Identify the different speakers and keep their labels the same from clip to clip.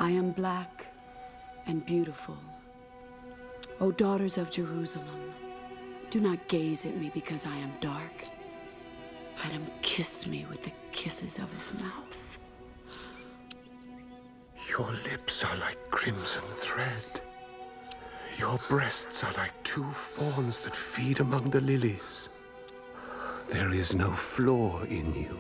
Speaker 1: I am black and beautiful. O daughters of Jerusalem, do not gaze at me because I am dark. Let him kiss me with the kisses of his mouth.
Speaker 2: Your lips are like crimson thread. Your breasts are like two fawns that feed among the lilies. There is no flaw in you.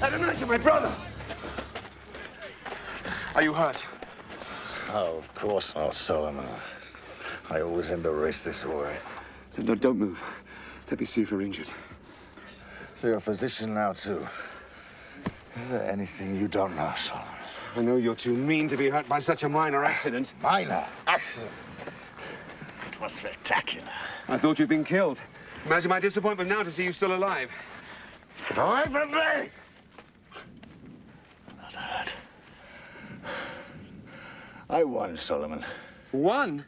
Speaker 3: Adonijah, my brother! Are you hurt?
Speaker 4: Oh, of course not, Solomon. I always end a race this way.
Speaker 3: No, don't move. Let me see if you're injured.
Speaker 4: So you're a physician now, too. Is there anything you don't know, Solomon?
Speaker 3: I know you're too mean to be hurt by such a minor accident.
Speaker 4: Minor accident? It was spectacular.
Speaker 3: I thought you'd been killed. Imagine my disappointment now to see you still alive.
Speaker 4: Get away from me! I'm not hurt. I won, Solomon.
Speaker 3: Won?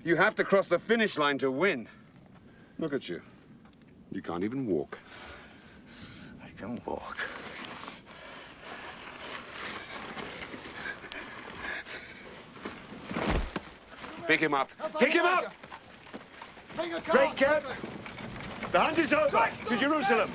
Speaker 3: You have to cross the finish line to win. Look at you. You can't even walk.
Speaker 4: I can walk.
Speaker 3: Pick him up. Pick him up!
Speaker 5: Great camp. The hunt is over. To Jerusalem.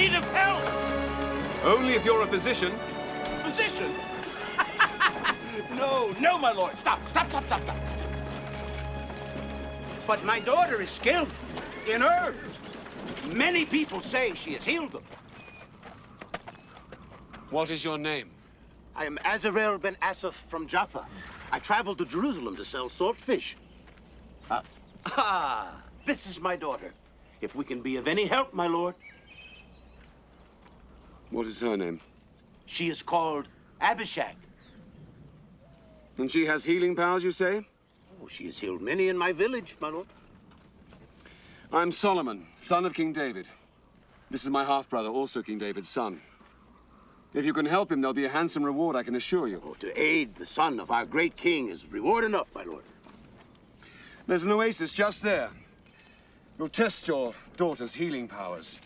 Speaker 6: need of help.
Speaker 3: Only if you're a physician.
Speaker 6: Physician? No, my lord. Stop. But my daughter is skilled in herbs. Many people say she has healed them.
Speaker 3: What is your name?
Speaker 6: I am Azarel ben Asaph from Jaffa. I traveled to Jerusalem to sell salt fish. This is my daughter. If we can be of any help, my lord.
Speaker 3: What is her name?
Speaker 6: She is called Abishag.
Speaker 3: And she has healing powers, you say?
Speaker 6: Oh, she has healed many in my village, my lord.
Speaker 3: I'm Solomon, son of King David. This is my half-brother, also King David's son. If you can help him, there'll be a handsome reward, I can assure you.
Speaker 6: Oh, to aid the son of our great king is reward enough, my lord.
Speaker 3: There's an oasis just there. You'll test your daughter's healing powers.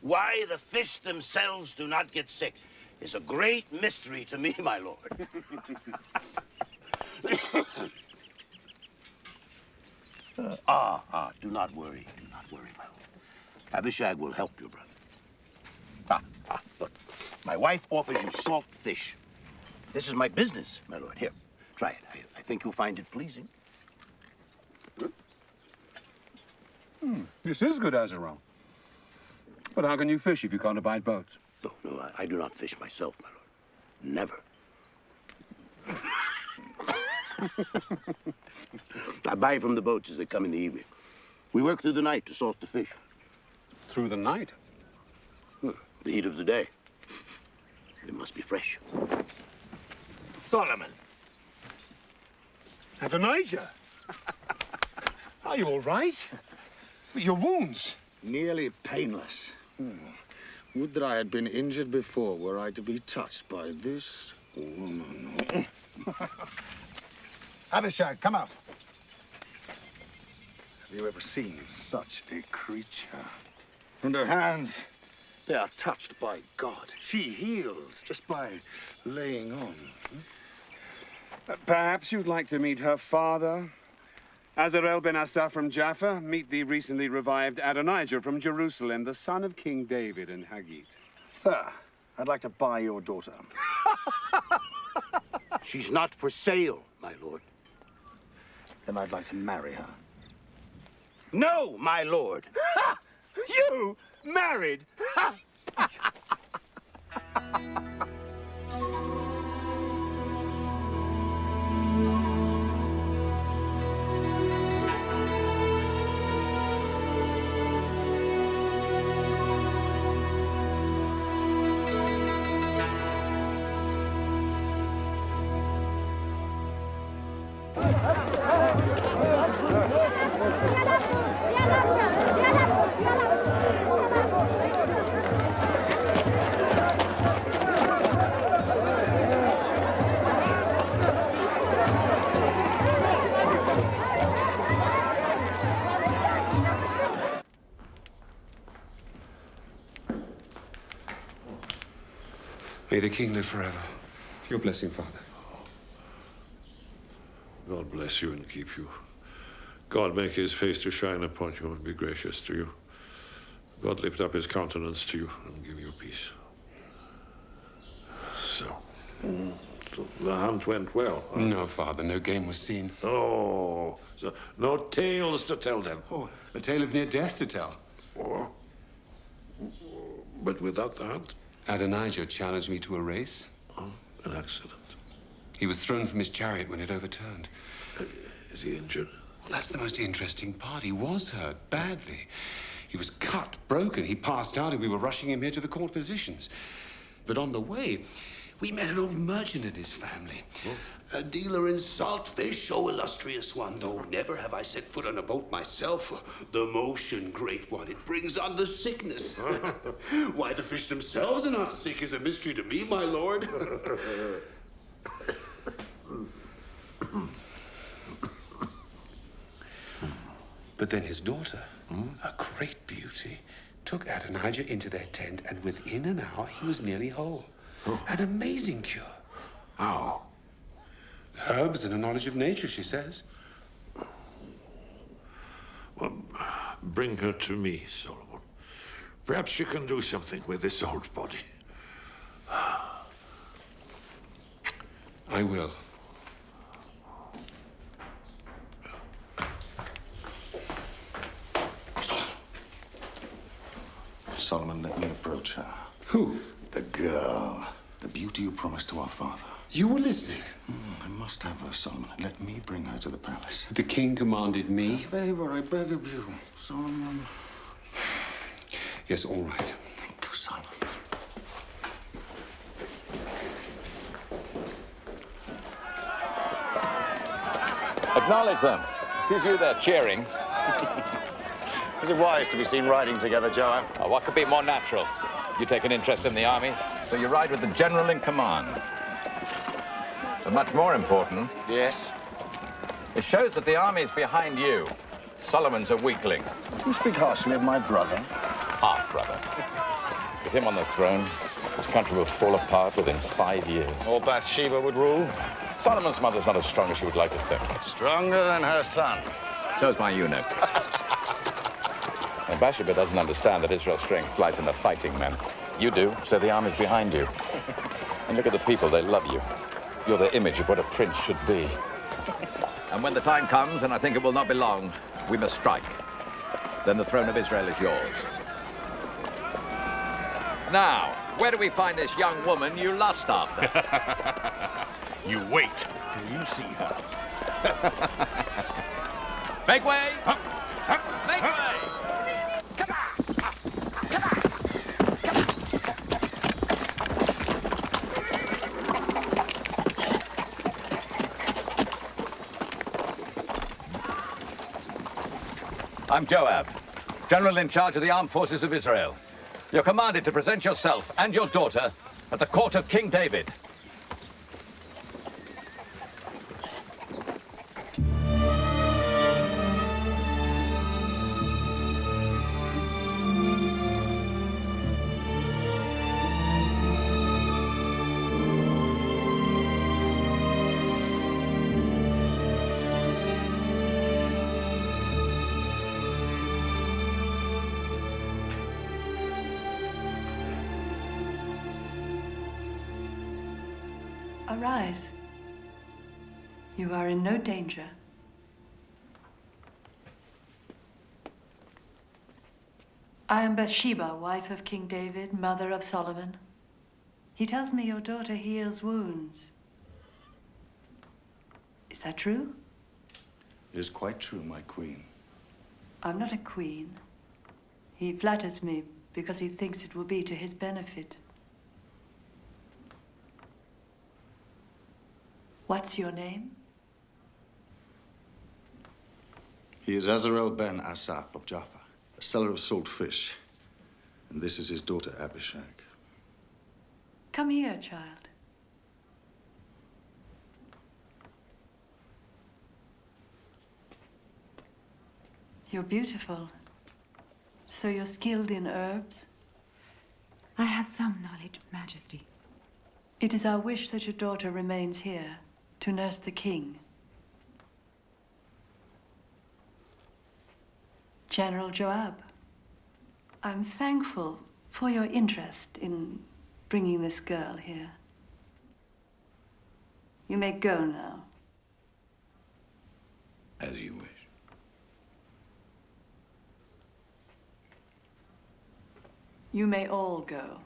Speaker 6: Why the fish themselves do not get sick is a great mystery to me, my lord. Do not worry, my lord. Abishag will help you, brother. Look, my wife offers you salt fish. This is my business, my lord. Here, try it. I think you'll find it pleasing.
Speaker 3: This is good, Azarel. But how can you fish if you can't abide boats?
Speaker 6: No, I do not fish myself, my lord. Never. I buy from the boats as they come in the evening. We work through the night to salt the fish.
Speaker 3: Through the night?
Speaker 6: The heat of the day. They must be fresh.
Speaker 5: Solomon. Adonijah. Are you all right? Your wounds?
Speaker 4: Nearly painless. Would that I had been injured before, were I to be touched by this woman. Abishag, come out. Have you ever seen such a creature? From her hands, they are touched by God. She heals just by laying on.
Speaker 3: Perhaps you'd like to meet her father, Azarel ben Asaph from Jaffa. Meet the recently revived Adonijah from Jerusalem, the son of King David and Haggit.
Speaker 4: Sir, I'd like to buy your daughter.
Speaker 6: She's not for sale, my lord.
Speaker 4: Then I'd like to marry her.
Speaker 6: No, my lord.
Speaker 5: You married?
Speaker 2: May the king live forever. Your blessing, Father.
Speaker 7: God bless you and keep you. God make his face to shine upon you and be gracious to you. God lift up his countenance to you and give you peace. So the hunt went well. Huh?
Speaker 2: No, Father, no game was seen.
Speaker 7: Oh, so no tales to tell then.
Speaker 2: Oh, a tale of near death to tell.
Speaker 7: Oh, but without the hunt?
Speaker 2: Adonijah challenged me to a race.
Speaker 7: Oh, an accident.
Speaker 2: He was thrown from his chariot when it overturned.
Speaker 7: Is he injured?
Speaker 2: Well, that's the most interesting part. He was hurt badly. He was cut, broken. He passed out, and we were rushing him here to the court physicians. But on the way, we met an old merchant and his family. A dealer in salt fish, oh illustrious one, though never have I set foot on a boat myself. The motion, great one, it brings on the sickness. Why the fish themselves are not sick is a mystery to me, my lord. But then his daughter, a great beauty, took Adonijah into their tent, and within an hour he was nearly whole. An amazing cure.
Speaker 7: How?
Speaker 2: Herbs and a knowledge of nature, she says.
Speaker 7: Well, bring her to me, Solomon. Perhaps she can do something with this old body.
Speaker 2: I will.
Speaker 4: Solomon, let me approach her.
Speaker 2: Who?
Speaker 4: The girl. The beauty you promised to our father.
Speaker 2: You were listening.
Speaker 4: I must have her, Solomon. Let me bring her to the palace.
Speaker 2: The king commanded me.
Speaker 4: A favor, I beg of you, Solomon.
Speaker 2: Yes, all right.
Speaker 4: Thank you, Solomon.
Speaker 8: Acknowledge them. It is you they're cheering.
Speaker 4: Is it wise to be seen riding together, Joab?
Speaker 8: Oh, what could be more natural? You take an interest in the army, so you ride with the general in command. But much more important,
Speaker 4: Yes.
Speaker 8: it shows that the army is behind you. Solomon's a weakling,
Speaker 4: You speak harshly of my brother.
Speaker 8: half-brother. With him on the throne, this country will fall apart within 5 years.
Speaker 4: Or Bathsheba would rule.
Speaker 8: Solomon's mother's not as strong as she would like to think.
Speaker 4: Stronger than her son.
Speaker 8: So's my eunuch. And Bathsheba doesn't understand that Israel's strength lies in the fighting men. You do, so the army's behind you. And look at the people, they love you. You're the image of what a prince should be. And when the time comes, and I think it will not be long, we must strike. Then the throne of Israel is yours. Now, where do we find this young woman you lust after?
Speaker 4: You wait till you see her.
Speaker 8: Make way! Make way! I'm Joab, general in charge of the armed forces of Israel. You're commanded to present yourself and your daughter at the court of King David.
Speaker 9: Arise. You are in no danger. I am Bathsheba, wife of King David, mother of Solomon. He tells me your daughter heals wounds. Is that true?
Speaker 4: It is quite true, my queen.
Speaker 9: I'm not a queen. He flatters me because he thinks it will be to his benefit. What's your name?
Speaker 4: He is Azarel ben Asaph of Jaffa, a seller of salt fish. And this is his daughter, Abishag.
Speaker 9: Come here, child. You're beautiful. So you're skilled in herbs?
Speaker 10: I have some knowledge, Majesty.
Speaker 9: It is our wish that your daughter remains here to nurse the king. General Joab, I'm thankful for your interest in bringing this girl here. You may go now.
Speaker 6: As you wish.
Speaker 9: You may all go.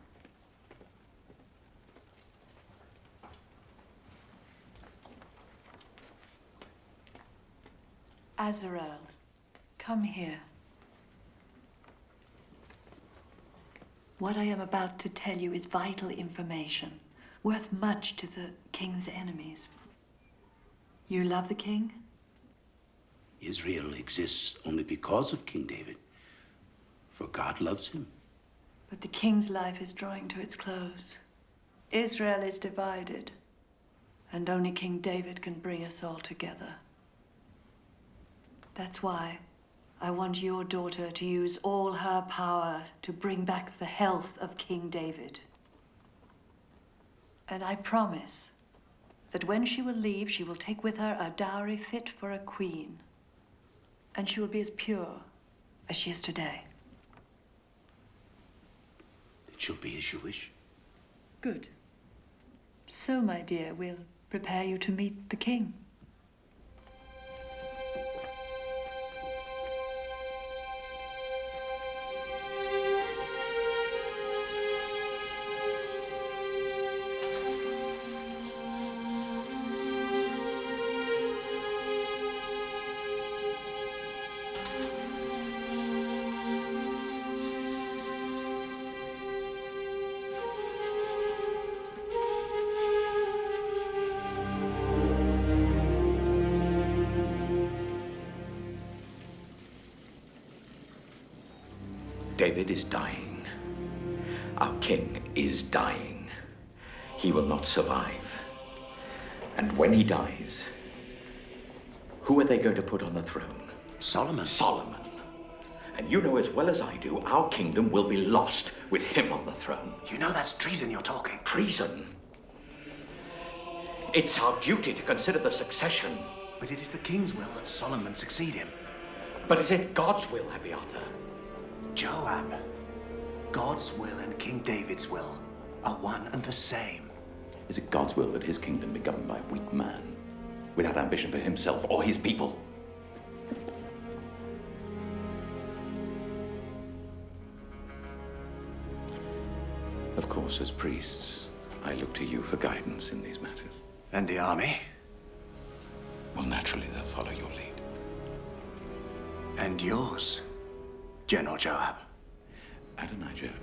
Speaker 9: Azarel, come here. What I am about to tell you is vital information, worth much to the king's enemies. You love the king?
Speaker 6: Israel exists only because of King David, for God loves him.
Speaker 9: But the king's life is drawing to its close. Israel is divided, and only King David can bring us all together. That's why I want your daughter to use all her power to bring back the health of King David. And I promise that when she will leave, she will take with her a dowry fit for a queen. And she will be as pure as she is today.
Speaker 6: It shall be as you wish.
Speaker 9: Good. So, my dear, we'll prepare you to meet the king.
Speaker 11: David is dying. Our king is dying. He will not survive. And when he dies, who are they going to put on the throne?
Speaker 6: Solomon.
Speaker 11: Solomon. And you know as well as I do, our kingdom will be lost with him on the throne.
Speaker 6: You know that's treason you're talking.
Speaker 11: Treason? It's our duty to consider the succession.
Speaker 6: But it is the king's will that Solomon succeed him.
Speaker 11: But is it God's will, Abiathar?
Speaker 6: Joab, God's will and King David's will are one and the same.
Speaker 11: Is it God's will that his kingdom be governed by a weak man, without ambition for himself or his people? Of course, as priests, I look to you for guidance in these matters.
Speaker 6: And the army?
Speaker 11: Well, naturally, they'll follow your lead.
Speaker 6: And yours, General Joab.
Speaker 11: Adonijah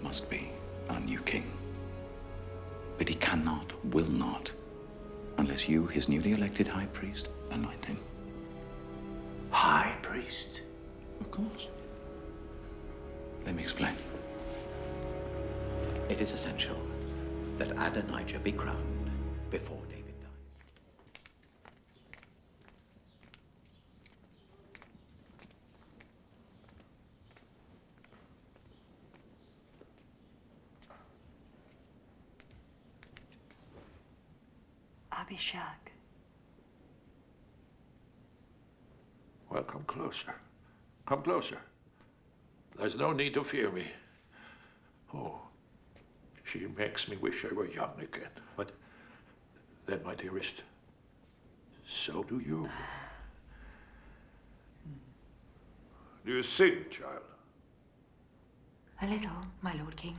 Speaker 11: must be our new king. But he cannot, will not, unless you, his newly elected high priest, anoint him.
Speaker 6: High priest?
Speaker 11: Of course. Let me explain. It is essential that Adonijah be crowned before David dies.
Speaker 9: Abishag.
Speaker 7: Well, come closer. Come closer. There's no need to fear me. Oh, she makes me wish I were young again. But then, my dearest, so do you. Do you sing, child?
Speaker 10: A little, my lord king.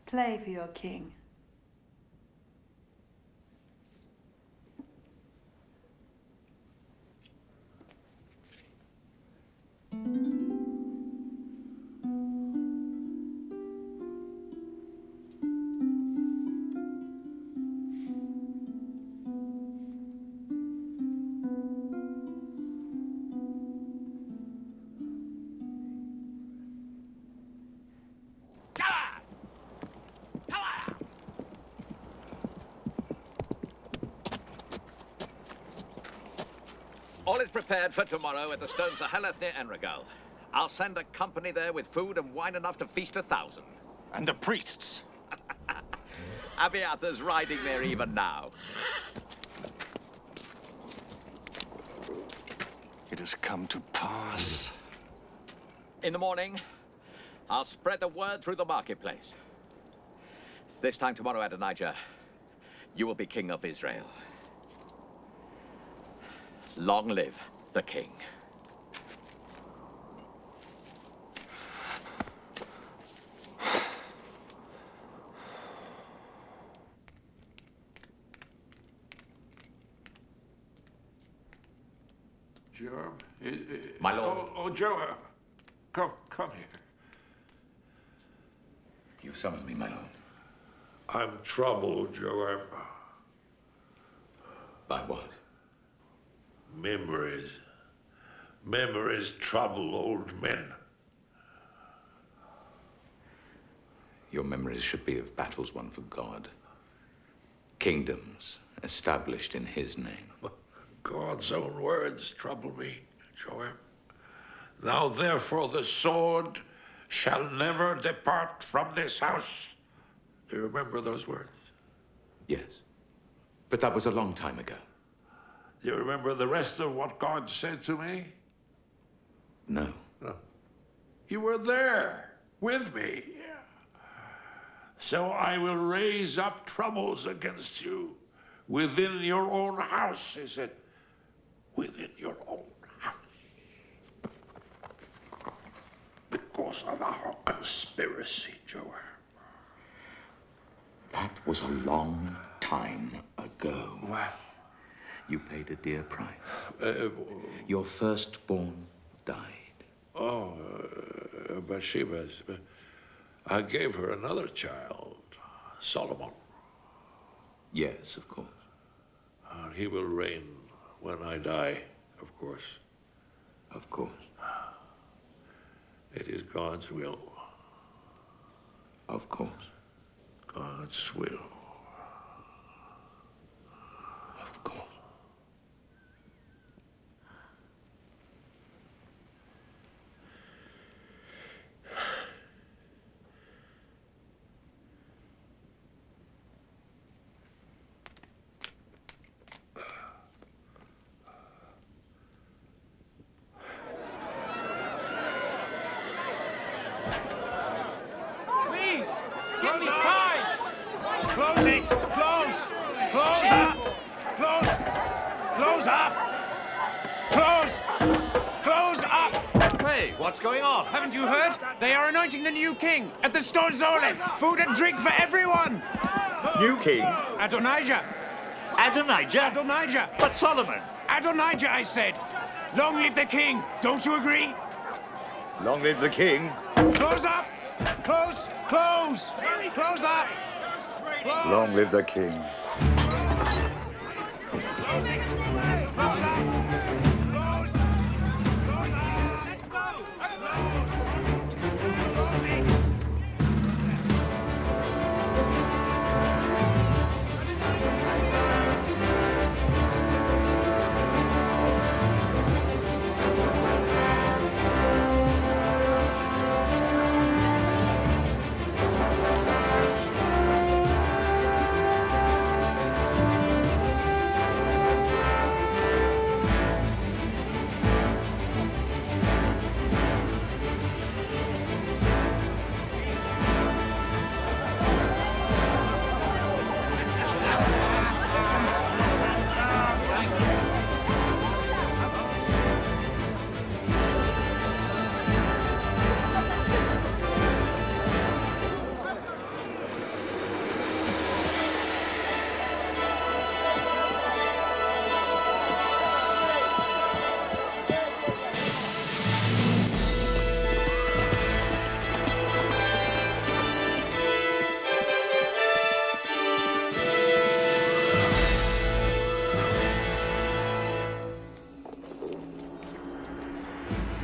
Speaker 9: Play for your king.
Speaker 8: All is prepared for tomorrow at the Stones of Heleth near Enregal. I'll send a company there with food and wine enough to feast 1,000.
Speaker 4: And the priests?
Speaker 8: Abiathar's riding there even now.
Speaker 4: It has come to pass.
Speaker 8: In the morning, I'll spread the word through the marketplace. This time tomorrow, Adonijah, you will be king of Israel. Long live the king.
Speaker 7: Joab?
Speaker 8: My lord.
Speaker 7: Oh, Joab. Come here.
Speaker 11: You summoned me, my lord.
Speaker 7: I'm troubled, Joab.
Speaker 11: By what?
Speaker 7: Memories. Memories trouble old men.
Speaker 11: Your memories should be of battles won for God. Kingdoms established in his name.
Speaker 7: God's own words trouble me, Joab. Now therefore the sword shall never depart from this house. Do you remember those words?
Speaker 11: Yes. But that was a long time ago.
Speaker 7: Do you remember the rest of what God said to me?
Speaker 11: No.
Speaker 7: No. You were there with me. So I will raise up troubles against you within your own house, he said. Within your own house. Because of our conspiracy, Joab.
Speaker 11: That was a long time ago.
Speaker 7: Well,
Speaker 11: you paid a dear price. Your firstborn died.
Speaker 7: Oh, Bathsheba. I gave her another child, Solomon.
Speaker 11: Yes, of course.
Speaker 7: He will reign when I die, of course.
Speaker 11: Of course.
Speaker 7: It is God's will.
Speaker 11: Of course.
Speaker 7: God's will.
Speaker 11: Of course.
Speaker 5: Please, give me time. Close it. Close. Close up. Close. Close up. Close. Close up.
Speaker 6: Hey, what's going on?
Speaker 5: Haven't you heard? They are anointing the new king at the Stone Zoleth. Food and drink for everyone.
Speaker 6: New king?
Speaker 5: Adonijah.
Speaker 6: Adonijah?
Speaker 5: Adonijah.
Speaker 6: But Solomon.
Speaker 5: Adonijah, I said. Long live the king. Don't you agree?
Speaker 6: Long live the king.
Speaker 5: Close up. Close. Close. Close up. Close.
Speaker 4: Long live the king.
Speaker 5: Close it. Close up. Close. Close up. Let's go. Close. Close it.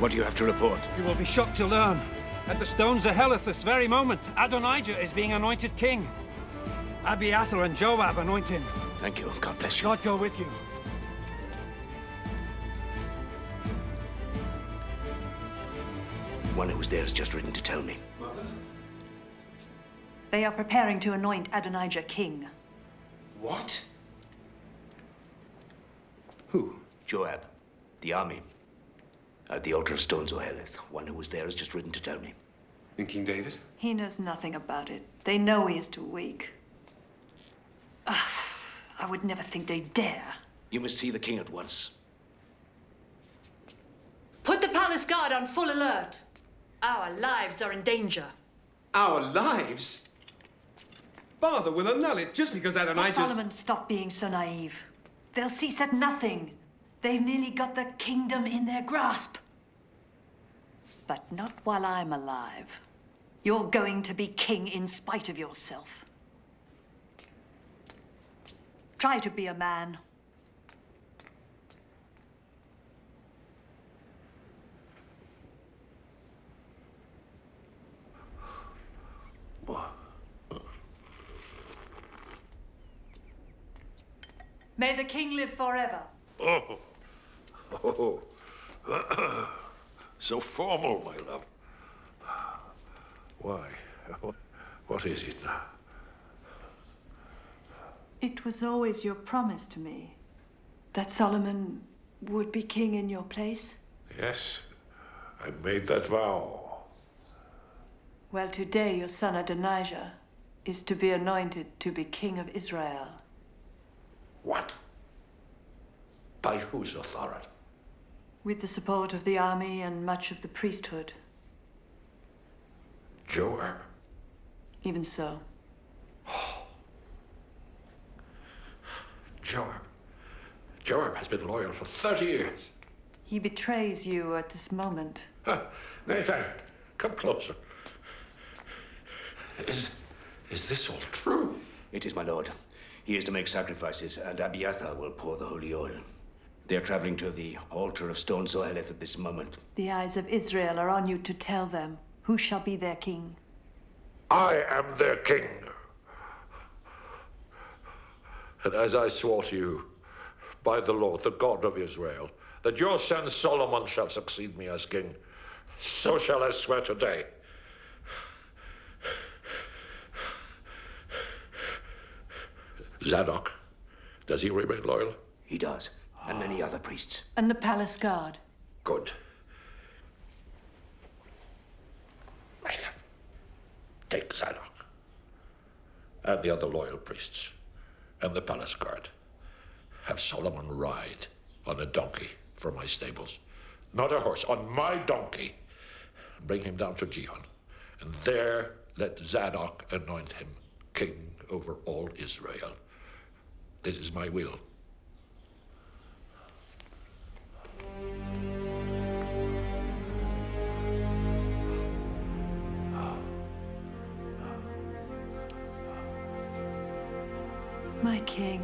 Speaker 6: What do you have to report?
Speaker 12: You will be shocked to learn. At the Stones of Heleth this very moment, Adonijah is being anointed king. Abiathar and Joab anoint him.
Speaker 6: Thank you. God bless you.
Speaker 12: God go with you.
Speaker 6: One who was there has just written to tell me.
Speaker 9: They are preparing to anoint Adonijah king.
Speaker 6: What? Who? Joab. The army. At the altar of Stones O'Heleth. One who was there has just written to tell me.
Speaker 3: And King David?
Speaker 9: He knows nothing about it. They know he is too weak. I would never think they'd dare.
Speaker 6: You must see the king at once.
Speaker 13: Put the palace guard on full alert. Our lives are in danger.
Speaker 3: Our lives? Father will annul it just because Adonijah's...
Speaker 9: Solomon, stop being so naive. They'll cease at nothing. They've nearly got the kingdom in their grasp. But not while I'm alive. You're going to be king in spite of yourself. Try to be a man. May the king live forever.
Speaker 7: Oh. Oh. So formal, my love. Why? What is it now?
Speaker 9: It was always your promise to me that Solomon would be king in your place.
Speaker 7: Yes, I made that vow.
Speaker 9: Well, today your son Adonijah is to be anointed to be king of Israel.
Speaker 7: What? By whose authority?
Speaker 9: With the support of the army and much of the priesthood.
Speaker 7: Joab?
Speaker 9: Even so.
Speaker 7: Joab has been loyal for 30 years.
Speaker 9: He betrays you at this moment.
Speaker 7: Nathan, come closer. Is this all true?
Speaker 14: It is, my lord. He is to make sacrifices, and Abiathar will pour the holy oil. They are traveling to the altar of stone Zoheleth at this moment.
Speaker 9: The eyes of Israel are on you to tell them who shall be their king.
Speaker 7: I am their king. And as I swore to you, by the Lord, the God of Israel, that your son Solomon shall succeed me as king, so shall I swear today. Zadok, does he remain loyal?
Speaker 14: He does, and many other priests.
Speaker 9: And the palace guard.
Speaker 7: Good. Nathan, take Zadok and the other loyal priests and the palace guard. Have Solomon ride on a donkey from my stables. Not a horse, on my donkey. Bring him down to Gihon. And there let Zadok anoint him king over all Israel. This is my will.
Speaker 9: My king.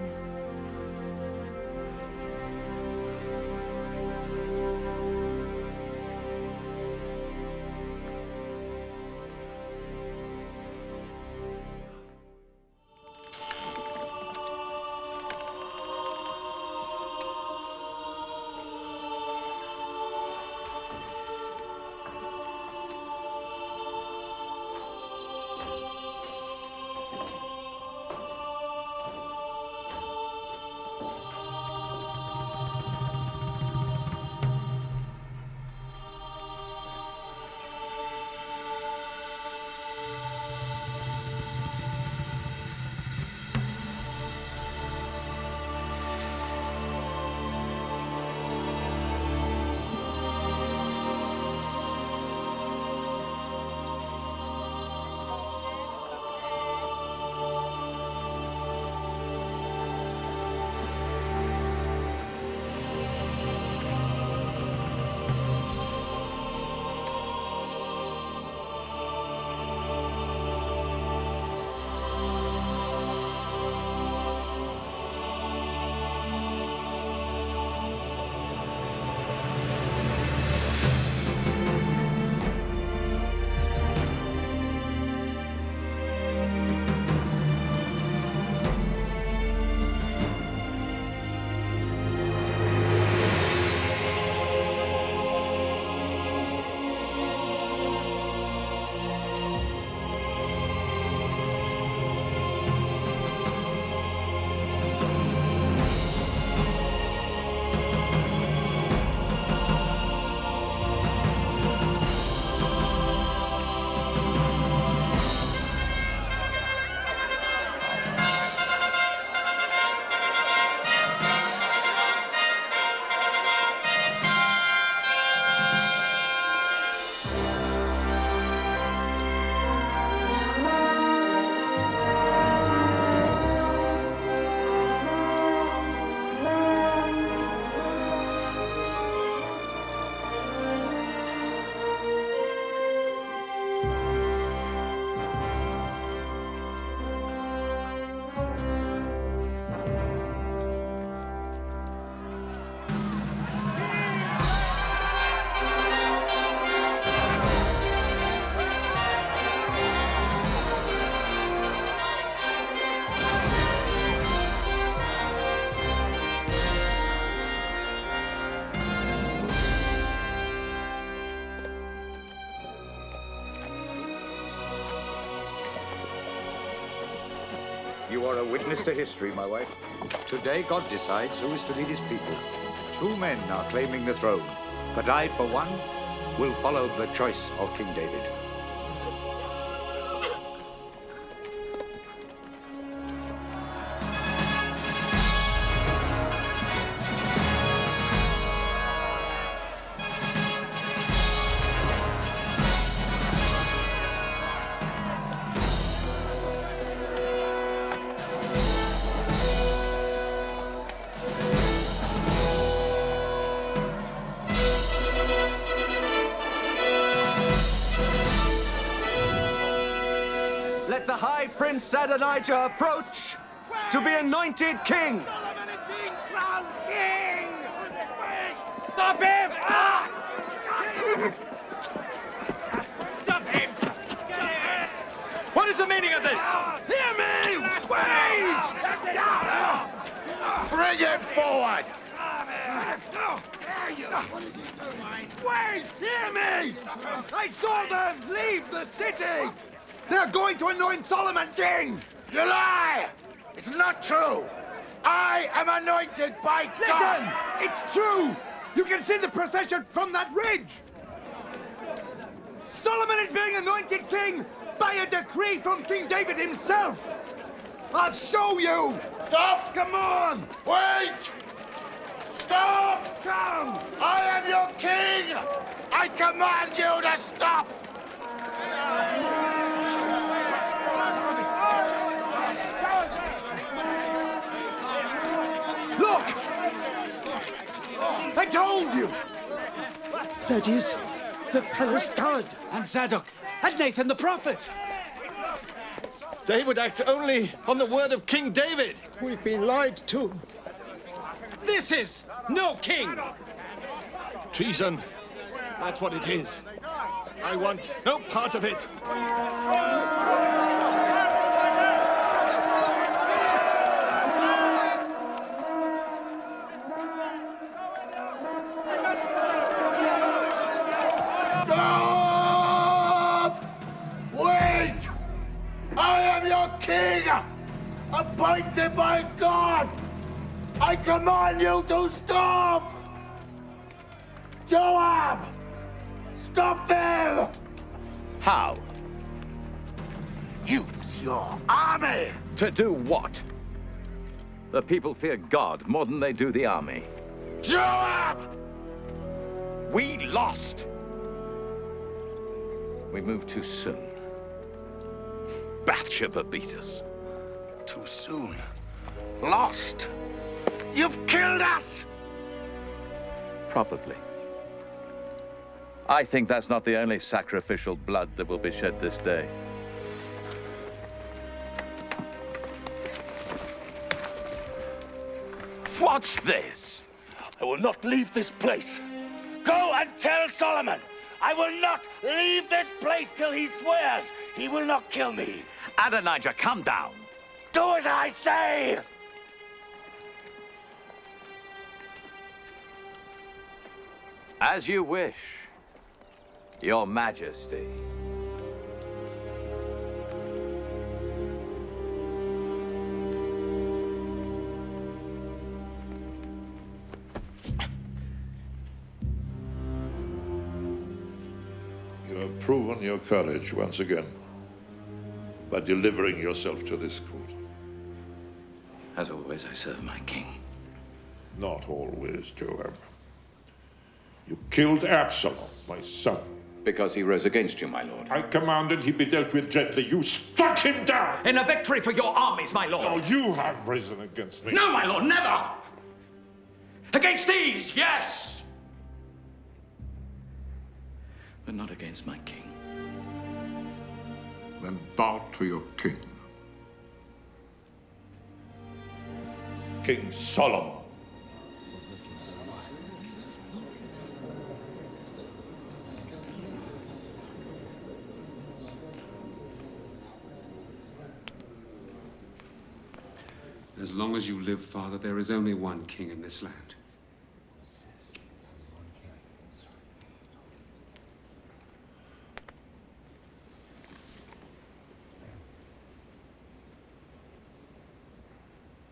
Speaker 4: You are a witness to history, my wife. Today, God decides who is to lead his people. 2 men are claiming the throne, but I, for one, will follow the choice of King David.
Speaker 15: Let the High Prince Adonijah approach to be anointed king.
Speaker 12: Stop him! Stop him!
Speaker 15: What is the meaning of this?
Speaker 5: Hear me! Wait! Bring him forward! Wait! Hear me! I saw them leave the city! They're going to anoint Solomon king! You lie! It's not true! I am anointed by God! Listen! It's true! You can see the procession from that ridge! Solomon is being anointed king by a decree from King David himself! I'll show you! Stop! Come on! Wait! Stop! Come! I am your king! I command you to stop! Look! I told you!
Speaker 16: That is the palace guard.
Speaker 12: And Zadok, and Nathan the prophet.
Speaker 16: They would act only on the word of King David. We've been lied to.
Speaker 12: This is no king!
Speaker 16: Treason. That's what it is. I want no part of it.
Speaker 5: Stop! Wait! I am your king! Appointed by God! I command you to stop! Joab! Stop them!
Speaker 8: How?
Speaker 5: Use your army!
Speaker 8: To do what? The people fear God more than they do the army.
Speaker 5: Joab!
Speaker 8: We lost! We moved too soon. Bathsheba beat us.
Speaker 5: Too soon. Lost. You've killed us!
Speaker 8: Probably. I think that's not the only sacrificial blood that will be shed this day. What's this?
Speaker 5: I will not leave this place. Go and tell Solomon! I will not leave this place till he swears he will not kill me.
Speaker 8: Adonijah, calm down.
Speaker 5: Do as I say!
Speaker 8: As you wish, Your Majesty.
Speaker 7: You have proven your courage once again by delivering yourself to this court.
Speaker 11: As always, I serve my king.
Speaker 7: Not always, Joab. You killed Absalom, my son.
Speaker 11: Because he rose against you, my lord.
Speaker 7: I commanded he be dealt with gently. You struck him down!
Speaker 15: In a victory for your armies, my lord.
Speaker 7: No, you have risen against me.
Speaker 15: No, my lord, never! Against these, yes!
Speaker 11: But not against my king.
Speaker 7: Then bow to your king. King Solomon.
Speaker 17: As long as you live, Father, there is only one king in this land.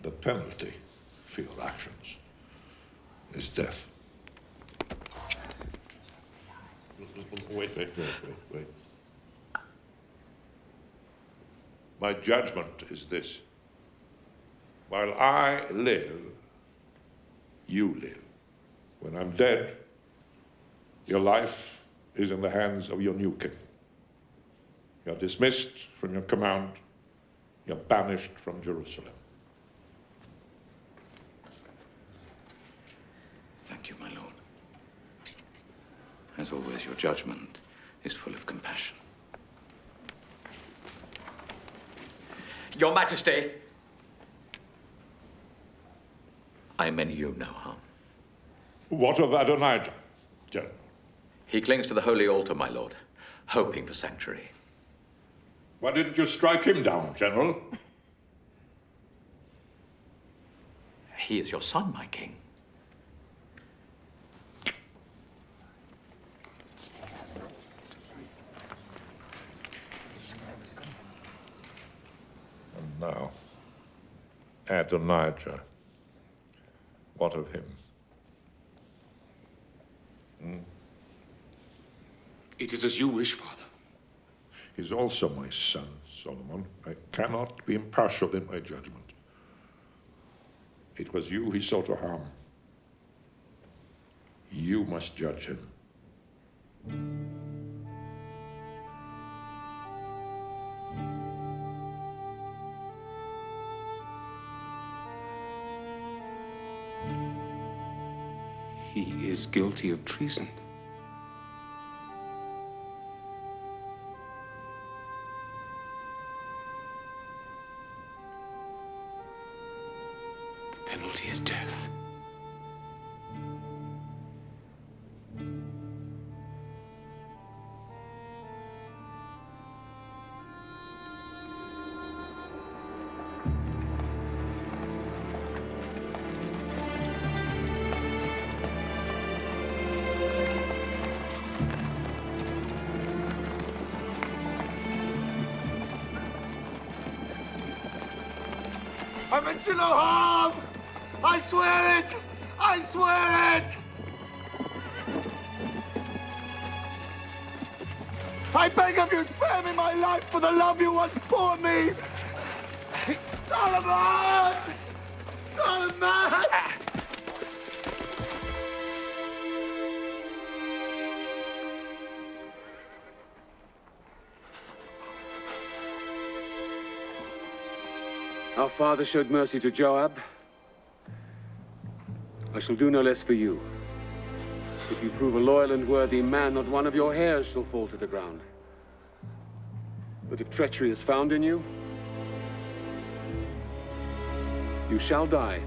Speaker 7: The penalty for your actions is death. Wait. My judgment is this. While I live, you live. When I'm dead, your life is in the hands of your new king. You're dismissed from your command. You're banished from Jerusalem.
Speaker 11: Thank you, my lord. As always, your judgment is full of compassion. Your Majesty! I meant you no harm.
Speaker 7: What of Adonijah, General?
Speaker 11: He clings to the holy altar, my lord, hoping for sanctuary.
Speaker 7: Why didn't you strike him down, General?
Speaker 11: He is your son, my king.
Speaker 7: And now, Adonijah. What of him?
Speaker 2: It is as you wish, Father.
Speaker 7: He's also my son, Solomon. I cannot be impartial in my judgment. It was you he sought to harm. You must judge him.
Speaker 2: He is guilty of treason. The penalty is death.
Speaker 5: I meant you no harm! I swear it! I swear it! I beg of you, spare me my life for the love you once bore me! Solomon! Solomon!
Speaker 3: Our father showed mercy to Joab. I shall do no less for you. If you prove a loyal and worthy man, not one of your hairs shall fall to the ground. But if treachery is found in you, you shall die.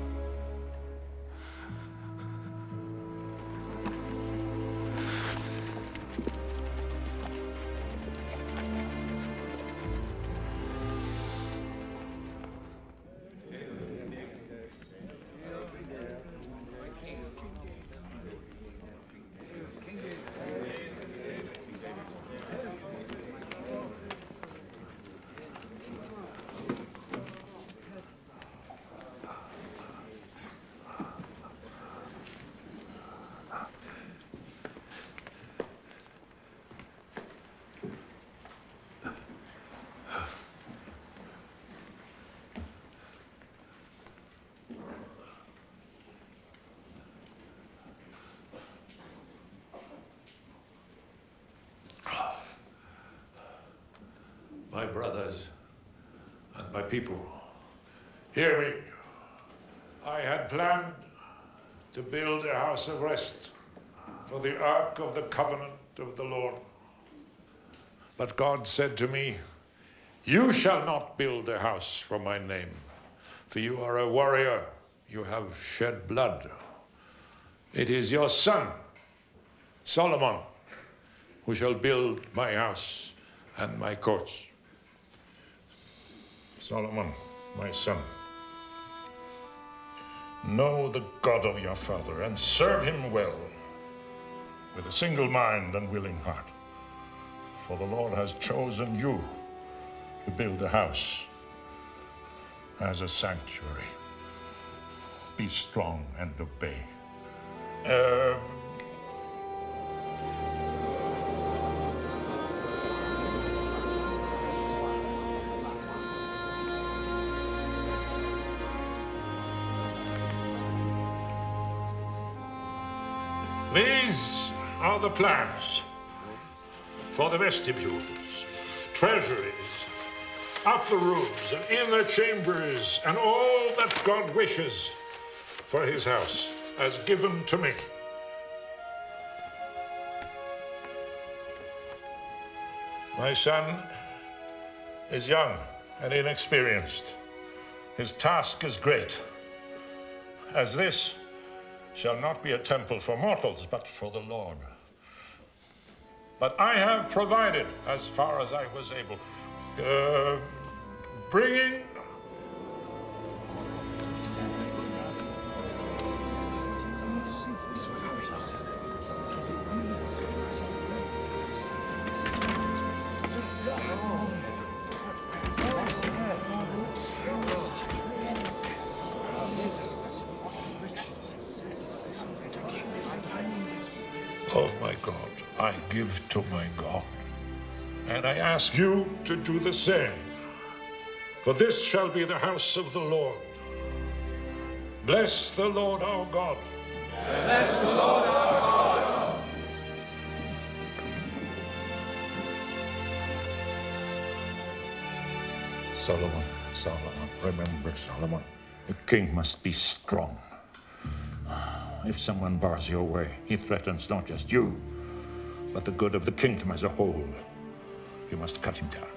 Speaker 7: My brothers and my people, hear me. I had planned to build a house of rest for the Ark of the Covenant of the Lord. But God said to me, you shall not build a house for my name, for you are a warrior, you have shed blood. It is your son, Solomon, who shall build my house and my courts. Solomon, my son, know the God of your father and serve him well, with a single mind and willing heart. For the Lord has chosen you to build a house as a sanctuary be strong and obey. These are the plans for the vestibules, treasuries, upper rooms, and inner chambers, and all that God wishes for his house, as given to me. My son is young and inexperienced. His task is great, as this shall not be a temple for mortals, but for the Lord. But I have provided, as far as I was able, bringing of my God, I give to my God. And I ask you to do the same. For this shall be the house of the Lord. Bless the Lord our God.
Speaker 5: Bless the Lord our God.
Speaker 7: Solomon, remember, Solomon, a king must be strong. If someone bars your way, he threatens not just you, but the good of the kingdom as a whole. You must cut him down,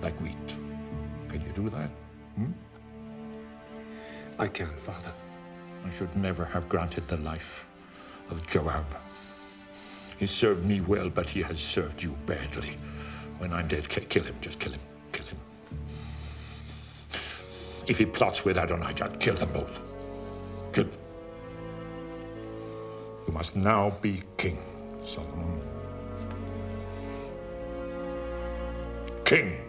Speaker 7: like wheat. Can you do that?
Speaker 2: I can, Father.
Speaker 7: I should never have granted the life of Joab. He served me well, but he has served you badly. When I'm dead, kill him. Just kill him. Kill him. If he plots with Adonijah, kill them both. Kill them. You must now be king, Solomon. King.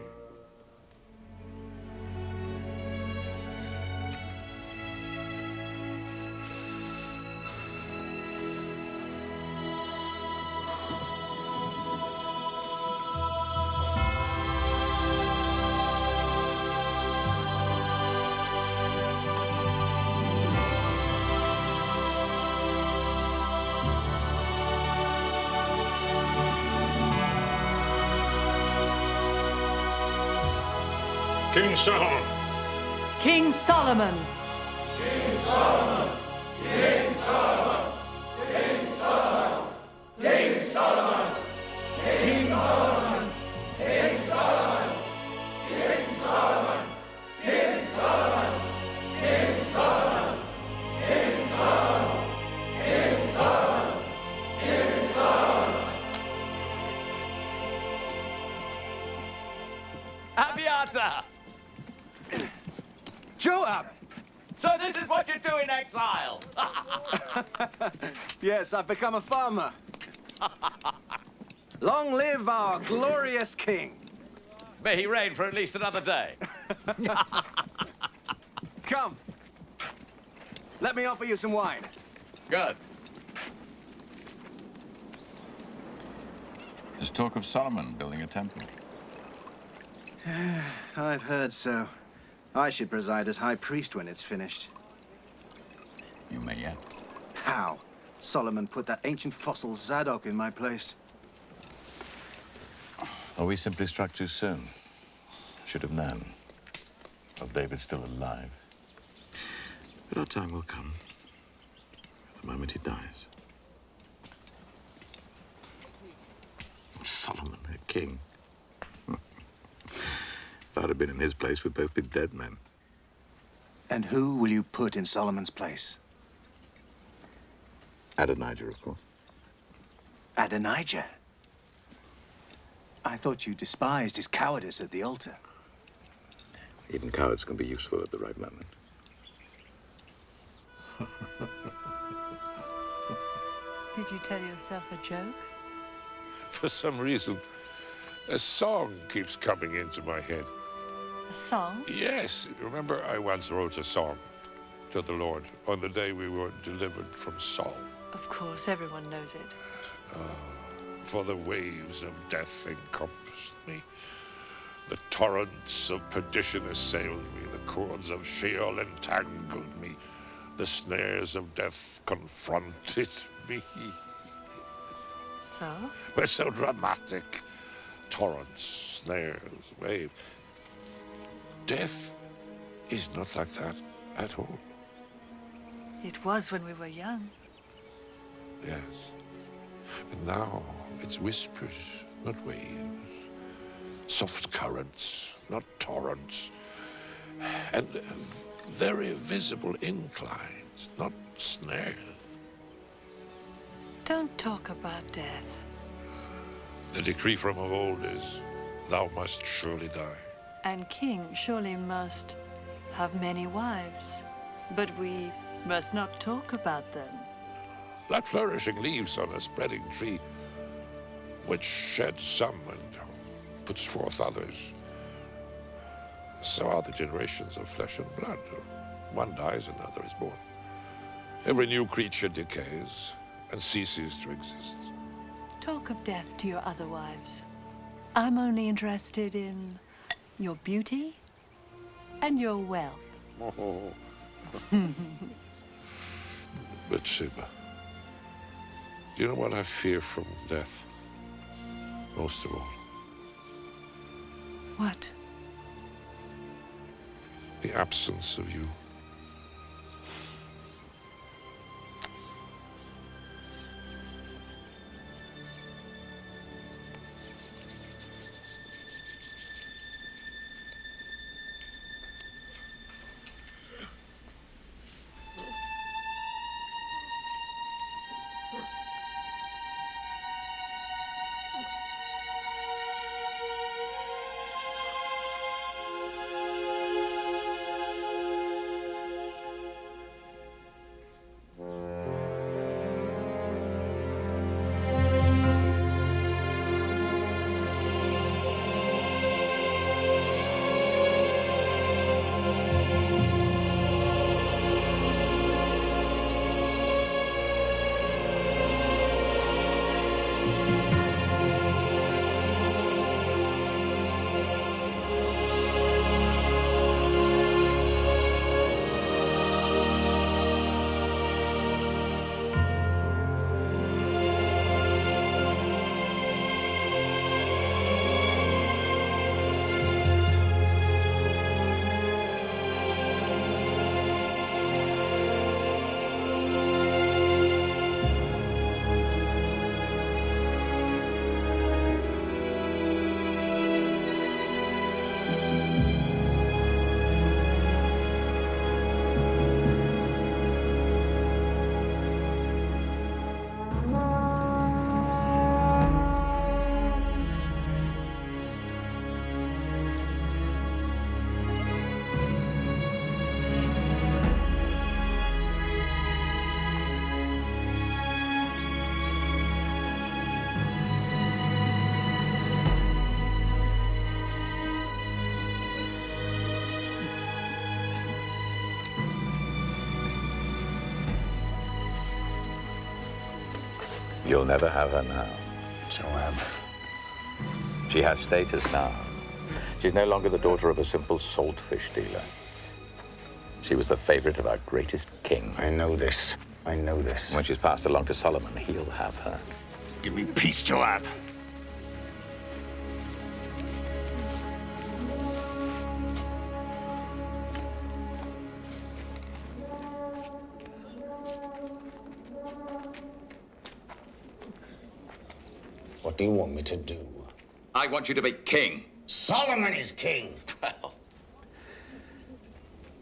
Speaker 7: King Solomon.
Speaker 9: King Solomon.
Speaker 5: King Solomon. King Solomon. King Solomon. King Solomon. King Solomon. King Solomon. King Solomon. King Solomon. King Solomon. King Solomon. King Solomon. King Solomon.
Speaker 15: Abiathar! Joab!
Speaker 11: So this is what you do in exile!
Speaker 15: Yes, I've become a farmer. Long live our glorious king.
Speaker 11: May he reign for at least another day.
Speaker 15: Come. Let me offer you some wine.
Speaker 11: Good.
Speaker 8: There's talk of Solomon building a temple.
Speaker 15: I've heard so. I should preside as high priest when it's finished.
Speaker 8: You may yet.
Speaker 15: How? Solomon put that ancient fossil Zadok in my place.
Speaker 8: Or we simply struck too soon. Should have known. Well, David's still alive. But our time will come. The moment he dies. Solomon, a king. If I'd have been in his place, we'd both be dead men.
Speaker 15: And who will you put in Solomon's place?
Speaker 8: Adonijah, of course.
Speaker 15: Adonijah? I thought you despised his cowardice at the altar.
Speaker 8: Even cowards can be useful at the right moment.
Speaker 9: Did you tell yourself a joke?
Speaker 7: For some reason, a song keeps coming into my head.
Speaker 9: A song?
Speaker 7: Yes, remember I once wrote a song. to the Lord on the day we were delivered from Saul.
Speaker 9: Of course, everyone knows it.
Speaker 7: For the waves of death encompassed me. The torrents of perdition assailed me. The cords of Sheol entangled me. The snares of death confronted me.
Speaker 9: So?
Speaker 7: We're so dramatic. Torrents, snares, waves. Death is not like that at all.
Speaker 9: It was when we were young.
Speaker 7: Yes. And now it's whispers, not waves. Soft currents, not torrents. And very visible inclines, not snares.
Speaker 9: Don't talk about death.
Speaker 7: The decree from of old is, thou must surely die.
Speaker 9: And king surely must have many wives. But we must not talk about them.
Speaker 7: Like flourishing leaves on a spreading tree, which sheds some and puts forth others. So are the generations of flesh and blood. One dies, another is born. Every new creature decays and ceases to exist.
Speaker 9: Talk of death to your other wives. I'm only interested in your beauty and your wealth.
Speaker 7: Oh. Bathsheba, do you know what I fear from death? Most of all.
Speaker 9: What?
Speaker 7: The absence of you.
Speaker 8: You'll never have her now.
Speaker 6: Joab.
Speaker 8: She has status now. She's no longer the daughter of a simple saltfish dealer. She was the favorite of our greatest king.
Speaker 6: I know this. I know this.
Speaker 8: When she's passed along to Solomon, he'll have her.
Speaker 6: Give me peace, Joab.
Speaker 5: What do you want me to do?
Speaker 8: I want you to be king.
Speaker 5: Solomon is king.
Speaker 8: Well,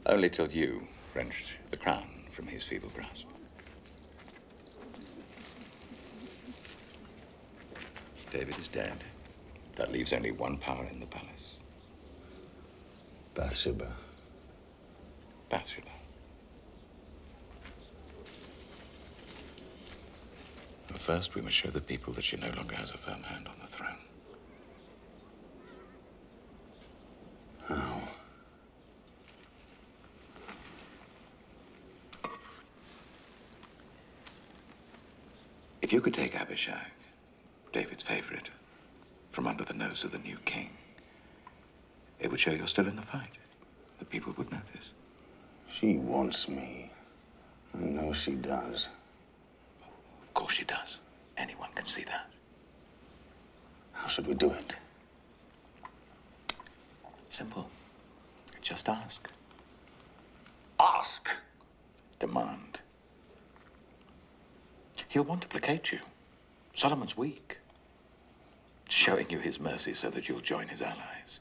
Speaker 8: only till you wrenched the crown from his feeble grasp. David is dead. That leaves only one power in the palace.
Speaker 5: Bathsheba.
Speaker 8: Bathsheba. But first, we must show the people that she no longer has a firm hand on the throne.
Speaker 5: How?
Speaker 11: If you could take Abishag, David's favorite, from under the nose of the new king, it would show you're still in the fight. The people would notice.
Speaker 18: She wants me. I know she does.
Speaker 11: Of course she does. Anyone can see that.
Speaker 18: How should we do it?
Speaker 11: Simple. Just ask.
Speaker 18: Ask?
Speaker 11: Demand. He'll want to placate you. Solomon's weak. Showing you his mercy so that you'll join his allies.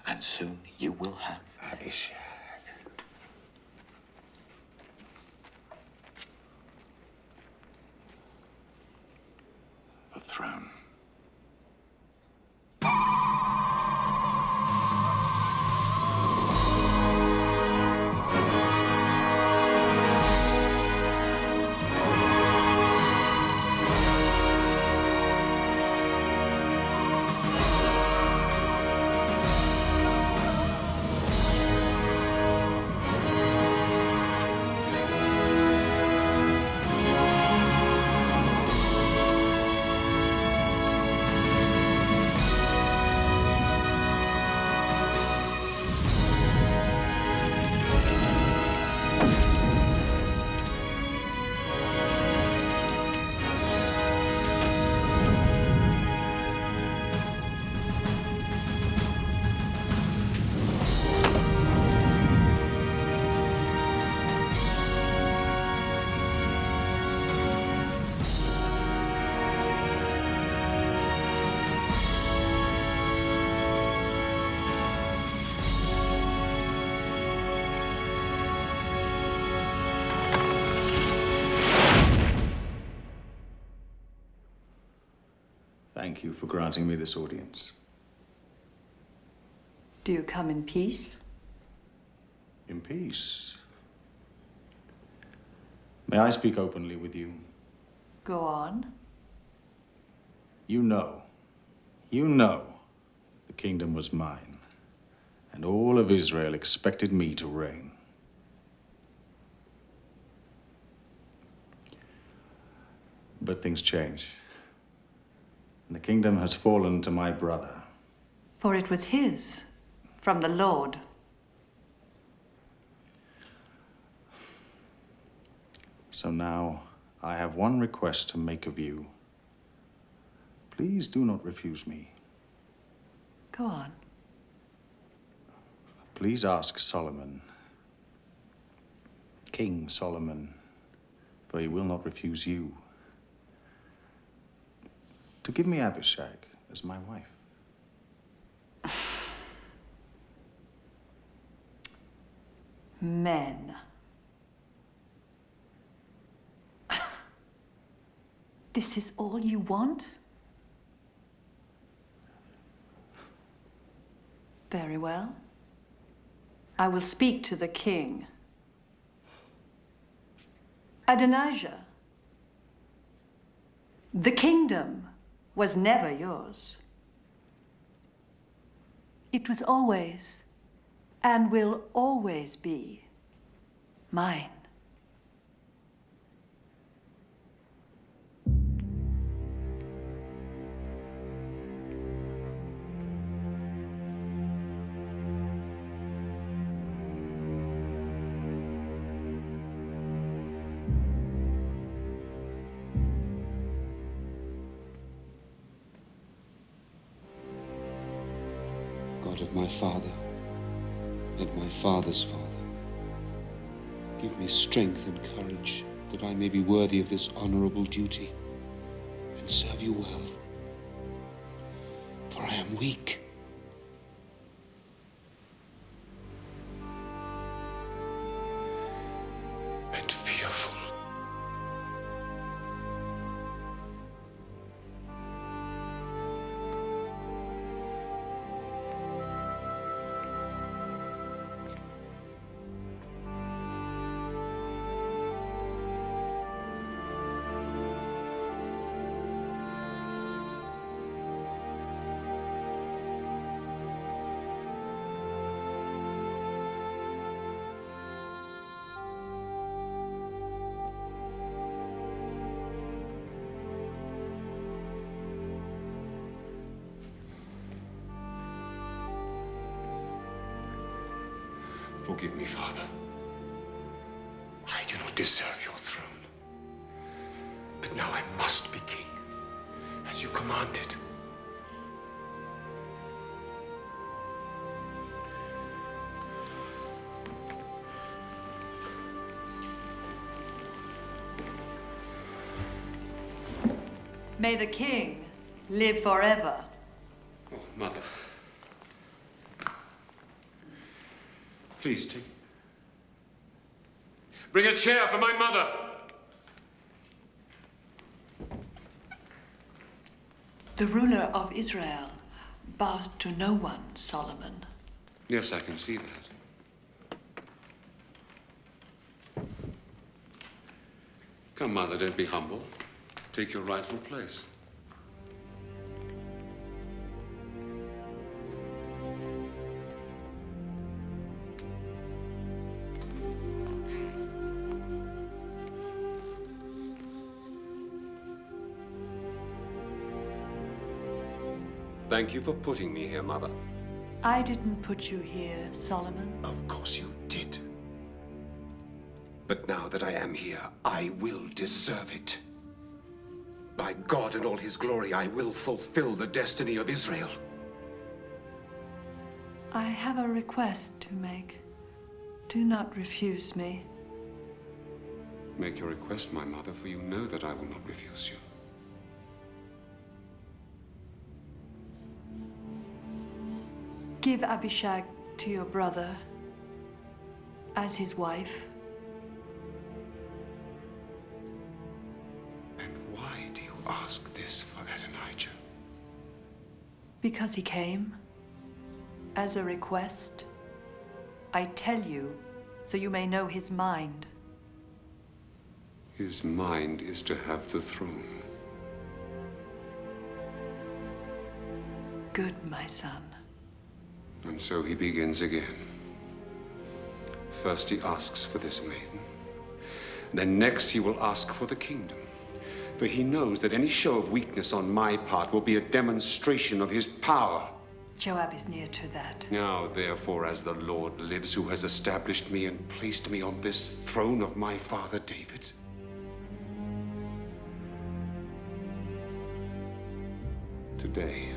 Speaker 11: And soon you will have
Speaker 18: Abishag.
Speaker 11: The throne.
Speaker 19: Thank you for granting me this audience.
Speaker 9: Do you come in peace?
Speaker 19: In peace. May I speak openly with you?
Speaker 9: Go on.
Speaker 19: You know, the kingdom was mine, and all of Israel expected me to reign. But things change, and the kingdom has fallen to my brother.
Speaker 9: For it was his, from the Lord.
Speaker 19: So now I have one request to make of you. Please do not refuse me.
Speaker 9: Go on.
Speaker 19: Please ask Solomon, King Solomon, for he will not refuse you, to give me Abishag as my wife.
Speaker 9: Men. This is all you want? Very well. I will speak to the king. Adonijah, the kingdom was never yours. It was always, and will always be, mine.
Speaker 17: God of my father and my father's father, give me strength and courage that I may be worthy of this honorable duty and serve you well. For I am weak.
Speaker 2: And fearful. Forgive me, Father. I do not deserve your throne. But now I must be king, as you commanded.
Speaker 9: May the king live forever.
Speaker 2: Oh, Mother. Please take. Bring a chair for my mother.
Speaker 9: The ruler of Israel bows to no one, Solomon.
Speaker 2: Yes, I can see that. Come, Mother, don't be humble. Take your rightful place. Thank you for putting me here, Mother.
Speaker 9: I didn't put you here, Solomon.
Speaker 2: Of course you did. But now that I am here, I will deserve it. By God and all his glory, I will fulfill the destiny of Israel.
Speaker 9: I have a request to make. Do not refuse me.
Speaker 2: Make your request, my mother, for you know that I will not refuse you.
Speaker 9: Give Abishag to your brother as his wife.
Speaker 2: And why do you ask this for Adonijah?
Speaker 9: Because he came as a request. I tell you, so you may know his mind.
Speaker 2: His mind is to have the throne.
Speaker 9: Good, my son.
Speaker 2: And so he begins again. First he asks for this maiden. Then next he will ask for the kingdom. For he knows that any show of weakness on my part will be a demonstration of his power.
Speaker 9: Joab is near to that.
Speaker 2: Now, therefore, as the Lord lives, who has established me and placed me on this throne of my father David, today,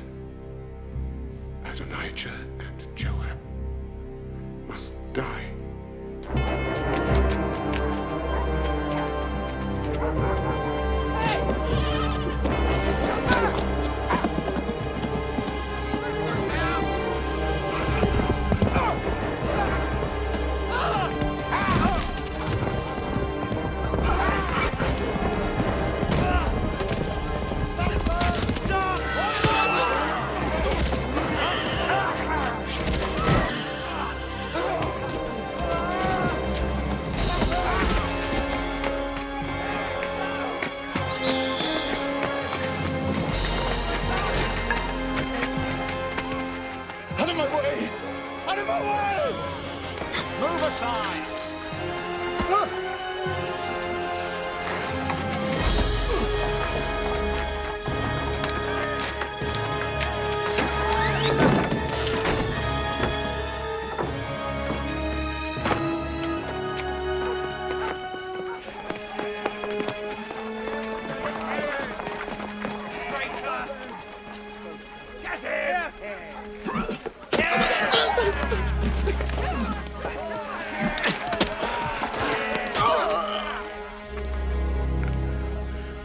Speaker 2: Adonijah and Joab must die.
Speaker 5: Out of my way! Out of my way! Move aside!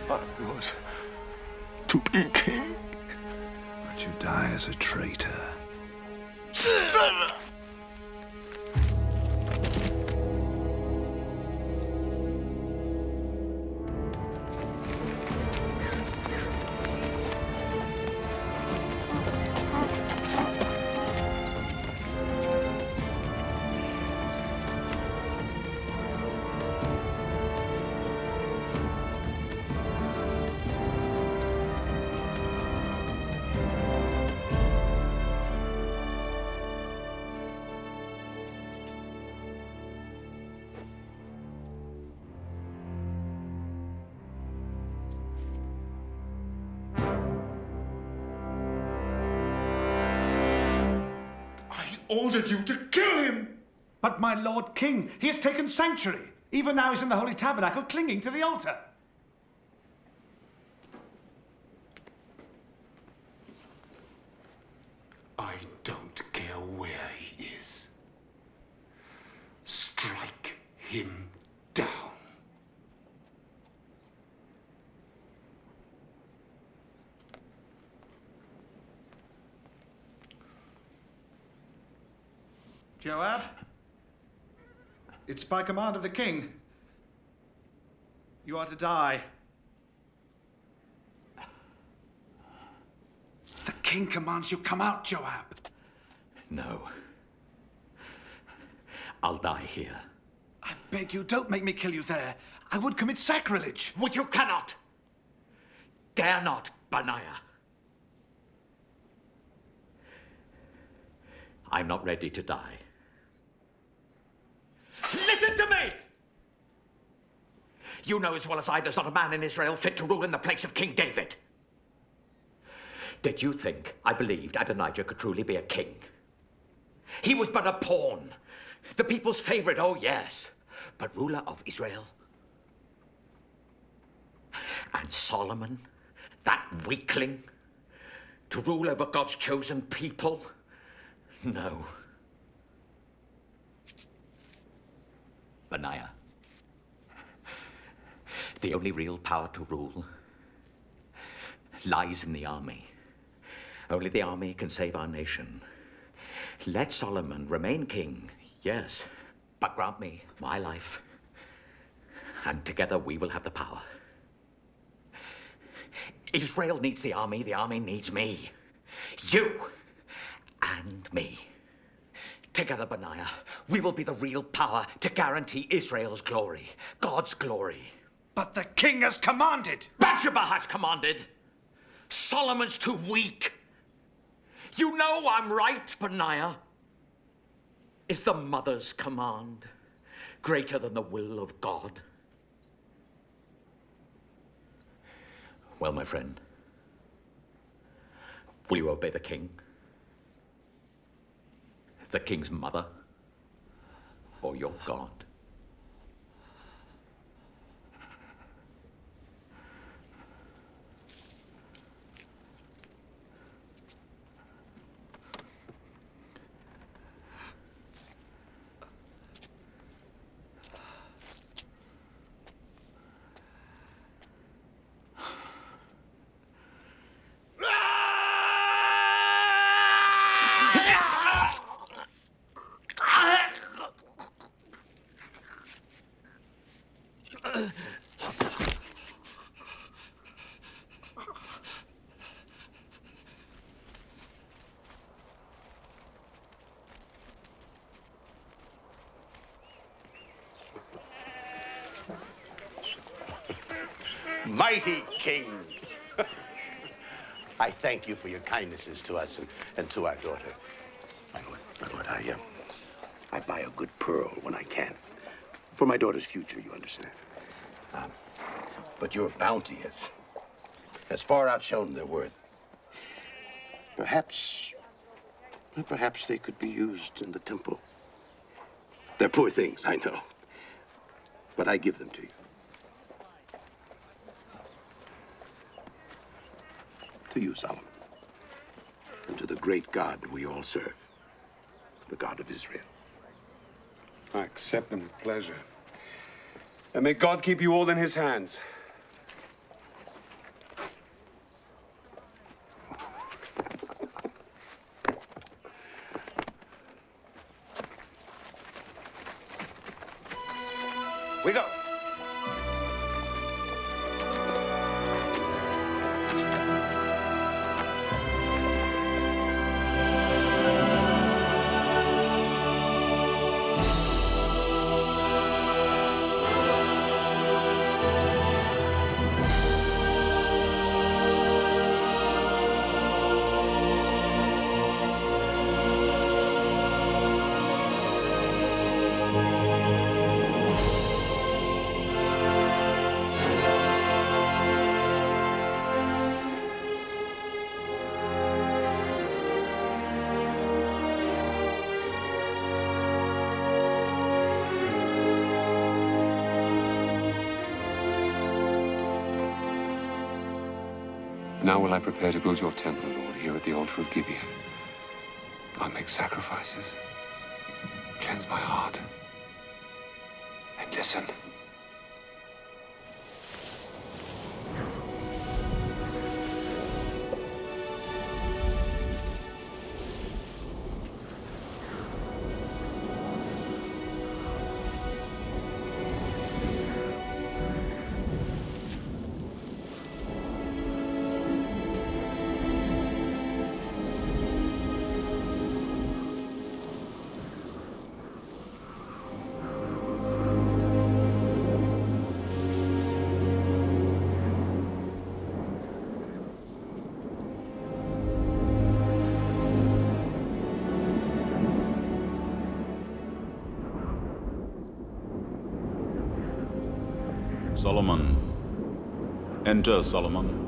Speaker 18: I was to be king, but you die as a traitor.
Speaker 2: Ordered you to kill him!
Speaker 20: But my Lord King, he has taken sanctuary. Even now he's in the Holy Tabernacle, clinging to the altar.
Speaker 2: I don't care where he is. Strike him down.
Speaker 20: Joab, it's by command of the king. You are to die. The king commands you come out, Joab.
Speaker 11: No. I'll die here.
Speaker 20: I beg you, don't make me kill you there. I would commit sacrilege.
Speaker 11: Which you cannot. Dare not, Benaiah. I'm not ready to die. Listen to me! You know as well as I there's not a man in Israel fit to rule in the place of King David. Did you think I believed Adonijah could truly be a king? He was but a pawn. The people's favorite, oh yes, but ruler of Israel. And Solomon, that weakling, to rule over God's chosen people? No. Benaiah, the only real power to rule lies in the army. Only the army can save our nation. Let Solomon remain king, yes, but grant me my life, and together we will have the power. Israel needs the army needs me. You and me. Together, Benaiah, we will be the real power to guarantee Israel's glory, God's glory.
Speaker 20: But the king has commanded.
Speaker 11: Bathsheba has commanded. Solomon's too weak. You know I'm right, Benaiah. Is the mother's command greater than the will of God? Well, my friend, will you obey the king? The king's mother? Or your God?
Speaker 6: Mighty King, I thank you for your kindnesses to us and to our daughter. My lord, I buy a good pearl when I can. For my daughter's future, you understand. But your bounty has far outshone their worth. Perhaps they could be used in the temple. They're poor things, I know. But I give them to you. To you, Solomon, and to the great God we all serve, the God of Israel.
Speaker 3: I accept them with pleasure. And may God keep you all in his hands.
Speaker 6: We go.
Speaker 2: Now will I prepare to build your temple, Lord, here at the altar of Gibeon. I'll make sacrifices, cleanse my heart, and listen.
Speaker 21: Solomon. Enter, Solomon.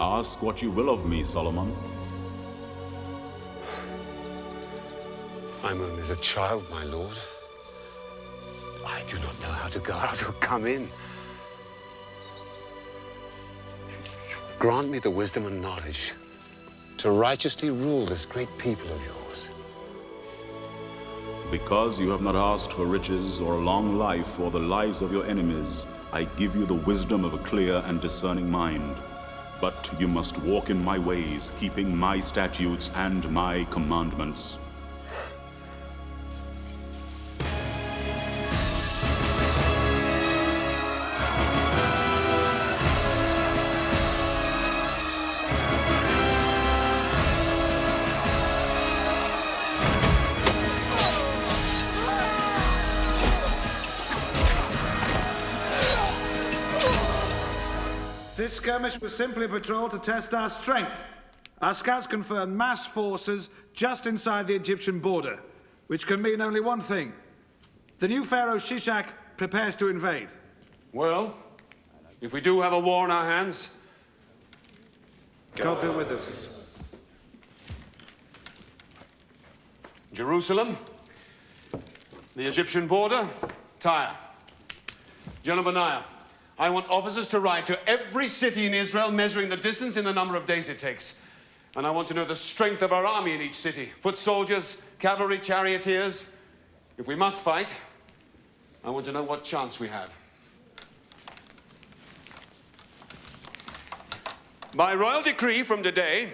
Speaker 21: Ask what you will of me, Solomon.
Speaker 2: I'm only as a child, my lord. I do not know how to go out or come in. Grant me the wisdom and knowledge to righteously rule this great people of yours.
Speaker 21: Because you have not asked for riches or a long life or the lives of your enemies, I give you the wisdom of a clear and discerning mind. But you must walk in my ways, keeping my statutes and my commandments.
Speaker 20: This skirmish was simply a patrol to test our strength. Our scouts confirmed massed forces just inside the Egyptian border, which can mean only one thing. The new pharaoh Shishak prepares to invade.
Speaker 3: Well, if we do have a war on our hands,
Speaker 20: God be with us.
Speaker 3: Jerusalem, the Egyptian border, Tyre. General Benaiah, I want officers to ride to every city in Israel, measuring the distance in the number of days it takes. And I want to know the strength of our army in each city. Foot soldiers, cavalry, charioteers. If we must fight, I want to know what chance we have. By royal decree from today,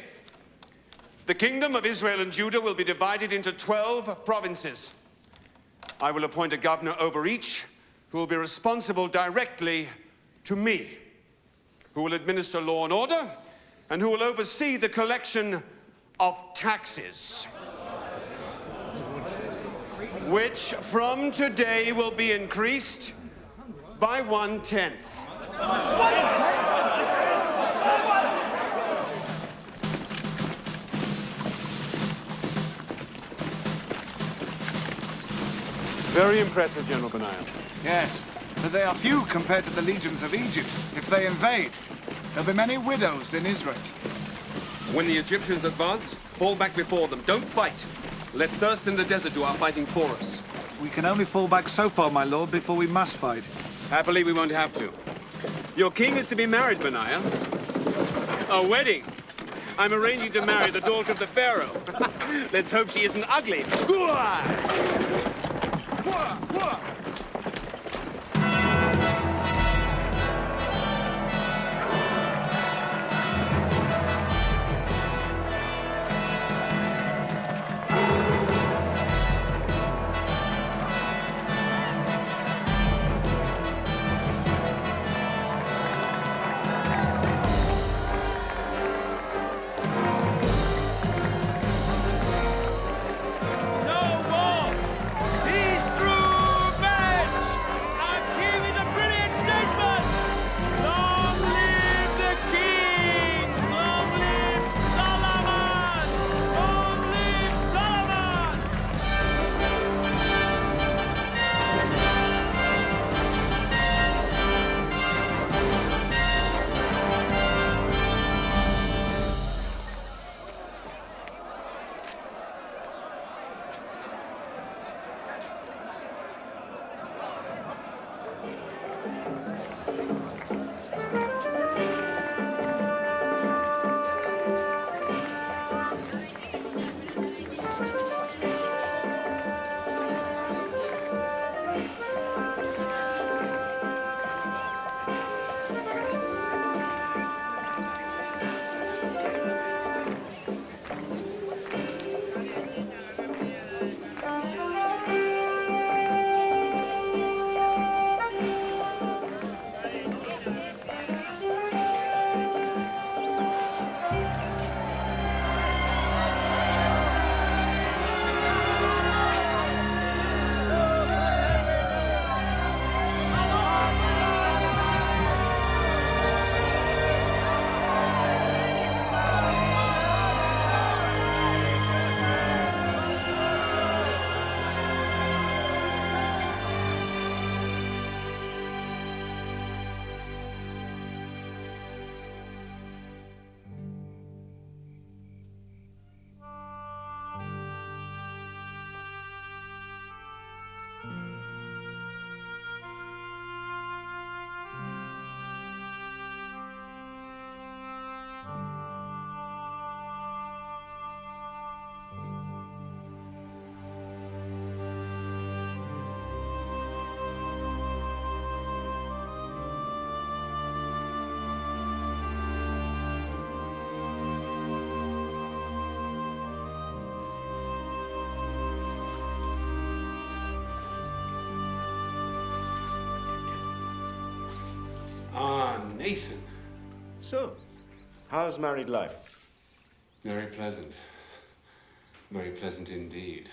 Speaker 3: the kingdom of Israel and Judah will be divided into 12 provinces. I will appoint a governor over each, who will be responsible directly to me, who will administer law and order, and who will oversee the collection of taxes, which from today will be increased by 1/10. Very impressive, General Benaiah.
Speaker 20: Yes, but they are few compared to the legions of Egypt. If they invade, there'll be many widows in Israel.
Speaker 3: When the Egyptians advance, fall back before them. Don't fight. Let thirst in the desert do our fighting for us.
Speaker 20: We can only fall back so far, my lord, before we must fight.
Speaker 3: Happily, we won't have to. Your king is to be married, Benaiah. A wedding. I'm arranging to marry the daughter of the pharaoh. Let's hope she isn't ugly. Nathan.
Speaker 14: So, how's married life?
Speaker 3: Very pleasant. Very pleasant indeed.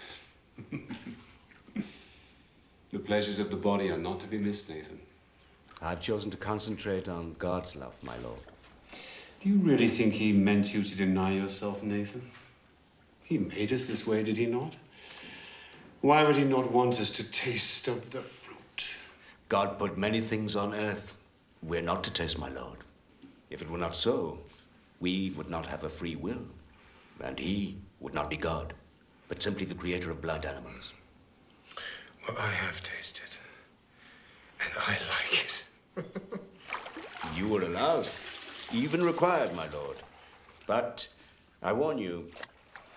Speaker 3: The pleasures of the body are not to be missed, Nathan.
Speaker 14: I've chosen to concentrate on God's love, my lord.
Speaker 3: Do you really think he meant you to deny yourself, Nathan? He made us this way, did he not? Why would he not want us to taste of the fruit?
Speaker 14: God put many things on earth we're not to taste, my lord. If it were not so, we would not have a free will, and he would not be God, but simply the creator of blind animals.
Speaker 3: Well, I have tasted, and I like it.
Speaker 14: You were allowed, even required, my lord. But I warn you,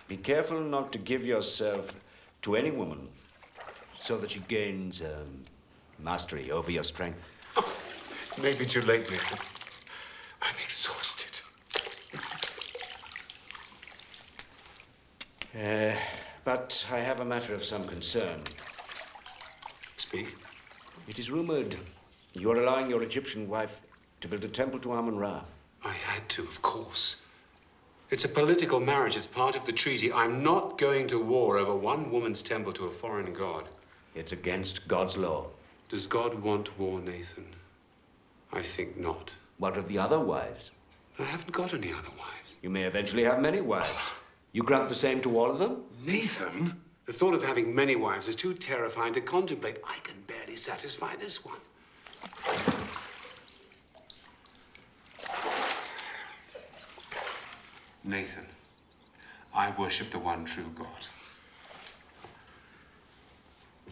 Speaker 14: be careful not to give yourself to any woman so that she gains mastery over your strength.
Speaker 3: Maybe too late, Nathan. I'm exhausted.
Speaker 14: But I have a matter of some concern.
Speaker 3: Speak.
Speaker 14: It is rumored you are allowing your Egyptian wife to build a temple to Amun-Ra.
Speaker 3: I had to, of course. It's a political marriage. It's part of the treaty. I'm not going to war over one woman's temple to a foreign god.
Speaker 14: It's against God's law.
Speaker 3: Does God want war, Nathan? I think not.
Speaker 14: What of the other wives?
Speaker 3: I haven't got any other wives.
Speaker 14: You may eventually have many wives. You grant the same to all of them?
Speaker 3: Nathan? The thought of having many wives is too terrifying to contemplate. I can barely satisfy this one. Nathan, I worship the one true God.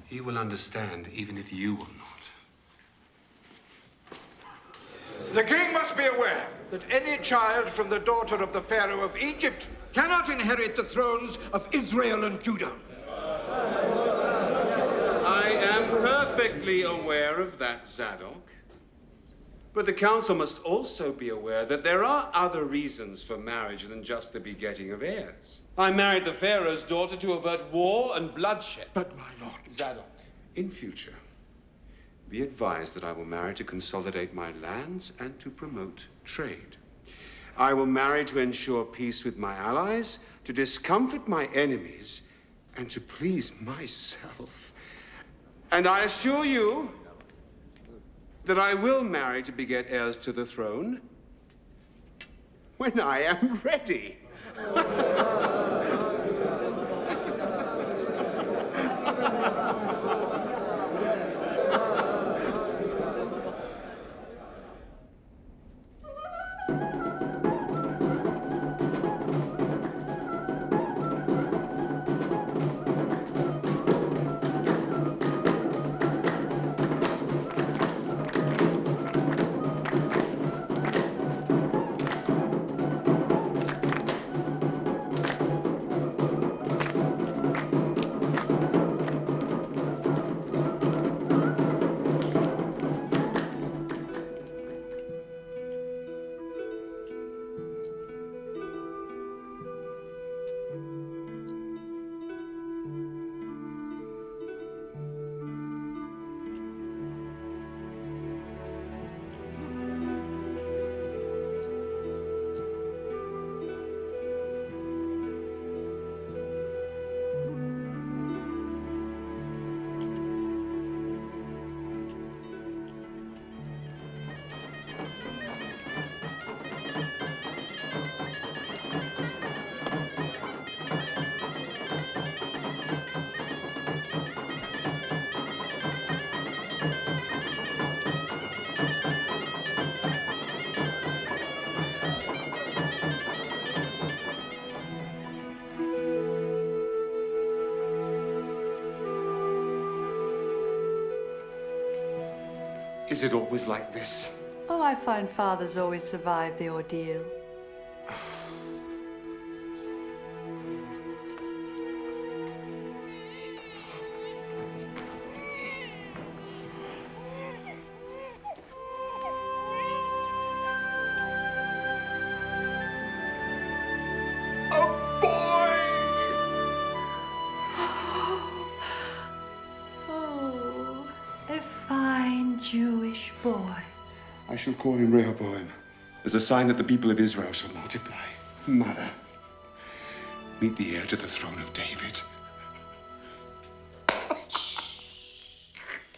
Speaker 3: He will understand even if you will not.
Speaker 5: The king must be aware that any child from the daughter of the Pharaoh of Egypt cannot inherit the thrones of Israel and Judah.
Speaker 3: I am perfectly aware of that, Zadok. But the council must also be aware that there are other reasons for marriage than just the begetting of heirs. I married the Pharaoh's daughter to avert war and bloodshed.
Speaker 5: But, my lord...
Speaker 3: Zadok, in future, be advised that I will marry to consolidate my lands and to promote trade. I will marry to ensure peace with my allies, to discomfort my enemies, and to please myself. And I assure you that I will marry to beget heirs to the throne when I am ready. Is it always like this?
Speaker 9: Oh, I find fathers always survive the ordeal. Oh, a fine Jewish boy.
Speaker 2: I shall call him Rehoboam, as a sign that the people of Israel shall multiply. Mother, meet the heir to the throne of David.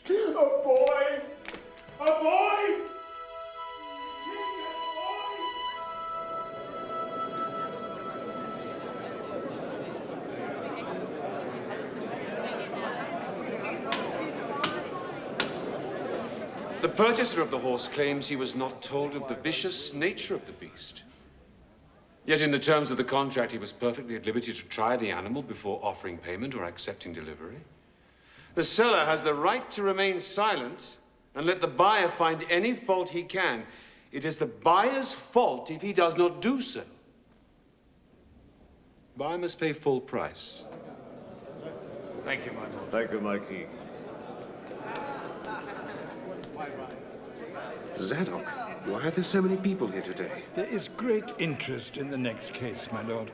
Speaker 5: A boy! A boy!
Speaker 3: The purchaser of the horse claims he was not told of the vicious nature of the beast. Yet in the terms of the contract, he was perfectly at liberty to try the animal before offering payment or accepting delivery. The seller has the right to remain silent and let the buyer find any fault he can. It is the buyer's fault if he does not do so. Buyer must pay full price.
Speaker 12: Thank you, my lord.
Speaker 16: Thank you, my king.
Speaker 2: Zadok, why are there so many people here today?
Speaker 1: There is great interest in the next case, my lord.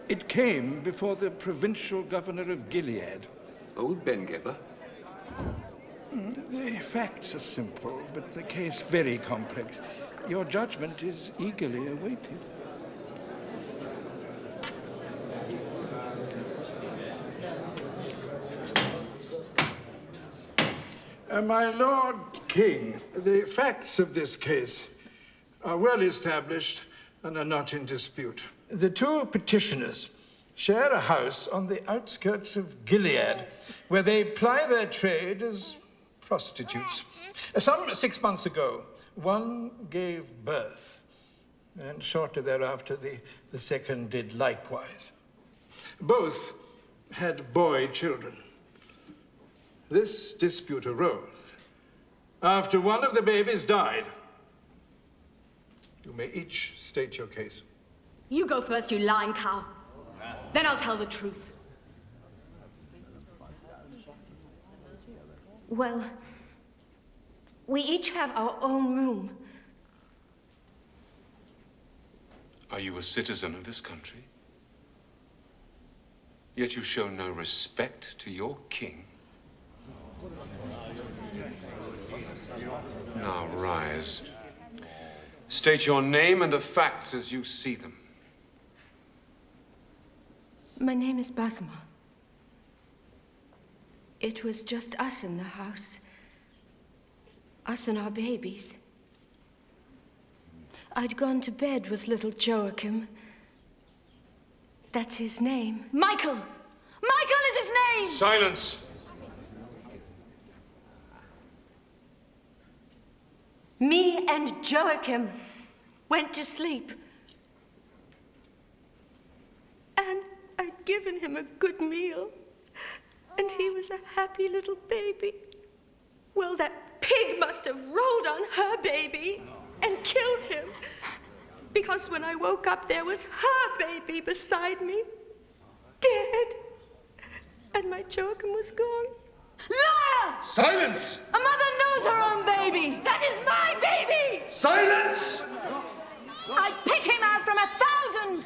Speaker 1: It came before the provincial governor of Gilead.
Speaker 2: Old Ben-Geber?
Speaker 1: The facts are simple, but the case very complex. Your judgment is eagerly awaited. My Lord King, the facts of this case are well established and are not in dispute. The two petitioners share a house on the outskirts of Gilead, where they ply their trade as prostitutes. Some 6 months ago, one gave birth, and shortly thereafter, the second did likewise. Both had boy children. This dispute arose after one of the babies died. You may each state your case.
Speaker 13: You go first, you lying cow. Then I'll tell the truth.
Speaker 22: Well, we each have our own room.
Speaker 3: Are you a citizen of this country? Yet you show no respect to your king. Now rise. State your name and the facts as you see them.
Speaker 22: My name is Basma. It was just us in the house. Us and our babies. I'd gone to bed with little Joachim. That's his name.
Speaker 13: Michael! Michael is his name!
Speaker 3: Silence!
Speaker 22: Me and Joachim went to sleep. And I'd given him a good meal. And he was a happy little baby. Well, that pig must have rolled on her baby and killed him. Because when I woke up, there was her baby beside me, dead. And my Joachim was gone.
Speaker 13: Liar!
Speaker 3: Silence!
Speaker 13: A mother knows her own baby!
Speaker 22: That is my baby!
Speaker 3: Silence!
Speaker 13: I'd pick him out from 1,000!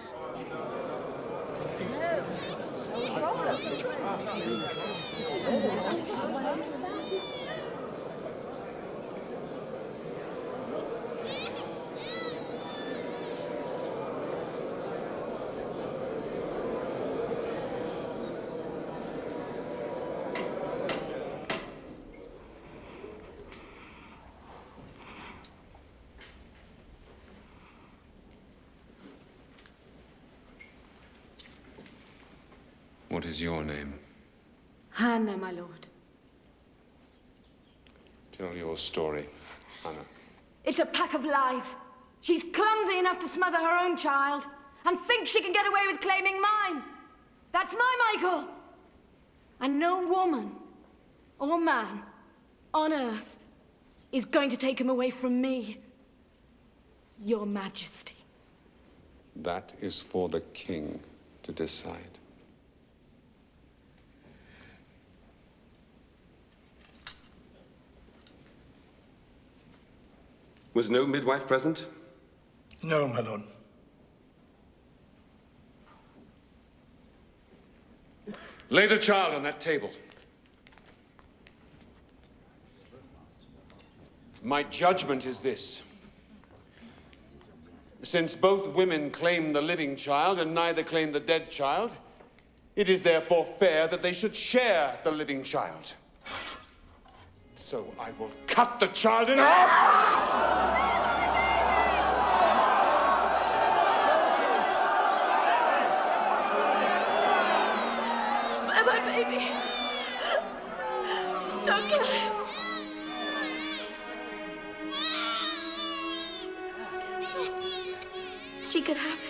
Speaker 3: What is your name?
Speaker 13: Hannah, my lord.
Speaker 3: Tell your story, Hannah.
Speaker 13: It's a pack of lies. She's clumsy enough to smother her own child and thinks she can get away with claiming mine. That's my Michael. And no woman or man on earth is going to take him away from me, Your Majesty.
Speaker 3: That is for the king to decide.
Speaker 2: Was no midwife present?
Speaker 1: No, my lord.
Speaker 3: Lay the child on that table. My judgment is this. Since both women claim the living child and neither claim the dead child, it is therefore fair that they should share the living child. So I will cut the child in half!
Speaker 13: Spare my baby. Don't kill him. She could have it.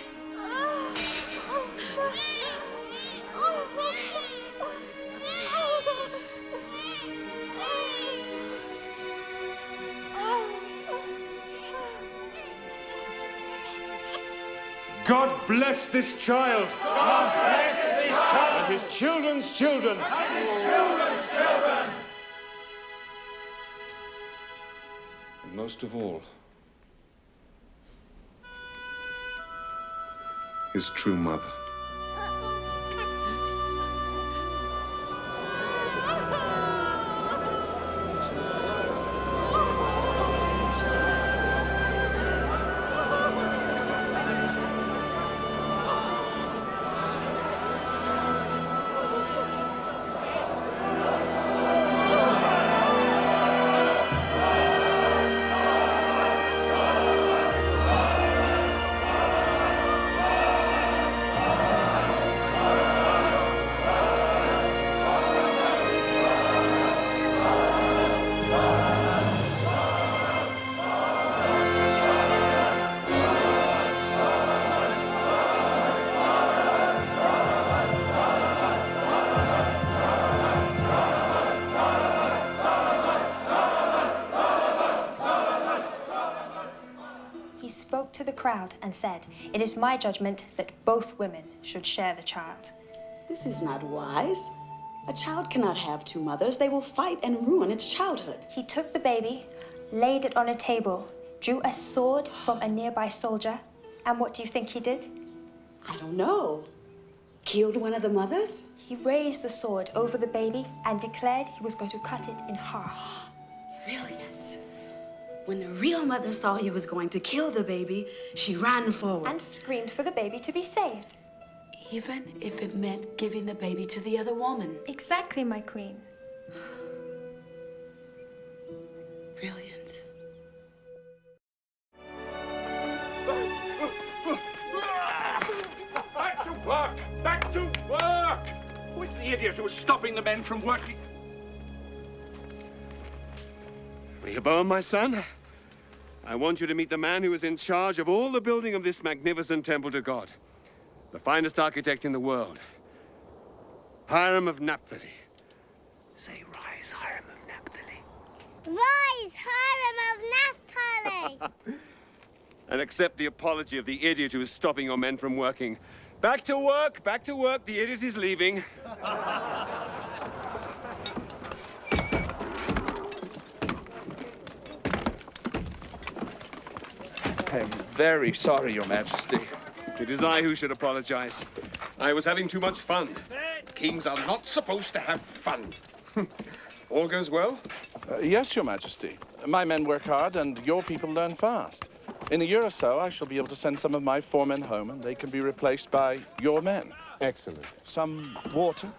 Speaker 3: God bless this child.
Speaker 12: God bless this child.
Speaker 3: And his children's children.
Speaker 12: And his children's children.
Speaker 3: And most of all,
Speaker 2: his true mother.
Speaker 4: He spoke to the crowd and said, "It is my judgment that both women should share the child."
Speaker 10: This is not wise. A child cannot have two mothers. They will fight and ruin its childhood.
Speaker 4: He took the baby, laid it on a table, drew a sword from a nearby soldier, and what do you think he did?
Speaker 10: I don't know. Killed one of the mothers?
Speaker 4: He raised the sword over the baby and declared he was going to cut it in half.
Speaker 10: Brilliant. When the real mother saw he was going to kill the baby, she ran forward.
Speaker 4: And screamed for the baby to be saved.
Speaker 10: Even if it meant giving the baby to the other woman.
Speaker 4: Exactly, my queen.
Speaker 10: Brilliant.
Speaker 7: Back to work! Back to work! Who is the idiot who is stopping the men from working?
Speaker 3: Rehoboam, my son, I want you to meet the man who is in charge of all the building of this magnificent temple to God. The finest architect in the world. Hiram of Naphtali. Say, rise, Hiram of Naphtali.
Speaker 23: Rise, Hiram of Naphtali!
Speaker 3: And accept the apology of the idiot who is stopping your men from working. Back to work, back to work. The idiot is leaving.
Speaker 24: I am very sorry, Your Majesty.
Speaker 3: It is I who should apologize. I was having too much fun. Kings are not supposed to have fun. All goes well?
Speaker 24: Yes, Your Majesty. My men work hard and your people learn fast. In a year or so, I shall be able to send some of my foremen home and they can be replaced by your men.
Speaker 3: Excellent.
Speaker 24: Some water?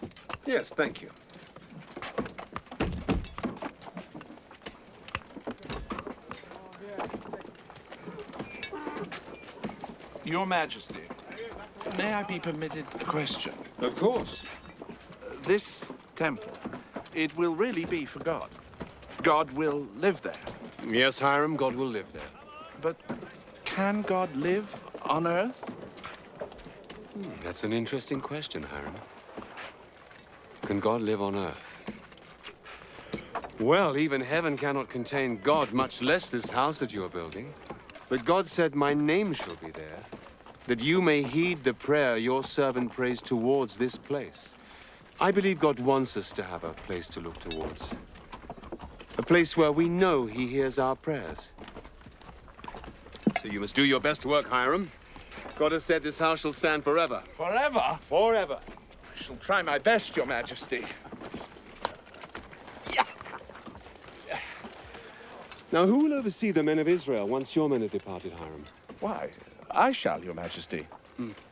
Speaker 3: Yes, thank you.
Speaker 24: Your Majesty, may I be permitted a question?
Speaker 3: Of course.
Speaker 24: This temple, it will really be for God. God will live there.
Speaker 3: Yes, Hiram, God will live there.
Speaker 24: But can God live on Earth?
Speaker 3: That's an interesting question, Hiram. Can God live on Earth? Well, even heaven cannot contain God, much less this house that you are building. But God said, my name shall be there, that you may heed the prayer your servant prays towards this place. I believe God wants us to have a place to look towards. A place where we know he hears our prayers. So you must do your best work, Hiram. God has said this house shall stand forever.
Speaker 24: Forever?
Speaker 3: Forever.
Speaker 24: I shall try my best, Your Majesty.
Speaker 17: Now, who will oversee the men of Israel once your men have departed, Hiram?
Speaker 24: Why, I shall, Your Majesty.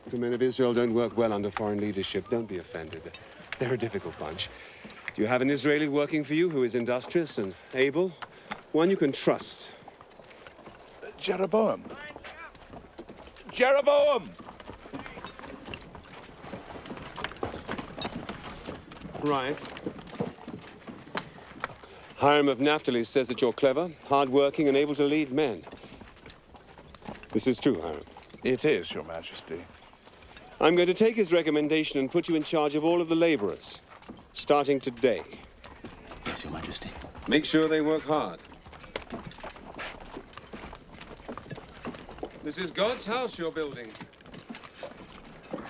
Speaker 17: The men of Israel don't work well under foreign leadership. Don't be offended. They're a difficult bunch. Do you have an Israeli working for you who is industrious and able? One you can trust.
Speaker 24: Jeroboam. Jeroboam!
Speaker 17: Right. Hiram of Naphtali says that you're clever, hard-working, and able to lead men. This is true, Hiram.
Speaker 24: It is, Your Majesty.
Speaker 17: I'm going to take his recommendation and put you in charge of all of the laborers, starting today.
Speaker 6: Yes, Your Majesty.
Speaker 17: Make sure they work hard. This is God's house you're building.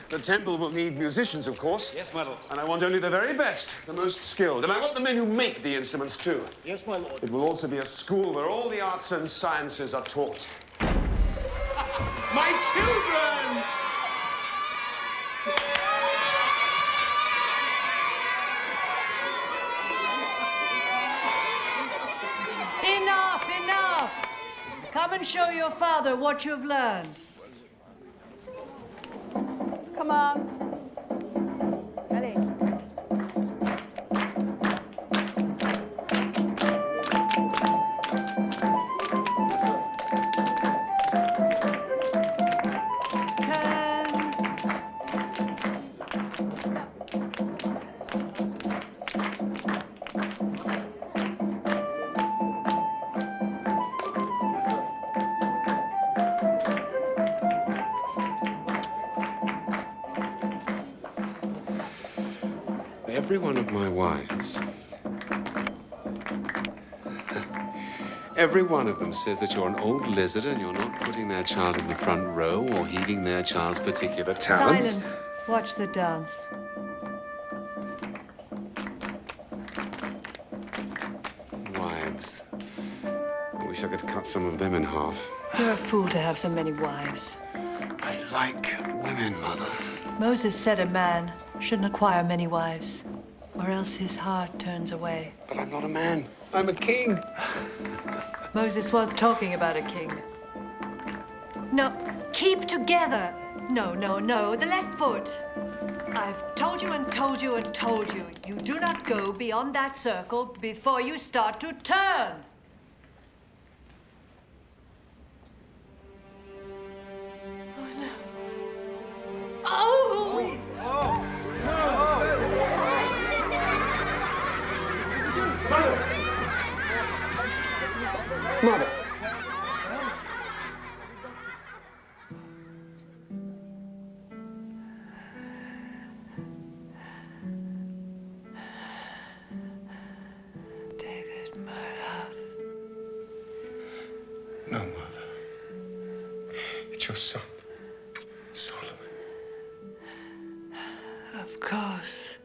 Speaker 3: The temple will need musicians, of course.
Speaker 12: Yes, my lord.
Speaker 3: And I want only the very best, the most skilled. And I want the men who make the instruments, too.
Speaker 5: Yes, my lord.
Speaker 3: It will also be a school where all the arts and sciences are taught. My children!
Speaker 9: Enough, enough! Come and show your father what you've learned.
Speaker 13: Come on. Allez.
Speaker 17: Every one of my wives, every one of them says that you're an old lizard and you're not putting their child in the front row or heeding their child's particular talents.
Speaker 9: Silence. Watch the dance.
Speaker 17: Wives. I wish I could cut some of them in half.
Speaker 9: You're a fool to have so many wives.
Speaker 17: I like women, Mother.
Speaker 9: Moses said a man shouldn't acquire many wives, or else his heart turns away.
Speaker 17: But I'm not a man. I'm a king.
Speaker 9: Moses was talking about a king. No, keep together. No, no, no, the left foot. I've told you and told you and told you. You do not go beyond that circle before you start to turn. Oh, no. Oh!
Speaker 17: Mother!
Speaker 9: David, my love.
Speaker 2: No, Mother. It's your son, Solomon.
Speaker 9: Of course.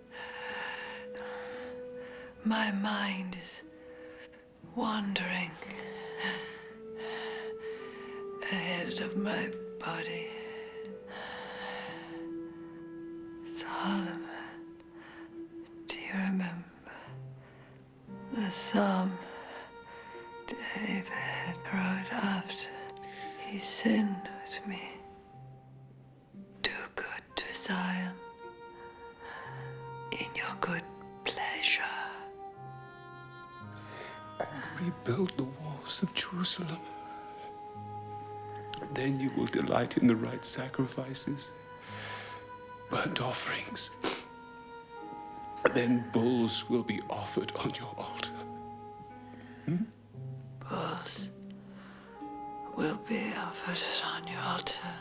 Speaker 9: My mind is wandering ahead of my body. Solomon, do you remember the psalm David wrote after he sinned with me? Do good to Zion in your good pleasure.
Speaker 2: And rebuild the walls of Jerusalem. Then you will delight in the right sacrifices, burnt offerings. Then bulls will be offered on your altar.
Speaker 9: Bulls will be offered on your altar,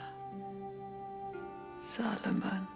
Speaker 9: Solomon.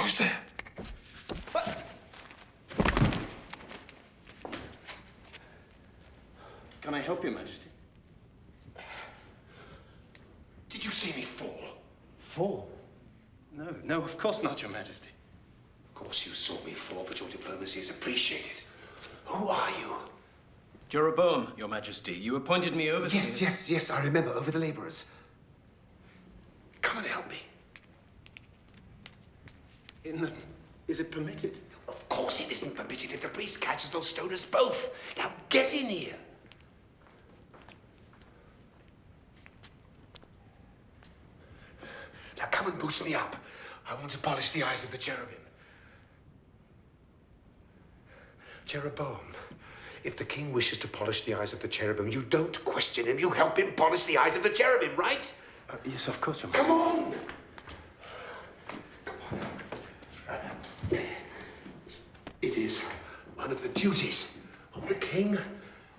Speaker 2: Who's there?
Speaker 8: Can I help you, Majesty?
Speaker 2: Did you see me fall?
Speaker 8: Fall? No, no, of course not, Your Majesty.
Speaker 2: Of course you saw me fall, but your diplomacy is appreciated. Who are you?
Speaker 8: Jeroboam, Your Majesty. You appointed me overseer.
Speaker 2: Yes, I remember. Over the laborers. Come and help me.
Speaker 8: Is it permitted?
Speaker 2: Of course it isn't permitted. If the priest catches, they'll stone us both. Now get in here. Now come and boost me up. I want to polish the eyes of the cherubim. Jeroboam, if the king wishes to polish the eyes of the cherubim, you don't question him. You help him polish the eyes of the cherubim, right?
Speaker 8: Yes, of course, Your Majesty.
Speaker 2: Come on! It is one of the duties of the king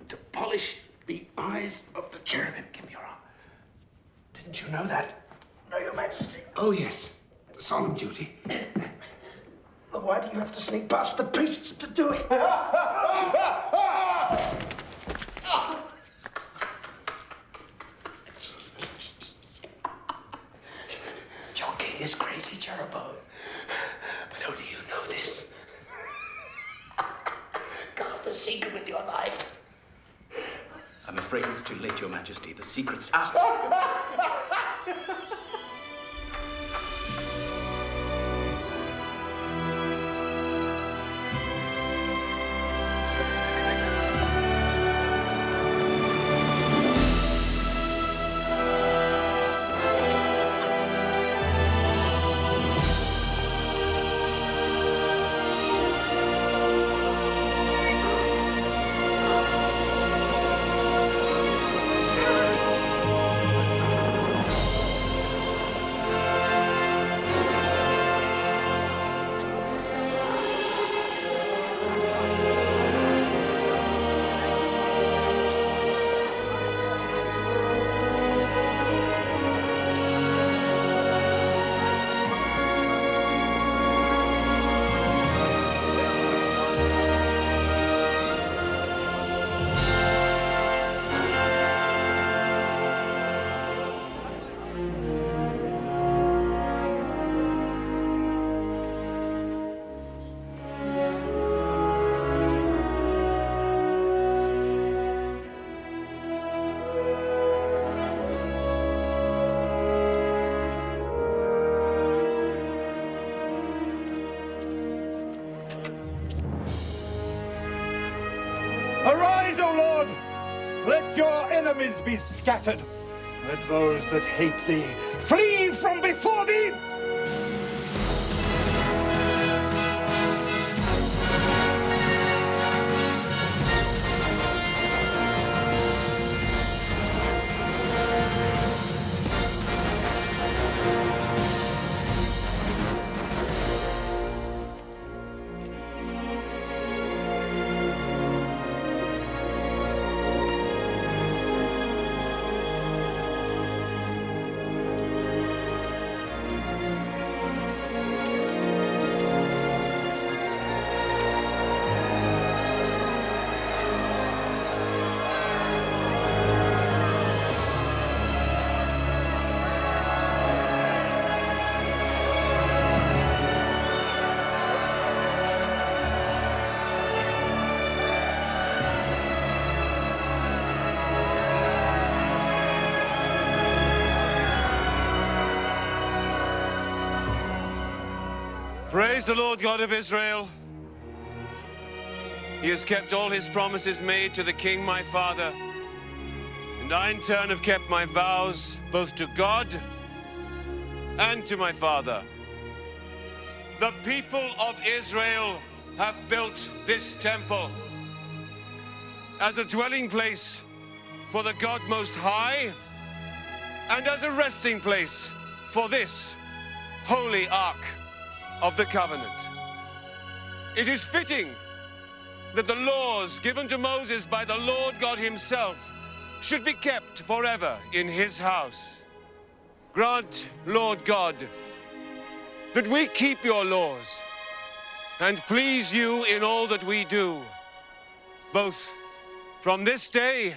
Speaker 2: to polish the eyes of the cherubim. Give me your arm. Didn't you know that? No, Your Majesty. Oh, yes. Solemn duty. But why do you have to sneak past the priest to do it? Your king is crazy, Jeroboam. But only you know this. Guard the secret with your life.
Speaker 8: I'm afraid it's too late, Your Majesty. The secret's out.
Speaker 20: Arise, O Lord! Let your enemies be scattered. Let those that hate thee flee from before thee!
Speaker 3: Praise the Lord God of Israel. He has kept all his promises made to the king, my father. And I, in turn, have kept my vows both to God and to my father. The people of Israel have built this temple as a dwelling place for the God Most High and as a resting place for this holy ark of the covenant. It is fitting that the laws given to Moses by the Lord God himself should be kept forever in his house. Grant, Lord God, that we keep your laws and please you in all that we do, both from this day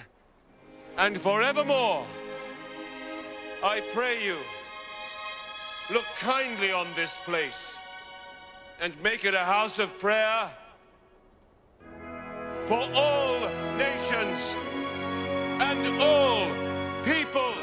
Speaker 3: and forevermore. I pray you, look kindly on this place and make it a house of prayer for all nations and all peoples.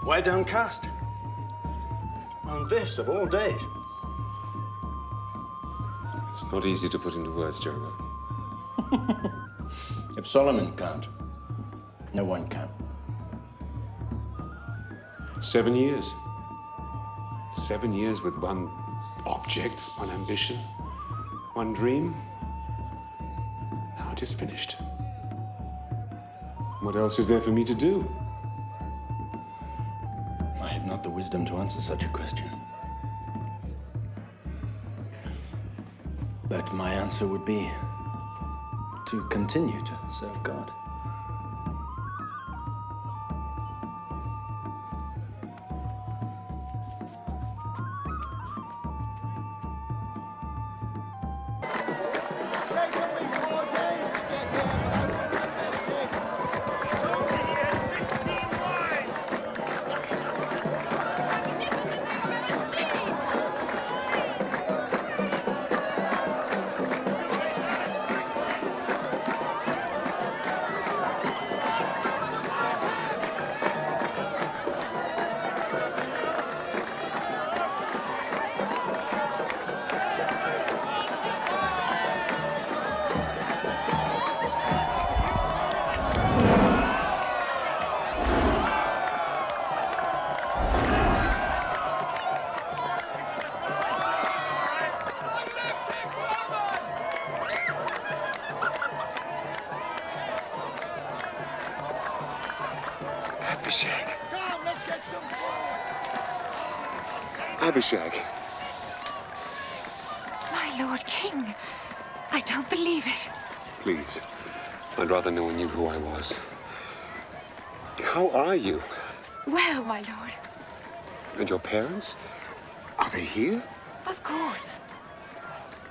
Speaker 15: Why downcast? On this of all days.
Speaker 17: It's not easy to put into words, Jeremiah.
Speaker 15: If Solomon can't, no one can.
Speaker 17: 7 years. 7 years with one object, one ambition, one dream. Now it is finished. What else is there for me to do?
Speaker 15: I have not the wisdom to answer such a question. But my answer would be to continue to serve God.
Speaker 17: Abishag. Abishag.
Speaker 18: My Lord King, I don't believe it.
Speaker 17: Please, I'd rather no one knew who I was. How are you?
Speaker 18: Well, my lord.
Speaker 17: And your parents? Are they here?
Speaker 18: Of course.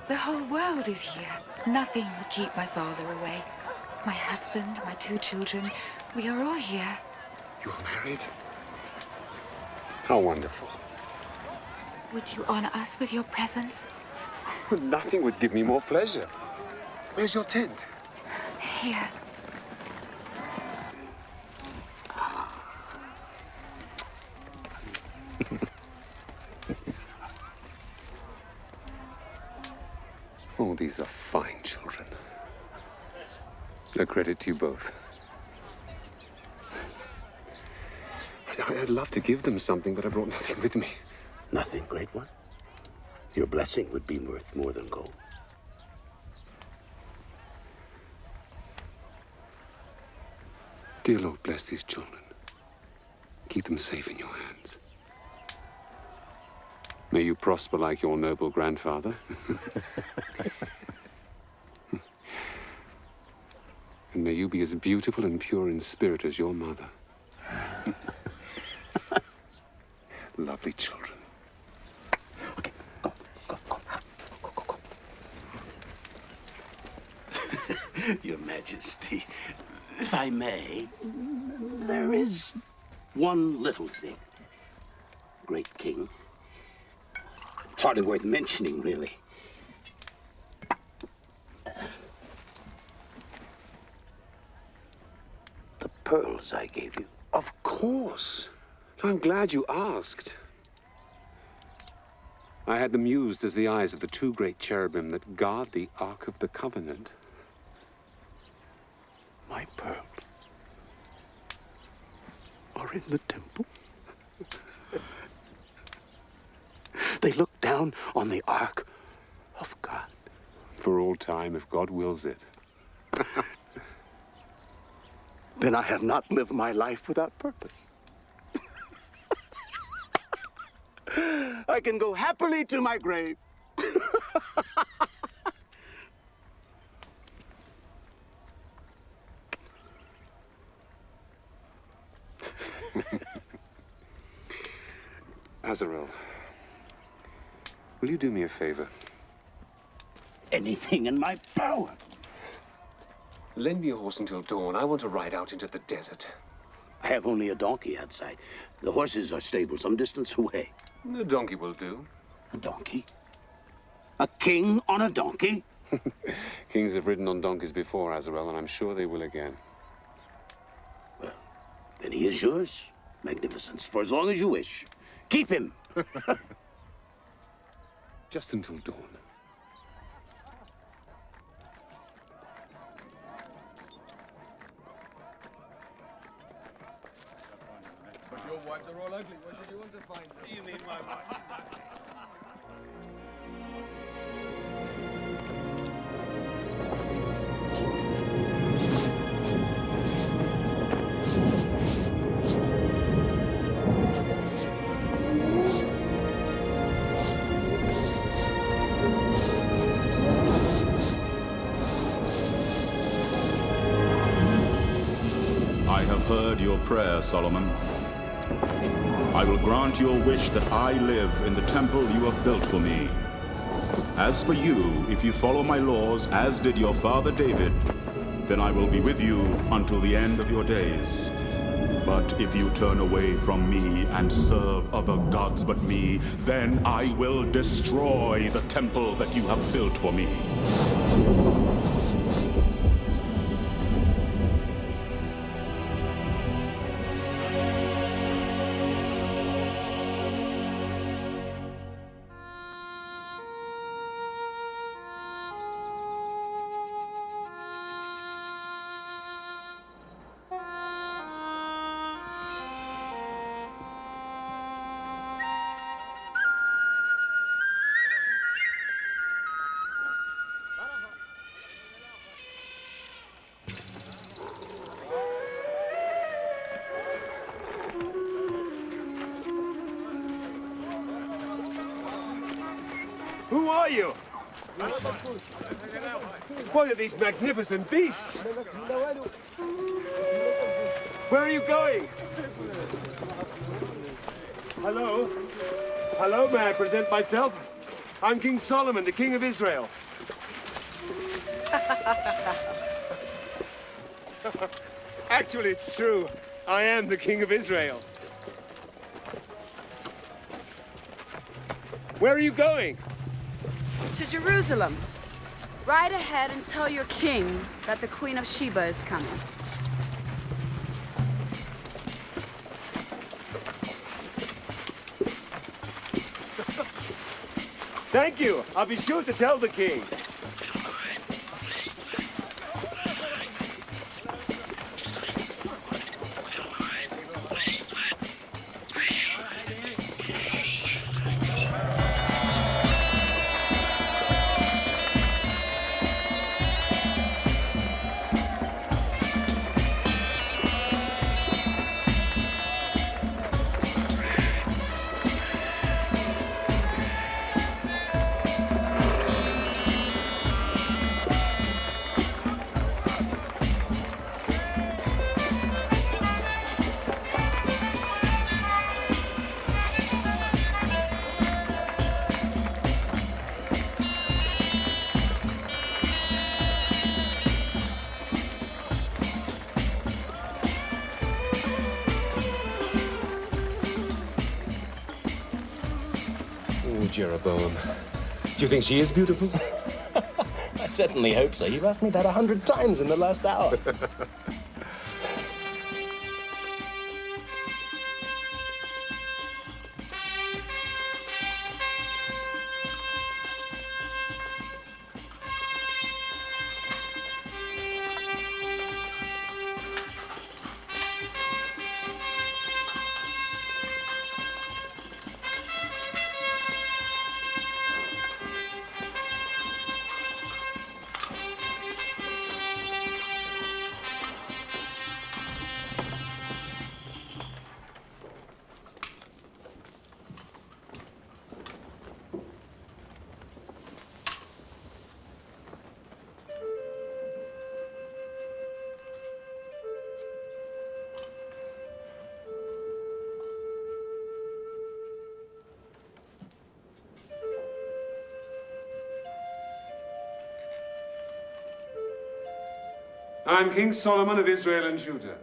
Speaker 18: The whole world is here. Nothing would keep my father away. My husband, my 2 children, we are all here.
Speaker 17: You're married? How wonderful.
Speaker 18: Would you honor us with your presence?
Speaker 17: Nothing would give me more pleasure. Where's your tent?
Speaker 18: Here.
Speaker 17: Oh, these are fine children. A credit to you both. I'd love to give them something, but I brought nothing with me.
Speaker 6: Nothing, great one? Your blessing would be worth more than gold.
Speaker 2: Dear Lord, bless these children. Keep them safe in your hands. May you prosper like your noble grandfather. And may you be as beautiful and pure in spirit as your mother. Lovely children.
Speaker 6: Your Majesty, if I may, there is one little thing. Great king. It's hardly worth mentioning, really. The pearls I gave you.
Speaker 2: Of course. I'm glad you asked. I had them used as the eyes of the two great cherubim that guard the Ark of the Covenant.
Speaker 6: My pearls are in the temple. They look down on the Ark of God.
Speaker 2: For all time, if God wills it.
Speaker 6: Then I have not lived my life without purpose. I can go happily to my grave.
Speaker 2: Azarel, will you do me a favor?
Speaker 6: Anything in my power.
Speaker 2: Lend me a horse until dawn. I want to ride out into the desert.
Speaker 6: I have only a donkey outside. The horses are stabled some distance away.
Speaker 2: The donkey will do.
Speaker 6: A donkey? A king on a donkey?
Speaker 2: Kings have ridden on donkeys before, Azarel, and I'm sure they will again.
Speaker 6: Well, then he is yours, Magnificence, for as long as you wish. Keep him.
Speaker 2: Just until dawn.
Speaker 16: Your wives are all ugly. What should you want to find? You mean my wife?
Speaker 11: I have heard your prayer, Solomon. I will grant your wish that I live in the temple you have built for me. As for you, if you follow my laws, as did your father David, then I will be with you until the end of your days. But if you turn away from me and serve other gods but me, then I will destroy the temple that you have built for me.
Speaker 19: Who are you? What are these magnificent beasts? Where are you going? Hello? Hello, may I present myself? I'm King Solomon, the King of Israel. Actually, it's true. I am the King of Israel. Where are you going?
Speaker 10: To Jerusalem. Ride ahead and tell your king that the Queen of Sheba is coming.
Speaker 19: Thank you. I'll be sure to tell the king.
Speaker 14: Jeroboam. Do you think she is beautiful?
Speaker 15: I certainly hope so. You've asked me that 100 times in the last hour.
Speaker 3: I'm King Solomon of Israel and Judah.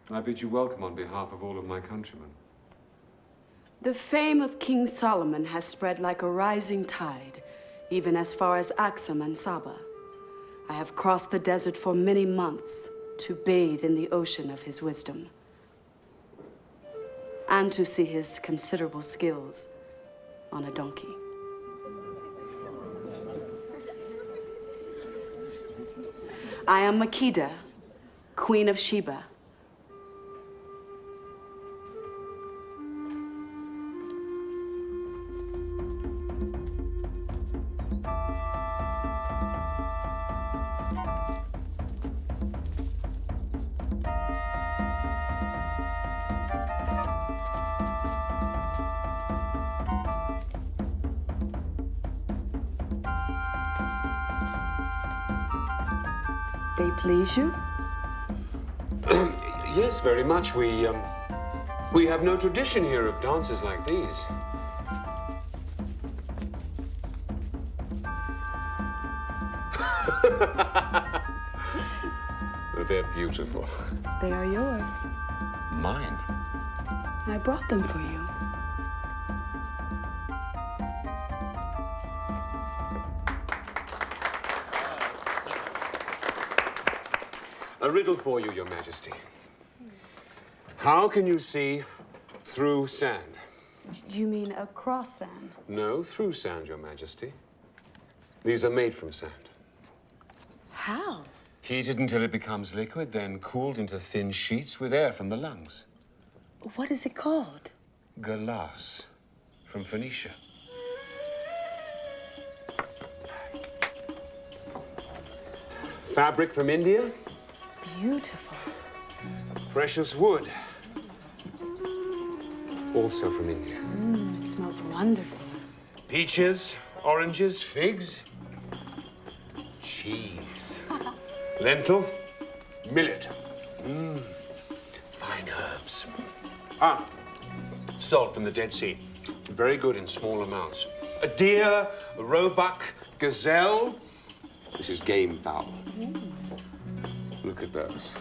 Speaker 3: I bid you welcome on behalf of all of my countrymen.
Speaker 10: The fame of King Solomon has spread like a rising tide, even as far as Axum and Saba. I have crossed the desert for many months to bathe in the ocean of his wisdom and to see his considerable skills on a donkey. I am Makeda, Queen of Sheba. They please you?
Speaker 3: Yes, very much. We have no tradition here of dances like these. They're beautiful.
Speaker 10: They are yours.
Speaker 3: Mine?
Speaker 10: I brought them for you.
Speaker 3: A riddle for you, Your Majesty. How can you see through sand?
Speaker 10: You mean across sand?
Speaker 3: No, through sand, Your Majesty. These are made from sand.
Speaker 10: How?
Speaker 3: Heated until it becomes liquid, then cooled into thin sheets with air from the lungs.
Speaker 10: What is it called?
Speaker 3: Galas, from Phoenicia. Fabric from India.
Speaker 10: Beautiful.
Speaker 3: Precious wood. Also from India.
Speaker 10: It smells wonderful.
Speaker 3: Peaches, oranges, figs. Cheese. Lentil. Millet. Fine herbs. Salt from the Dead Sea. Very good in small amounts. A deer, a roebuck, gazelle. This is game fowl. Look at those.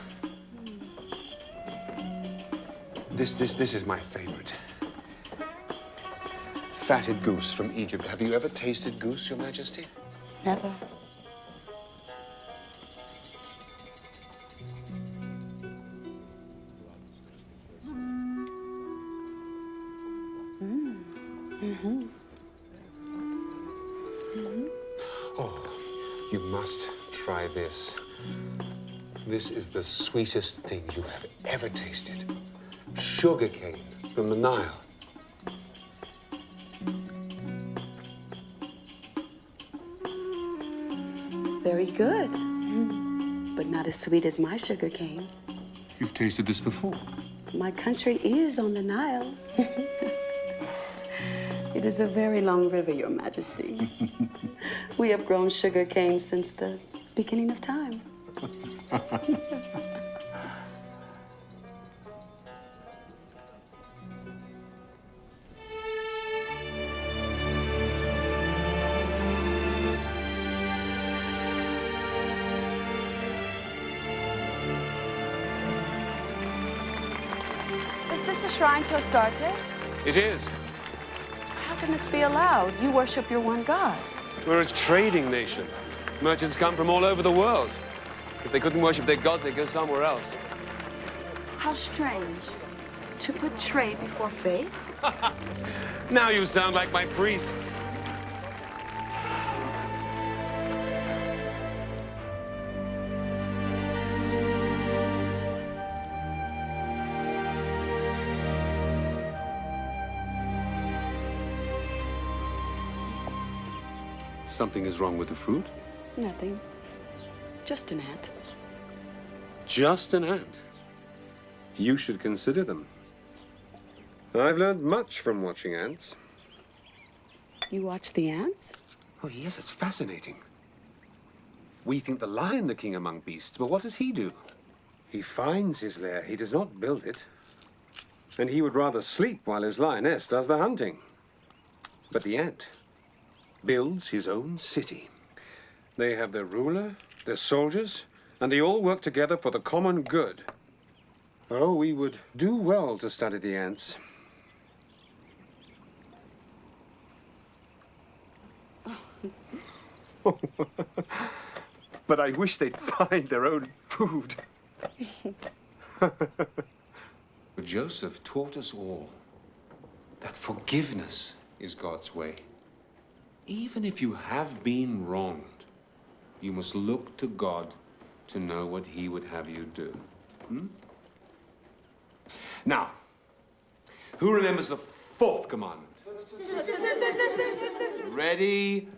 Speaker 3: This is my favorite. Fatted goose from Egypt. Have you ever tasted goose, Your Majesty?
Speaker 10: Never.
Speaker 3: Oh, you must try this. This is the sweetest thing you have ever tasted. Sugar cane from the Nile.
Speaker 10: Very good. But not as sweet as my sugar cane.
Speaker 3: You've tasted this before.
Speaker 10: My country is on the Nile. It is a very long river, Your Majesty. We have grown sugar cane since the beginning of time. Is this a shrine to Astarte?
Speaker 3: It is.
Speaker 10: How How can this be allowed? You worship your one God.
Speaker 3: We're a trading nation. Merchants come from all over the world. If they couldn't worship their gods, they'd go somewhere else.
Speaker 10: How strange. To put trade before faith?
Speaker 3: Now you sound like my priests.
Speaker 2: Something is wrong with the fruit?
Speaker 10: Nothing. Just an ant.
Speaker 2: Just an ant? You should consider them. I've learned much from watching ants.
Speaker 10: You watch the ants?
Speaker 2: Oh, yes, it's fascinating. We think the lion the king among beasts, but what does he do? He finds his lair. He does not build it. And he would rather sleep while his lioness does the hunting. But the ant builds his own city. They have their ruler, their soldiers, and they all work together for the common good. Oh, we would do well to study the ants. But I wish they'd find their own food. Joseph taught us all that forgiveness is God's way. Even if you have been wronged, you must look to God to know what he would have you do. Now, who remembers the fourth commandment? Ready,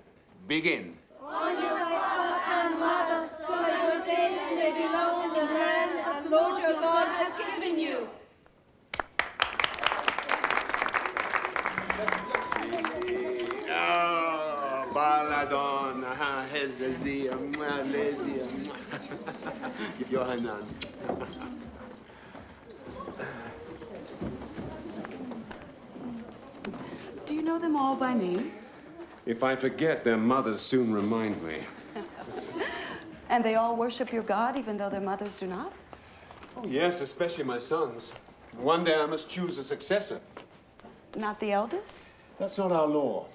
Speaker 2: begin.
Speaker 13: Honor your father and mother, so that your days may be long in the land that the Lord your God has given you.
Speaker 3: Oh, Baladon, Hezazia, Malaysia, Yohanan.
Speaker 10: Do you know them all by name?
Speaker 2: If I forget, their mothers soon remind me.
Speaker 10: And they all worship your God, even though their mothers do not?
Speaker 2: Oh, yes, especially my sons. One day I must choose a successor.
Speaker 10: Not the eldest?
Speaker 2: That's not our law.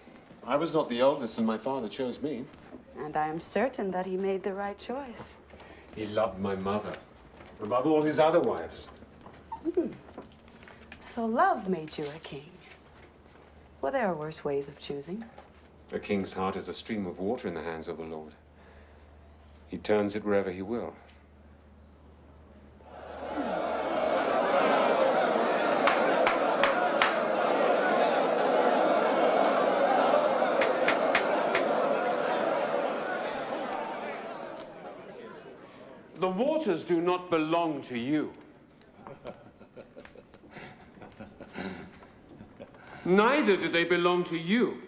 Speaker 2: I was not the oldest, and my father chose me.
Speaker 10: And I am certain that he made the right choice.
Speaker 2: He loved my mother above all his other wives.
Speaker 10: So love made you a king. Well, there are worse ways of choosing.
Speaker 2: A king's heart is a stream of water in the hands of the Lord. He turns it wherever he will.
Speaker 3: The waters do not belong to you. Neither do they belong to you.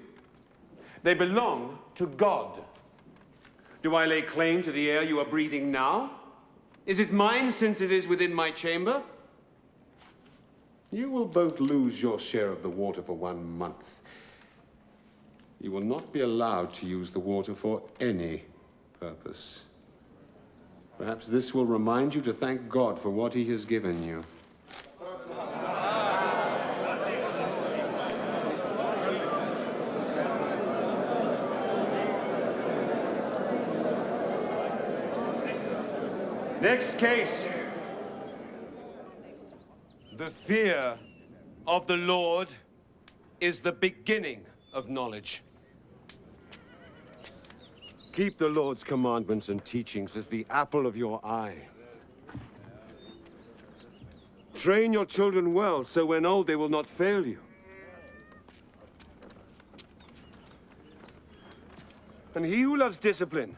Speaker 3: They belong to God. Do I lay claim to the air you are breathing now? Is it mine since it is within my chamber?
Speaker 2: You will both lose your share of the water for 1 month. You will not be allowed to use the water for any purpose. Perhaps this will remind you to thank God for what he has given you.
Speaker 3: Next case. The fear of the Lord is the beginning of knowledge.
Speaker 2: Keep the Lord's commandments and teachings as the apple of your eye. Train your children well, so when old they will not fail you. And he who loves discipline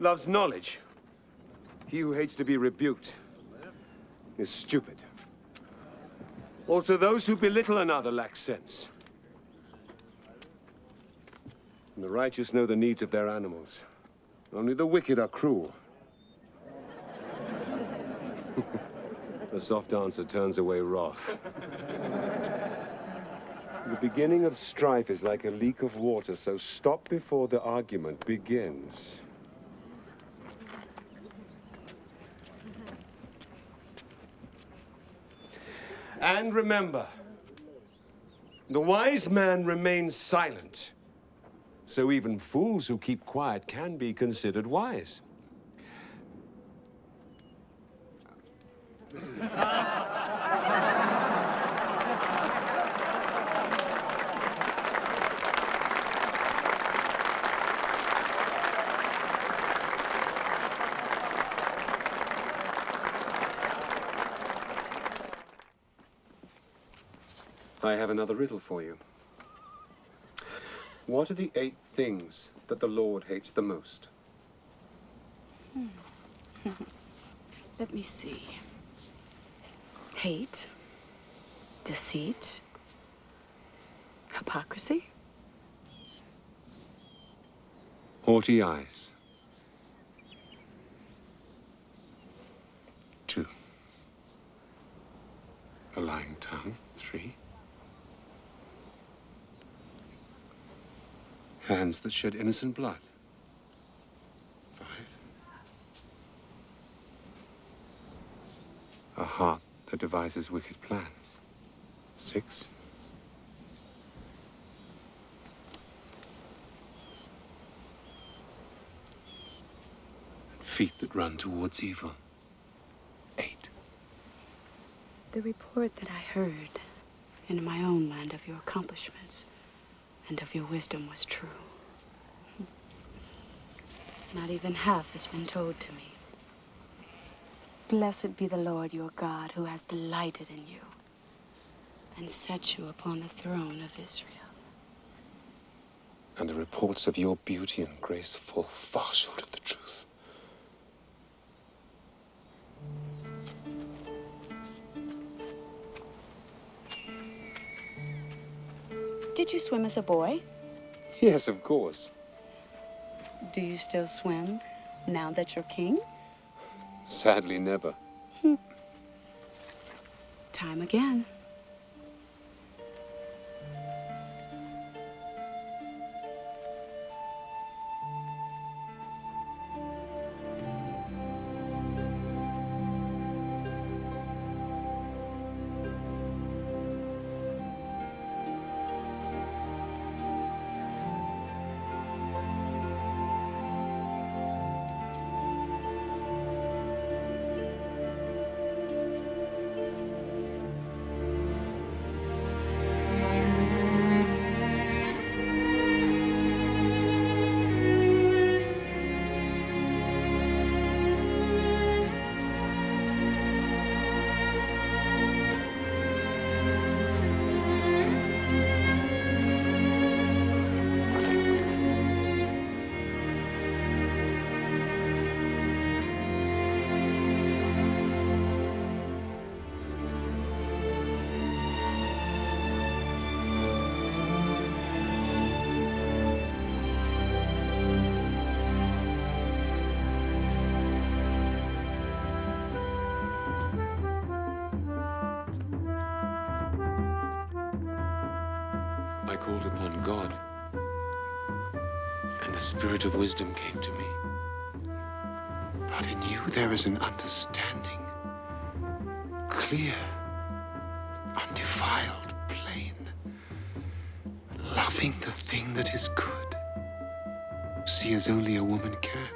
Speaker 2: loves knowledge. He who hates to be rebuked is stupid. Also, those who belittle another lack sense. And the righteous know the needs of their animals. Only the wicked are cruel. A soft answer turns away wrath. The beginning of strife is like a leak of water, so stop before the argument begins.
Speaker 3: And remember,
Speaker 14: The wise man remains silent. So even fools who keep quiet can be considered wise.
Speaker 2: I have another riddle for you. What are the 8 things that the Lord hates the most?
Speaker 10: Let me see. Hate, deceit, hypocrisy,
Speaker 2: Haughty eyes. 2. A lying tongue. 3. Hands that shed innocent blood. 5. A heart that devises wicked plans. 6. Feet that run towards evil. 8.
Speaker 10: The report that I heard in my own land of your accomplishments and of your wisdom was true. Not even half has been told to me. Blessed be the Lord your God, who has delighted in you and set you upon the throne of Israel.
Speaker 2: And the reports of your beauty and grace fall far short of the truth.
Speaker 10: Did you swim as a boy?
Speaker 2: Yes, of course.
Speaker 10: Do you still swim now that you're king?
Speaker 2: Sadly, never.
Speaker 10: Time again.
Speaker 2: I called upon God, and the Spirit of wisdom came to me. But in you there is an understanding, clear, undefiled, plain, loving the thing that is good. See as only a woman can,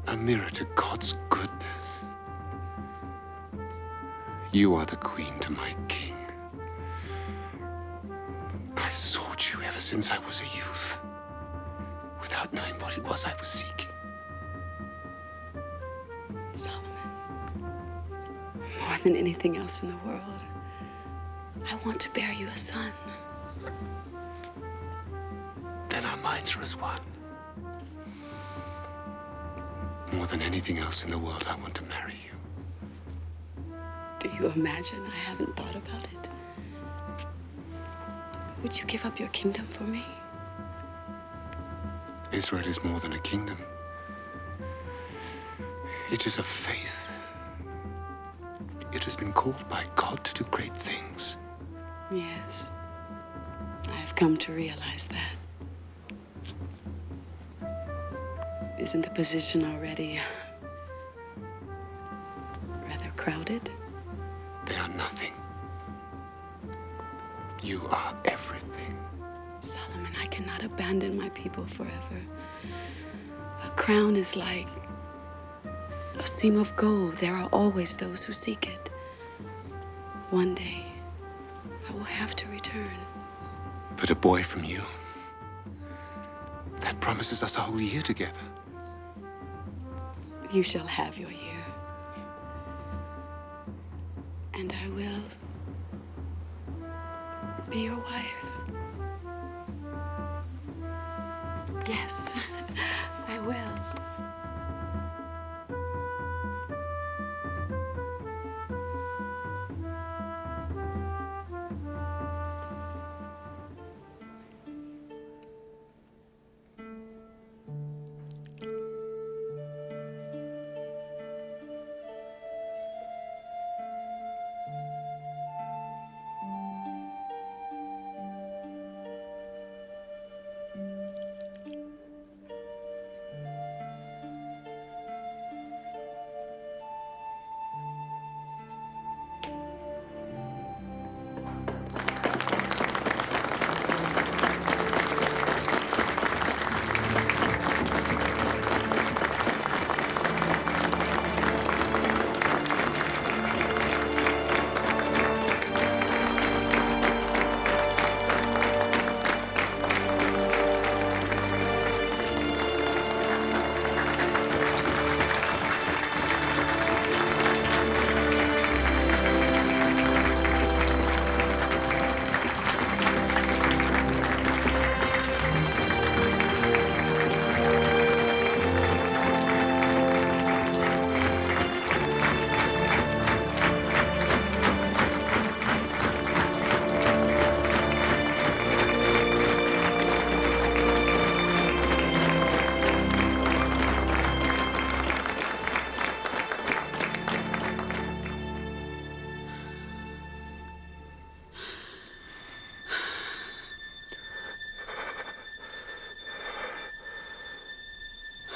Speaker 2: a mirror to God's goodness. You are the queen to my king. I've sought you ever since I was a youth, without knowing what it was I was seeking.
Speaker 10: Solomon, more than anything else in the world, I want to bear you a son.
Speaker 2: Then our minds are as one. More than anything else in the world, I want to marry you.
Speaker 10: Do you imagine I haven't thought about it? Would you give up your kingdom for me?
Speaker 2: Israel is more than a kingdom. It is a faith. It has been called by God to do great things.
Speaker 10: Yes, I have come to realize that. Isn't the position already rather crowded?
Speaker 2: They are nothing. You are everything.
Speaker 10: Solomon, I cannot abandon my people forever. A crown is like a seam of gold. There are always those who seek it. One day, I will have to return.
Speaker 2: But a boy from you, that promises us a whole year together.
Speaker 10: You shall have your year. And I will be your wife. Yes, I will.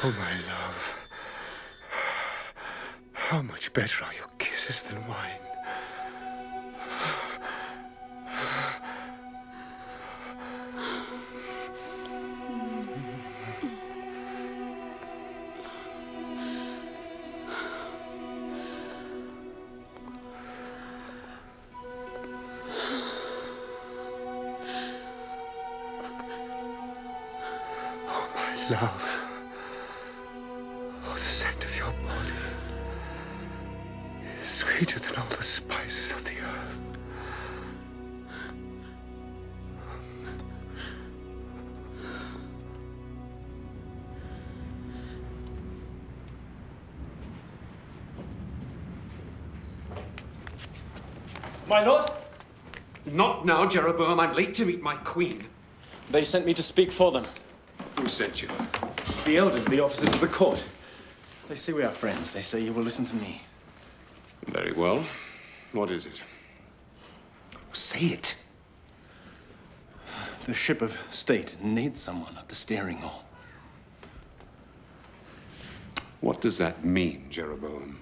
Speaker 2: Oh, my love. How much better are your kisses than wine? Oh, my love. Oh, the scent of your body is sweeter than all the spices of the earth.
Speaker 15: My lord?
Speaker 3: Not now, Jeroboam. I'm late to meet my queen.
Speaker 15: They sent me to speak for them.
Speaker 3: Who sent you?
Speaker 15: The elders, the officers of the court. They say we are friends. They say you will listen to me.
Speaker 3: Very well. What is it? Say it.
Speaker 15: The ship of state needs someone at the steering oar.
Speaker 3: What does that mean, Jeroboam?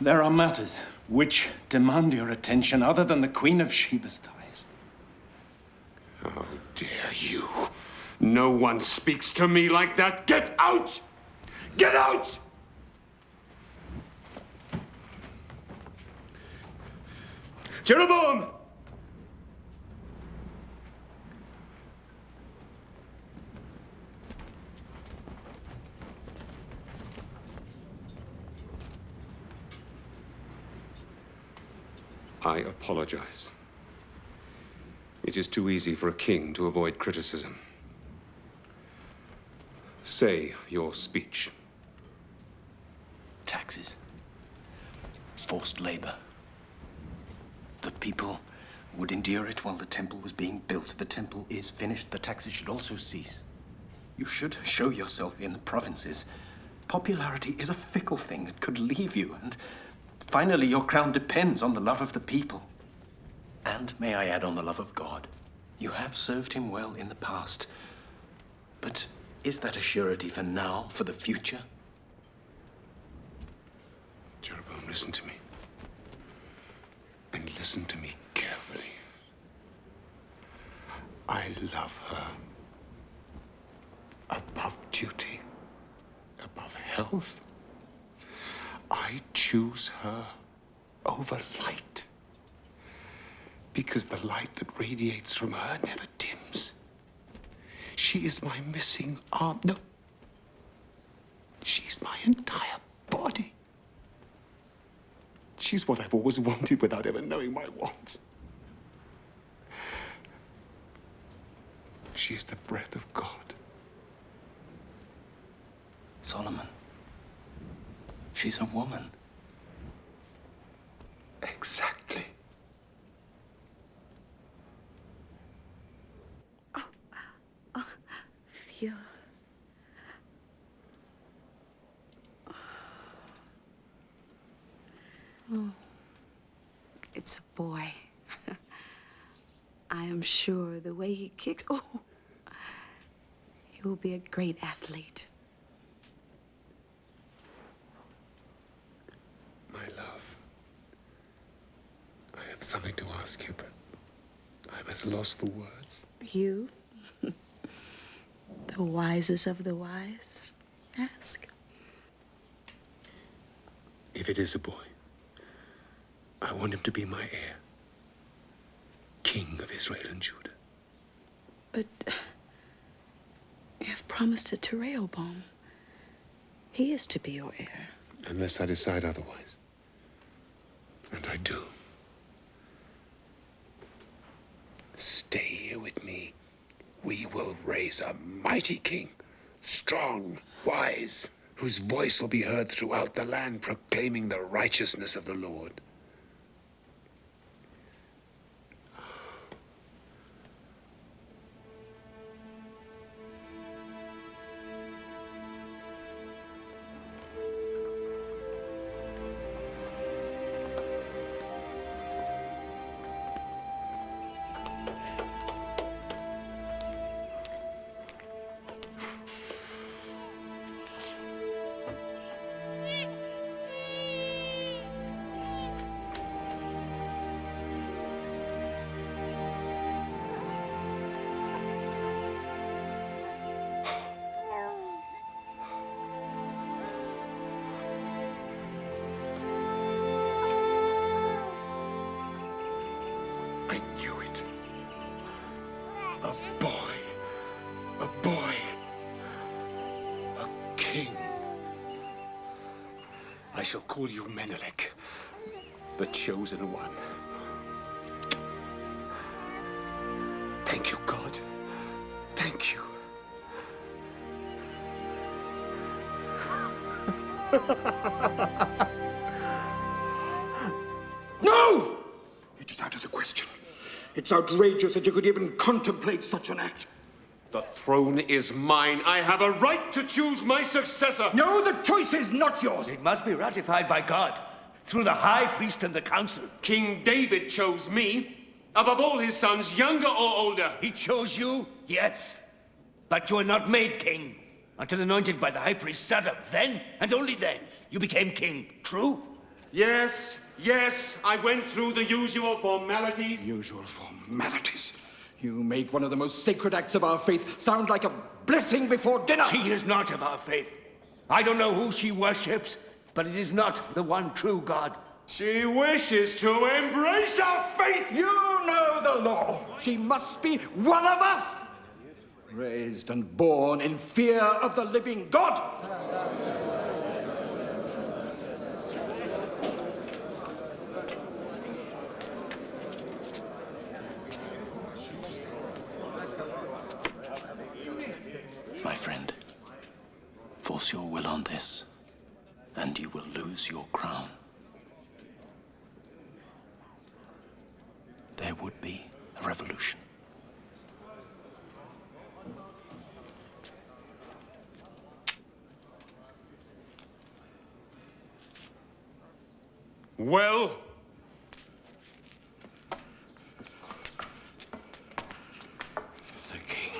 Speaker 15: There are matters which demand your attention other than the Queen of Sheba's thighs.
Speaker 3: How dare you? No one speaks to me like that. Get out! Get out! Jeroboam! I apologize. It is too easy for a king to avoid criticism. Say your speech.
Speaker 15: Taxes. Forced labor. The people would endure it while the temple was being built. The temple is finished. The taxes should also cease. You should show yourself in the provinces. Popularity is a fickle thing. It could leave you, and finally your crown depends on the love of the people. And, may I add, on the love of God. You have served him well in the past. But is that a surety for now, for the future?
Speaker 3: Jeroboam, listen to me. And listen to me carefully.
Speaker 2: I love her above duty, above health. I choose her over light, because the light that radiates from her never dims. She is my missing arm. No, she's my entire body. She's what I've always wanted without ever knowing my wants. She's the breath of God.
Speaker 15: Solomon, she's a woman.
Speaker 2: Exactly.
Speaker 10: Feel. Oh, it's a boy. I am sure the way he kicks. Oh, he will be a great athlete.
Speaker 2: My love, I have something to ask you, but I'm at a loss for words.
Speaker 10: You, the wisest of the wise, ask.
Speaker 2: If it is a boy, I want him to be my heir, King of Israel and Judah.
Speaker 10: But you have promised it to Rehoboam. He is to be your heir.
Speaker 2: Unless I decide otherwise. And I do. Stay here with me. We will raise a mighty king, strong, wise, whose voice will be heard throughout the land, proclaiming the righteousness of the Lord. I knew it. A boy. A boy. A king. I shall call you Menelik, the chosen one. Thank you, God. Thank you.
Speaker 5: No! It is out of the question. It's outrageous that you could even contemplate such an act.
Speaker 3: The throne is mine. I have a right to choose my successor.
Speaker 5: No, the choice is not yours.
Speaker 8: It must be ratified by God, through the high priest and the council.
Speaker 3: King David chose me, above all his sons, younger or older.
Speaker 8: He chose you, yes. But you were not made king until anointed by the high priest Zadok. Then, and only then, you became king. True?
Speaker 3: Yes, yes, I went through the usual formalities.
Speaker 5: Usual formalities? You make one of the most sacred acts of our faith sound like a blessing before dinner.
Speaker 8: She is not of our faith. I don't know who she worships, but it is not the one true God.
Speaker 3: She wishes to embrace our faith.
Speaker 5: You know the law. She must be one of us. Raised and born in fear of the living God.
Speaker 15: My friend, force your will on this, and you will lose your crown. There would be a revolution.
Speaker 3: Well,
Speaker 5: The king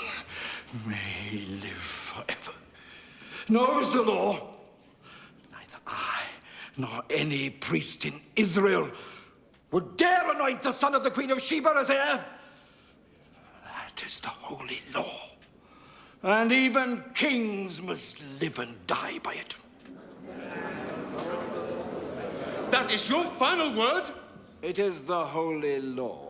Speaker 5: may live forever. Knows the law. Neither I nor any priest in Israel would dare anoint the son of the Queen of Sheba as heir. That That is the holy law. And even kings must live and die by it.
Speaker 3: That is your final word?
Speaker 20: It is the holy law.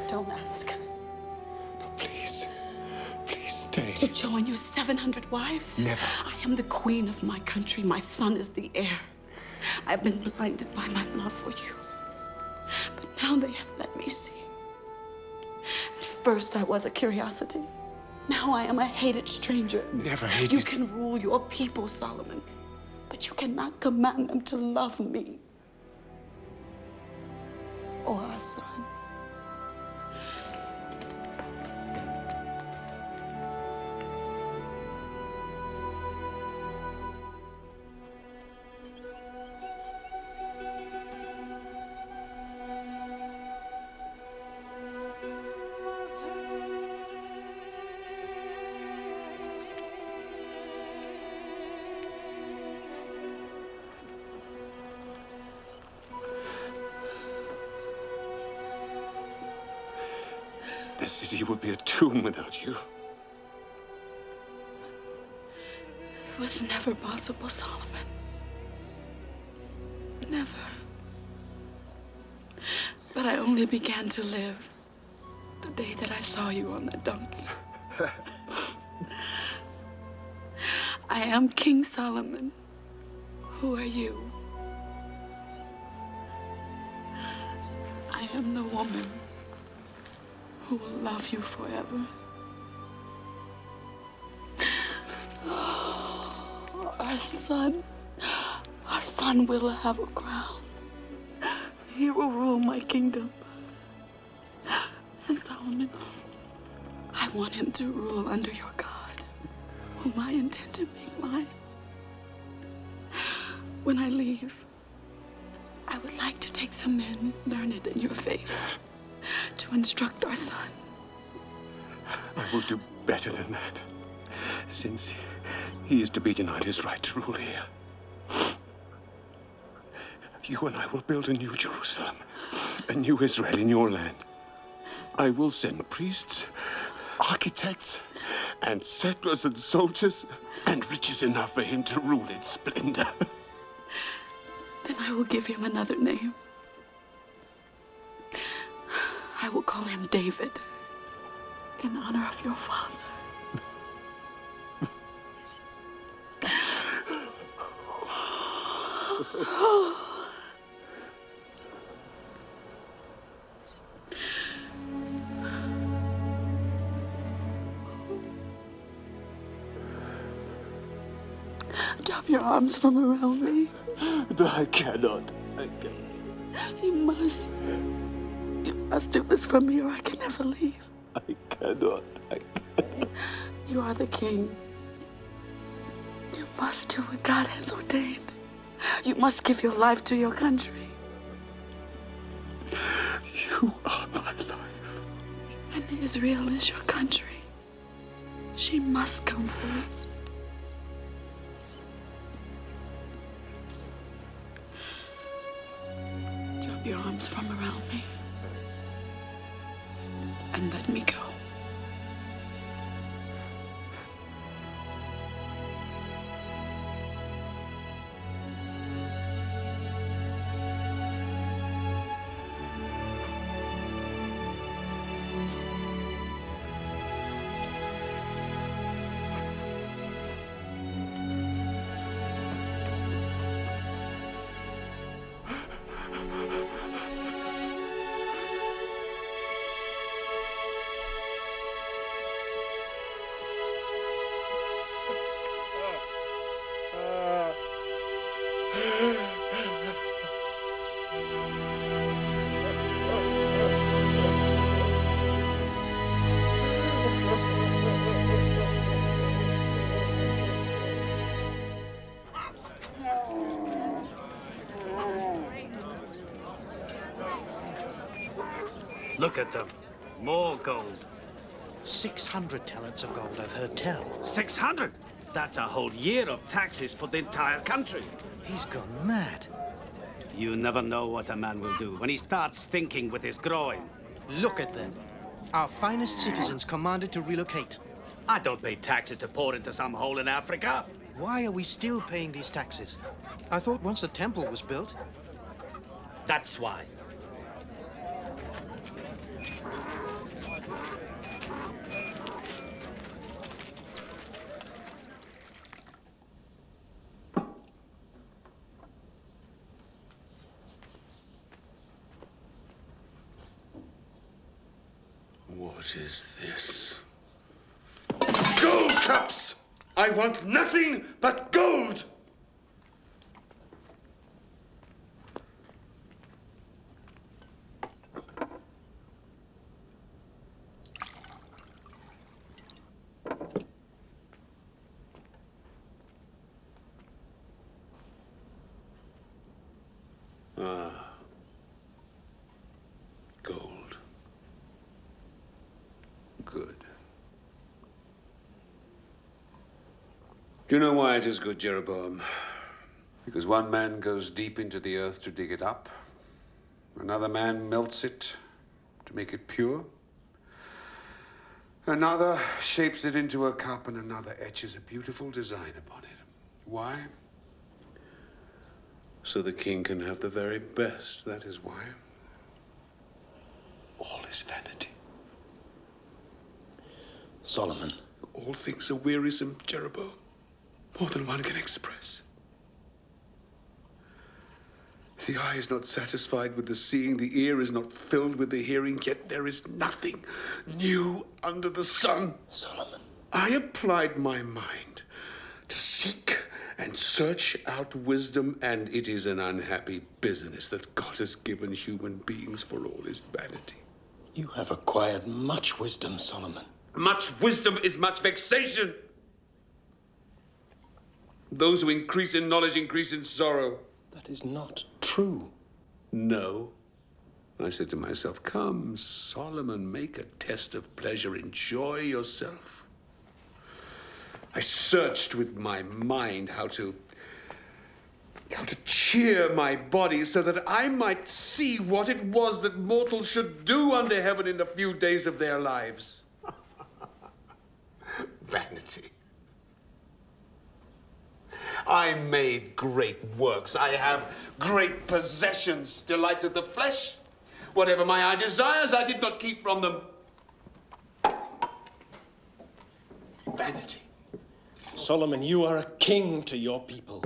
Speaker 10: Don't ask.
Speaker 2: Please. Please stay.
Speaker 10: To join your 700 wives?
Speaker 2: Never.
Speaker 10: I am the queen of my country. My son is the heir. I've been blinded by my love for you. But now they have let me see. At first I was a curiosity. Now I am a hated stranger.
Speaker 2: Never hated.
Speaker 10: You can rule your people, Solomon, but you cannot command them to love me or our son.
Speaker 2: The city would be a tomb without you.
Speaker 10: It was never possible, Solomon. Never. But I only began to live the day that I saw you on that donkey. I am King Solomon. Who are you? I am the woman who will love you forever. Our son will have a crown. He will rule my kingdom. And Solomon, I want him to rule under your God, whom I intend to make mine. When I leave, I would like to take some men learned in your faith to instruct our son.
Speaker 2: I will do better than that, since he is to be denied his right to rule here. You and I will build a new Jerusalem, a new Israel in your land. I will send priests, architects, and settlers and soldiers, and riches enough for him to rule in splendor.
Speaker 10: Then I will give him another name. I will call him David, in honor of your father. Drop your arms from around me.
Speaker 2: But I cannot. I cannot.
Speaker 10: You must. You must do this for me or I can never leave.
Speaker 2: I cannot. I cannot.
Speaker 10: You are the king. You must do what God has ordained. You must give your life to your country.
Speaker 2: You are my life.
Speaker 10: And Israel is your country. She must come first. Drop your arms from around me and let me go.
Speaker 1: Look at them. More gold.
Speaker 21: 600 talents of gold, I've heard tell.
Speaker 1: 600? That's a whole year of taxes for the entire country.
Speaker 21: He's gone mad.
Speaker 1: You never know what a man will do when he starts thinking with his groin.
Speaker 21: Look at them. Our finest citizens commanded to relocate.
Speaker 1: I don't pay taxes to pour into some hole in Africa.
Speaker 21: Why are we still paying these taxes? I thought once the temple was built...
Speaker 1: That's why.
Speaker 2: What is this? Gold cups! I want nothing but gold! Ah. Gold. Good. Do you know why it is good, Jeroboam? Because one man goes deep into the earth to dig it up. Another man melts it to make it pure. Another shapes it into a cup, and another etches a beautiful design upon it. Why? So the king can have the very best, that is why. All is vanity.
Speaker 21: Solomon.
Speaker 2: All things are wearisome, Jeroboam. More than one can express. The eye is not satisfied with the seeing, the ear is not filled with the hearing, yet there is nothing new under the sun.
Speaker 21: Solomon.
Speaker 2: I applied my mind to seek and search out wisdom, and it is an unhappy business that God has given human beings for all his vanity.
Speaker 21: You have acquired much wisdom, Solomon.
Speaker 2: Much wisdom is much vexation. Those who increase in knowledge increase in sorrow.
Speaker 21: That is not true.
Speaker 2: No. I said to myself, come, Solomon, make a test of pleasure. Enjoy yourself. I searched with my mind how to cheer my body so that I might see what it was that mortals should do under heaven in the few days of their lives. Vanity. I made great works. I have great possessions, delights of the flesh. Whatever my eye desires, I did not keep from them. Vanity.
Speaker 21: Solomon, you are a king to your people.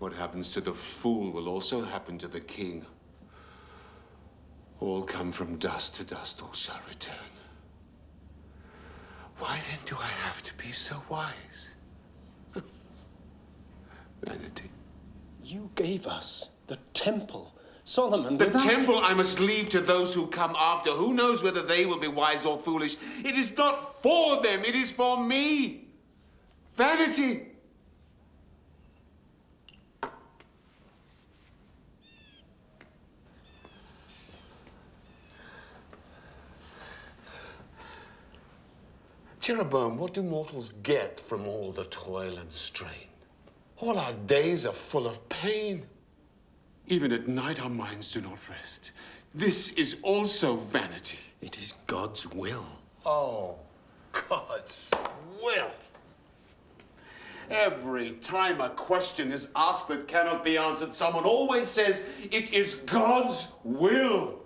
Speaker 2: What happens to the fool will also happen to the king. All come from dust to dust, all shall return. Why then do I have to be so wise? Vanity.
Speaker 21: You gave us the temple. Solomon,
Speaker 2: the temple I must leave to those who come after. Who knows whether they will be wise or foolish? It is not for them, it is for me. Vanity. Jeroboam, what do mortals get from all the toil and strain? All our days are full of pain. Even at night, our minds do not rest. This is also vanity.
Speaker 21: It is God's will.
Speaker 2: Oh, God's will. Every time a question is asked that cannot be answered, someone always says, it is God's will.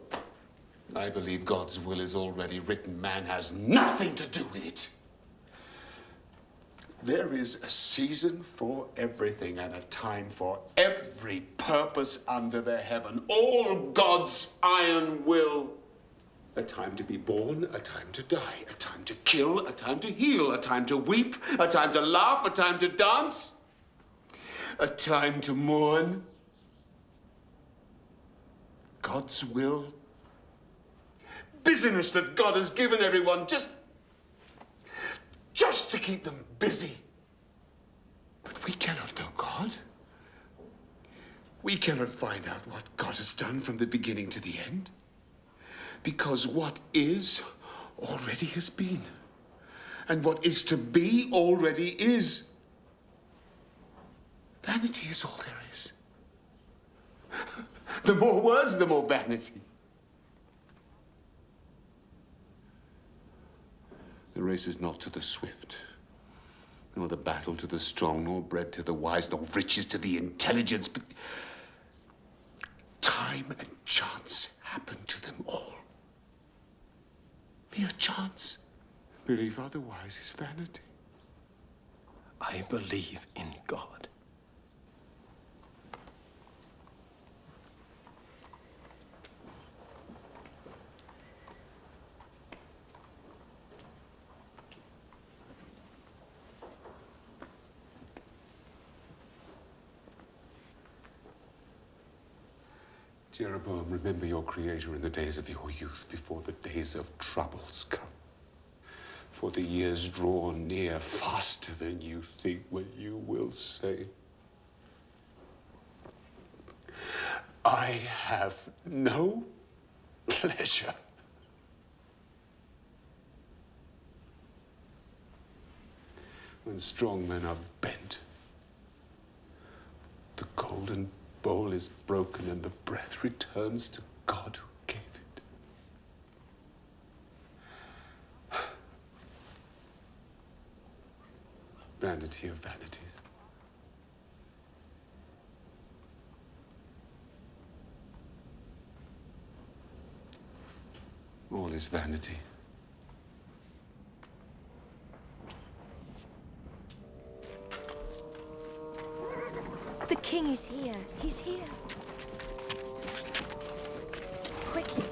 Speaker 2: I believe God's will is already written. Man has nothing to do with it. There is a season for everything and a time for every purpose under the heaven. All God's iron will. A time to be born, a time to die, a time to kill, a time to heal, a time to weep, a time to laugh, a time to dance, a time to mourn. God's will. Business that God has given everyone just to keep them busy. But we cannot know God. We cannot find out what God has done from the beginning to the end. Because what is already has been. And what is to be already is. Vanity is all there is. The more words, the more vanity. The race is not to the swift, nor the battle to the strong, nor bread to the wise, nor riches to the intelligent, but time and chance happen to them all. Mere chance. Belief otherwise is vanity.
Speaker 15: I believe in God.
Speaker 2: Jeroboam, remember your Creator in the days of your youth, before the days of troubles come. For the years draw near faster than you think, when you will say, I have no pleasure. When strong men are bent, the golden bowl is broken and the breath returns to God who gave it. Vanity of vanities. All is vanity.
Speaker 4: The king is here. He's here. Quickly.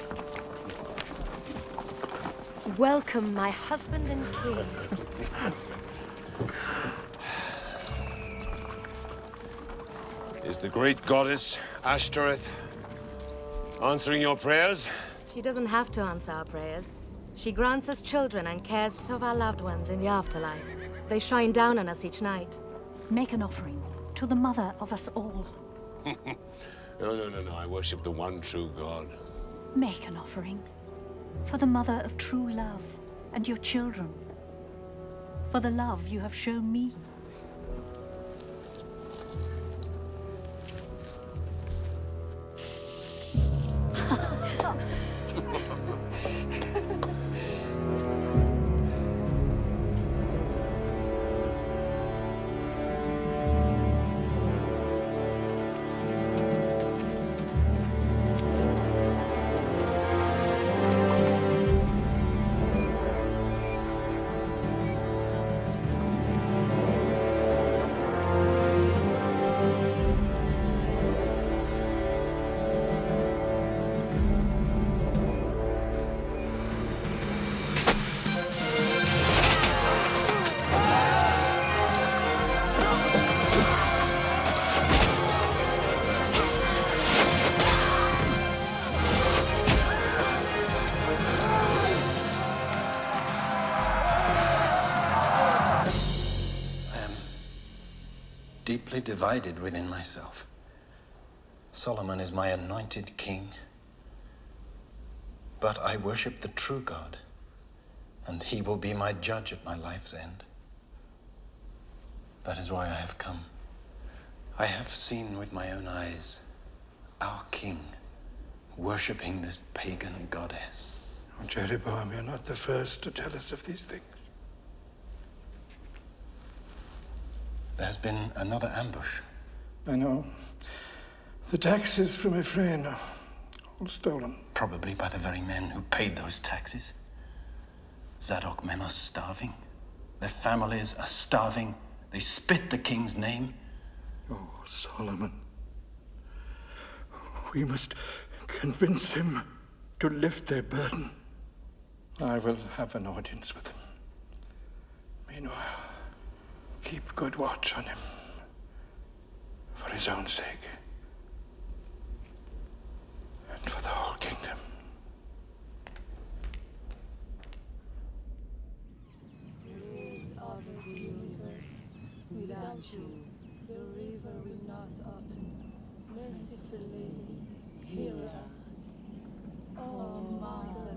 Speaker 4: Welcome, my husband and king.
Speaker 14: Is the great goddess Ashtoreth answering your prayers?
Speaker 7: She doesn't have to answer our prayers. She grants us children and cares for our loved ones in the afterlife. They shine down on us each night.
Speaker 22: Make an offering to the mother of us all.
Speaker 2: No. I worship the one true God.
Speaker 22: Make an offering for the mother of true love and your children. For the love you have shown me.
Speaker 15: Deeply divided within myself. Solomon is my anointed king, but I worship the true God, and he will be my judge at my life's end. That is why I have come. I have seen with my own eyes our king worshipping this pagan goddess.
Speaker 23: Oh, Jeroboam, you're not the first to tell us of these things.
Speaker 15: There's been another ambush.
Speaker 23: I know. The taxes from Ephraim are all stolen.
Speaker 15: Probably by the very men who paid those taxes. Zadok men are starving. Their families are starving. They spit the king's name.
Speaker 23: Oh, Solomon. We must convince him to lift their burden. I will have an audience with him. Meanwhile, keep good watch on him. For his own sake. And for the whole kingdom.
Speaker 25: Without you, the river will not open. Merciful Lady, hear us. Oh, Mother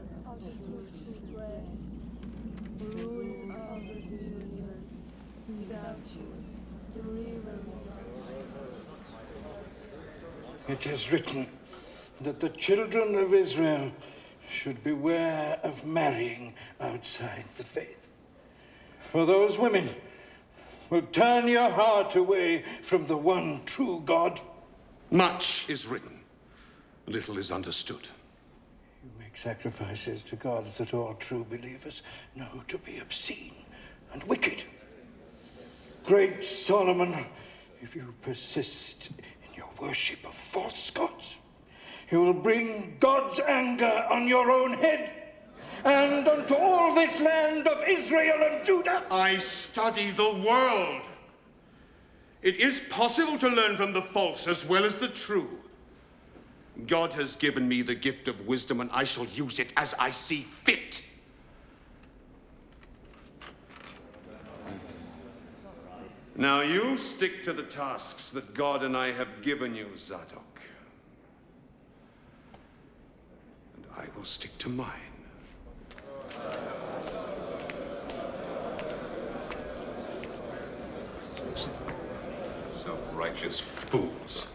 Speaker 23: It is written that the children of Israel should beware of marrying outside the faith. For those women will turn your heart away from the one true God.
Speaker 3: Much is written, little is understood.
Speaker 23: You make sacrifices to gods that all true believers know to be obscene and wicked. Great Solomon, if you persist in your worship of false gods, you will bring God's anger on your own head and unto all this land of Israel and Judah.
Speaker 3: I study the world. It is possible to learn from the false as well as the true. God has given me the gift of wisdom, and I shall use it as I see fit. Now you stick to the tasks that God and I have given you, Zadok. And I will stick to mine. Self-righteous fools.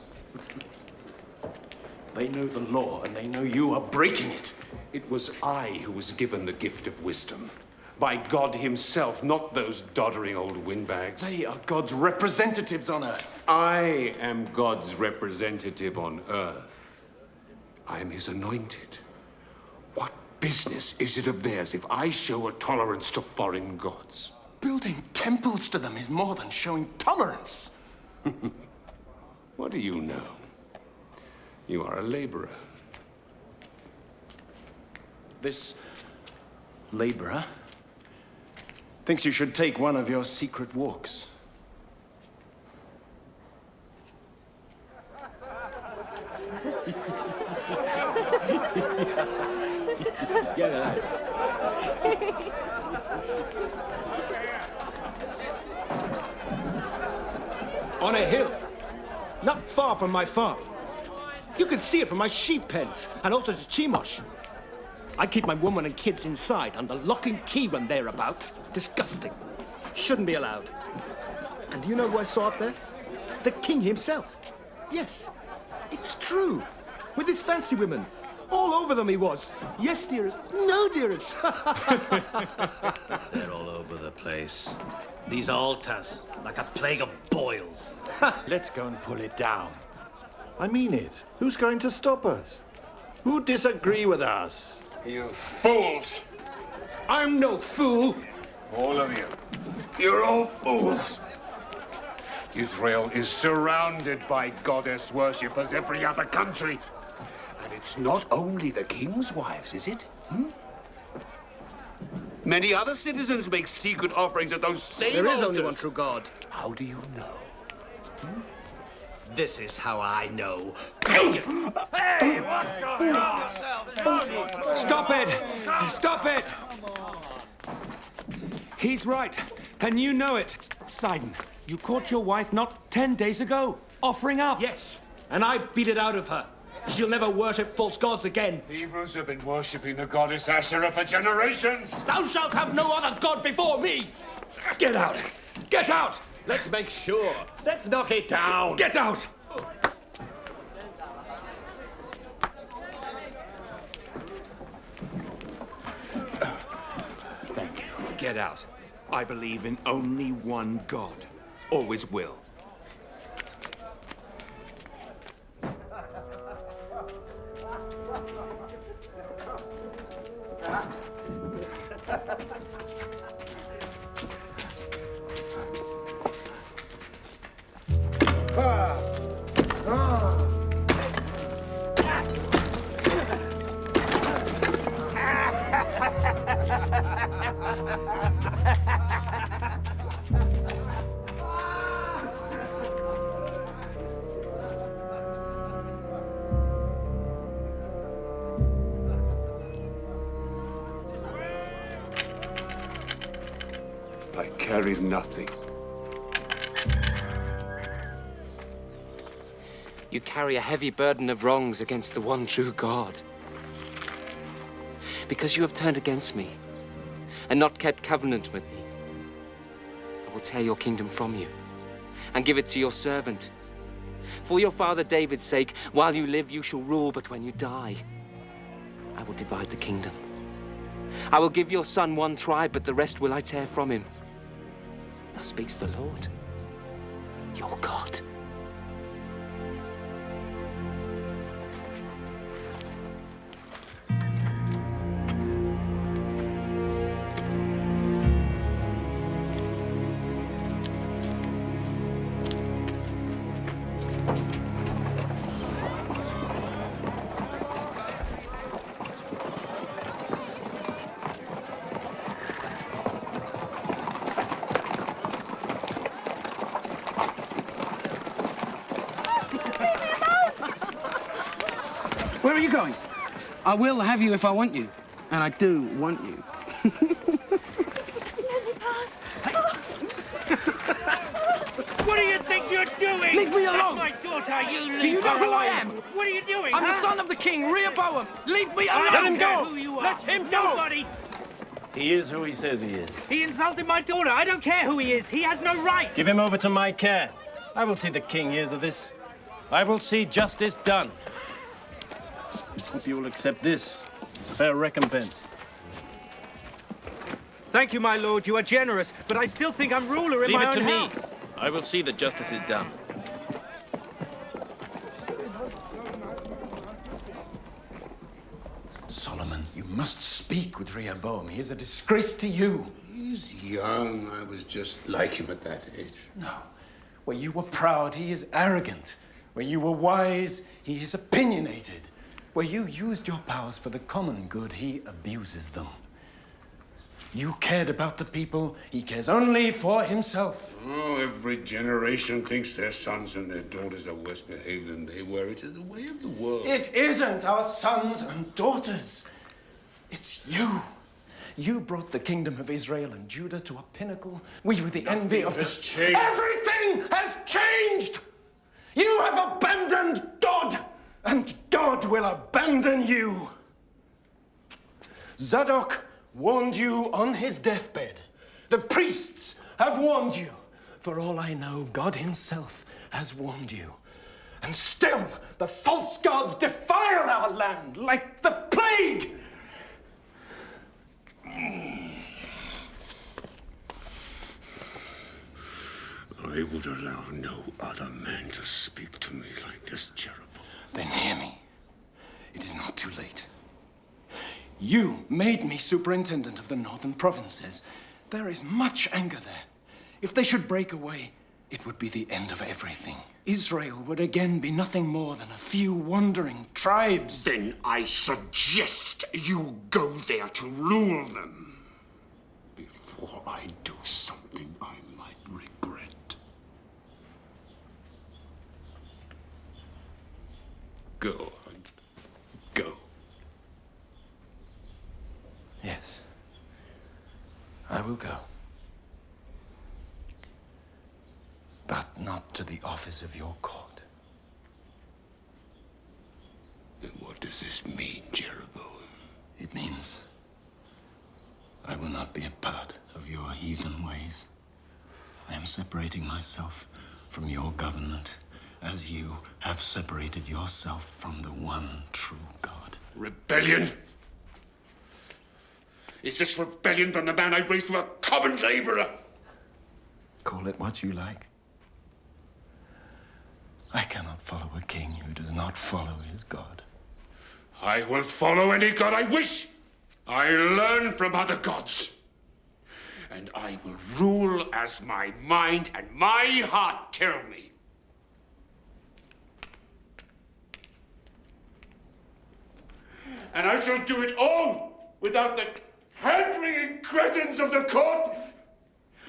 Speaker 15: They know the law, and they know you are breaking it.
Speaker 3: It was I who was given the gift of wisdom. By God himself, not those doddering old windbags.
Speaker 15: They are God's representatives on earth.
Speaker 3: I am God's representative on earth. I am his anointed. What business is it of theirs if I show a tolerance to foreign gods?
Speaker 15: Building temples to them is more than showing tolerance.
Speaker 3: What do you know? You are a laborer.
Speaker 15: This laborer thinks you should take one of your secret walks.
Speaker 16: On a hill, not far from my farm. You can see it from my sheep pens and also to Chemosh. I keep my woman and kids inside under lock and key when they're about. Disgusting. Shouldn't be allowed. And do you know who I saw up there? The king himself. Yes, it's true. With his fancy women. All over them he was. Yes, dearest. No, dearest.
Speaker 1: They're all over the place. These altars, like a plague of boils.
Speaker 16: Let's go and pull it down. I mean it. Who's going to stop us? Who disagree with us?
Speaker 3: You fools!
Speaker 16: I'm no fool!
Speaker 3: All of you. You're all fools! Israel is surrounded by goddess worship as every other country. And it's not only the king's wives, is it? Many other citizens make secret offerings at those same
Speaker 16: There is
Speaker 3: altars.
Speaker 16: only one true God.
Speaker 3: How do you know?
Speaker 1: This is how I know.
Speaker 8: Hey, what's going on? Stop it! Stop it! He's right, and you know it. Sidon, you caught your wife not 10 days ago, offering up.
Speaker 16: Yes, and I beat it out of her. She'll never worship false gods again.
Speaker 3: The Hebrews have been worshipping the goddess Asherah for generations.
Speaker 16: Thou shalt have no other god before me!
Speaker 8: Get out! Get out!
Speaker 16: Let's make sure. Let's knock it down.
Speaker 8: Get out!
Speaker 3: Thank you.
Speaker 8: Get out. I believe in only one God. Always will.
Speaker 3: I carried nothing.
Speaker 9: You carry a heavy burden of wrongs against the one true God. Because you have turned against me and not kept covenant with me. will tear your kingdom from you and give it to your servant. For your father David's sake, while you live, you shall rule, but when you die, I will divide the kingdom. I will give your son one tribe, but the rest will I tear from him. Thus speaks the Lord, your God.
Speaker 21: Where are you going? I will have you if I want you. And I do want you.
Speaker 6: What do you think you're doing?
Speaker 21: Leave me alone!
Speaker 6: That's my daughter, you leave
Speaker 21: Do you know
Speaker 6: her
Speaker 21: who I
Speaker 6: alone.
Speaker 21: am?
Speaker 6: What are you doing?
Speaker 21: I'm the
Speaker 6: huh?
Speaker 21: son of the king, Rehoboam. Leave me
Speaker 6: I
Speaker 21: alone!
Speaker 6: don't care who you are.
Speaker 21: Let him go!
Speaker 6: Nobody.
Speaker 12: He is who he says he is.
Speaker 6: He insulted my daughter. I don't care who he is. He has no right.
Speaker 12: Give him over to my care. I will see the king hears of this. I will see justice done. Hope you will accept this as fair recompense.
Speaker 6: Thank you, my lord. You are generous, but I still think I'm ruler in
Speaker 12: Leave
Speaker 6: my
Speaker 12: it to
Speaker 6: own
Speaker 12: me.
Speaker 6: house.
Speaker 12: I will see that justice is done.
Speaker 15: Solomon, you must speak with Rehoboam. He is a disgrace to you.
Speaker 2: He's young. I was just like him at that age.
Speaker 15: No. Where you were proud, he is arrogant. Where you were wise, he is opinionated. Where you used your powers for the common good, he abuses them. You cared about the people, he cares only for himself.
Speaker 2: Oh, every generation thinks their sons and their daughters are worse behaved than they were. It is the way of the world.
Speaker 15: It isn't our sons and daughters. It's you. You brought the kingdom of Israel and Judah to a pinnacle. We were the envy of the...
Speaker 2: has changed.
Speaker 15: Everything has changed! You have abandoned God, and God will abandon you. Zadok warned you on his deathbed. The priests have warned you. For all I know, God himself has warned you. And still, the false gods defile our land like the plague.
Speaker 2: I would allow no other man to speak to me like this, Jeroboam.
Speaker 15: Then hear me. It is not too late. You made me superintendent of the northern provinces. There is much anger there. If they should break away, it would be the end of everything. Israel would again be nothing more than a few wandering tribes.
Speaker 2: Then I suggest you go there to rule them. Before I do something I might regret. Go on. Go.
Speaker 15: Yes. I will go. But not to the office of your court.
Speaker 2: And what does this mean, Jeroboam?
Speaker 15: It means I will not be a part of your heathen ways. I am separating myself from your government, as you have separated yourself from the one true God.
Speaker 2: Rebellion? Is this rebellion from the man I raised to a common laborer?
Speaker 15: Call it what you like. I cannot follow a king who does not follow his God.
Speaker 2: I will follow any god I wish. I learn from other gods. And I will rule as my mind and my heart tell me. And I shall do it all without the hand-wringing cretins of the court.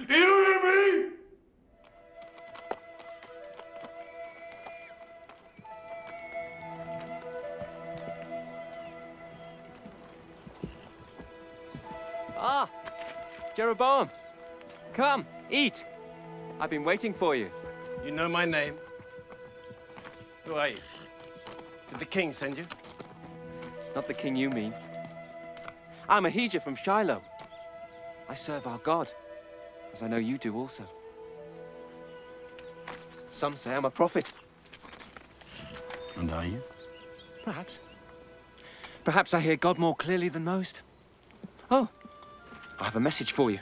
Speaker 2: Do you hear me?
Speaker 9: Ah, Jeroboam, come, eat. I've been waiting for you.
Speaker 12: You know my name? Who are you? Did the king send you?
Speaker 9: Not the king you mean. I'm Ahijah from Shiloh. I serve our God, as I know you do also. Some say I'm a prophet.
Speaker 15: And are you?
Speaker 9: Perhaps. Perhaps I hear God more clearly than most. Oh, I have a message for you.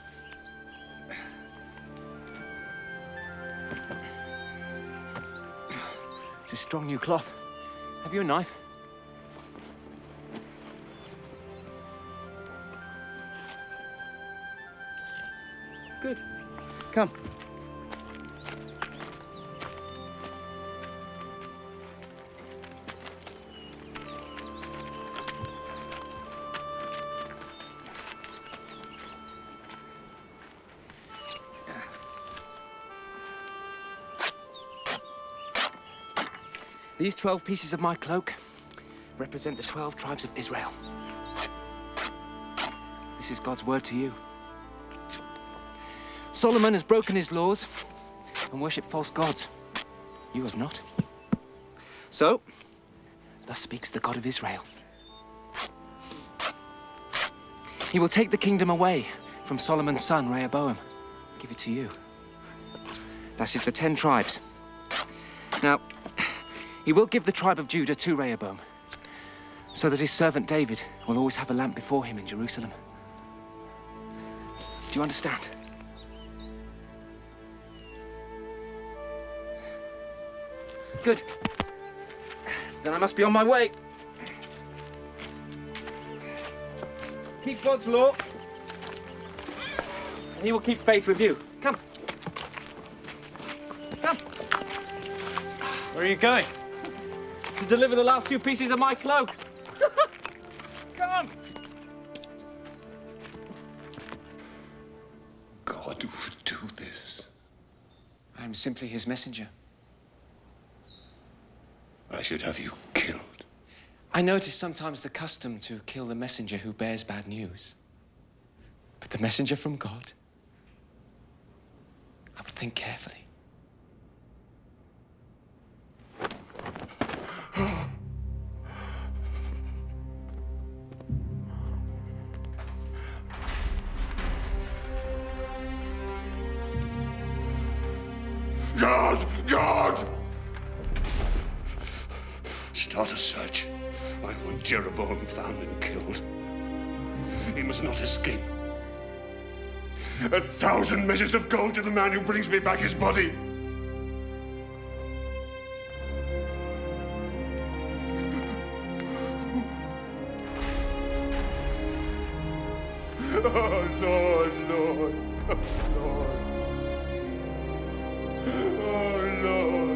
Speaker 9: It's a strong new cloth. Have you a knife? Good. Come. These 12 pieces of my cloak represent the 12 tribes of Israel. This is God's word to you. Solomon has broken his laws and worshipped false gods. You have not. So, thus speaks the God of Israel. He will take the kingdom away from Solomon's son, Rehoboam. Give it to you. That is the 10 tribes. Now, he will give the tribe of Judah to Rehoboam, so that his servant David will always have a lamp before him in Jerusalem. Do you understand? Good. Then I must be on my way. Keep God's law, and he will keep faith with you. Come. Come.
Speaker 12: Where are you going?
Speaker 9: To deliver the last few pieces of my cloak. Come.
Speaker 2: God would do this.
Speaker 9: I am simply his messenger.
Speaker 2: I should have you killed.
Speaker 9: I know it is sometimes the custom to kill the messenger who bears bad news. But the messenger from God, I would think carefully.
Speaker 2: God! God! Start a search. I want Jeroboam found and killed. He must not escape. 1,000 measures of gold to the man who brings me back his body. Oh, Lord, Lord, oh, Lord. Oh, Lord.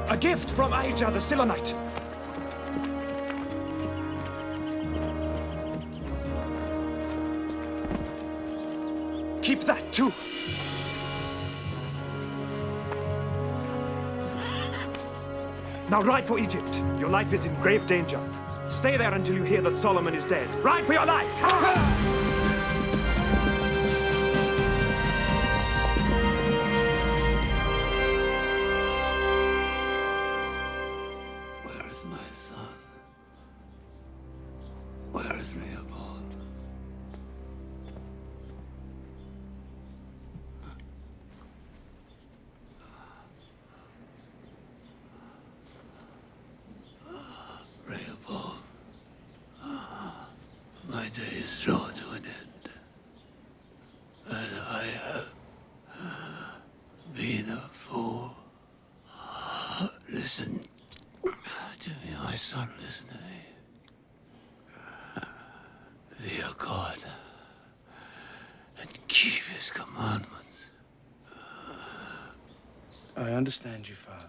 Speaker 11: A gift from Ahijah the Silonite. Keep that too. Now ride for Egypt. Your life is in grave danger. Stay there until you hear that Solomon is dead. Ride for your life!
Speaker 2: Where is my son? Where is Rehoboam? Rehoboam, my days draw to an end, and I have been a fool. Listen to me, my son, listen to me. Fear God and keep his commandments.
Speaker 11: I understand you, Father.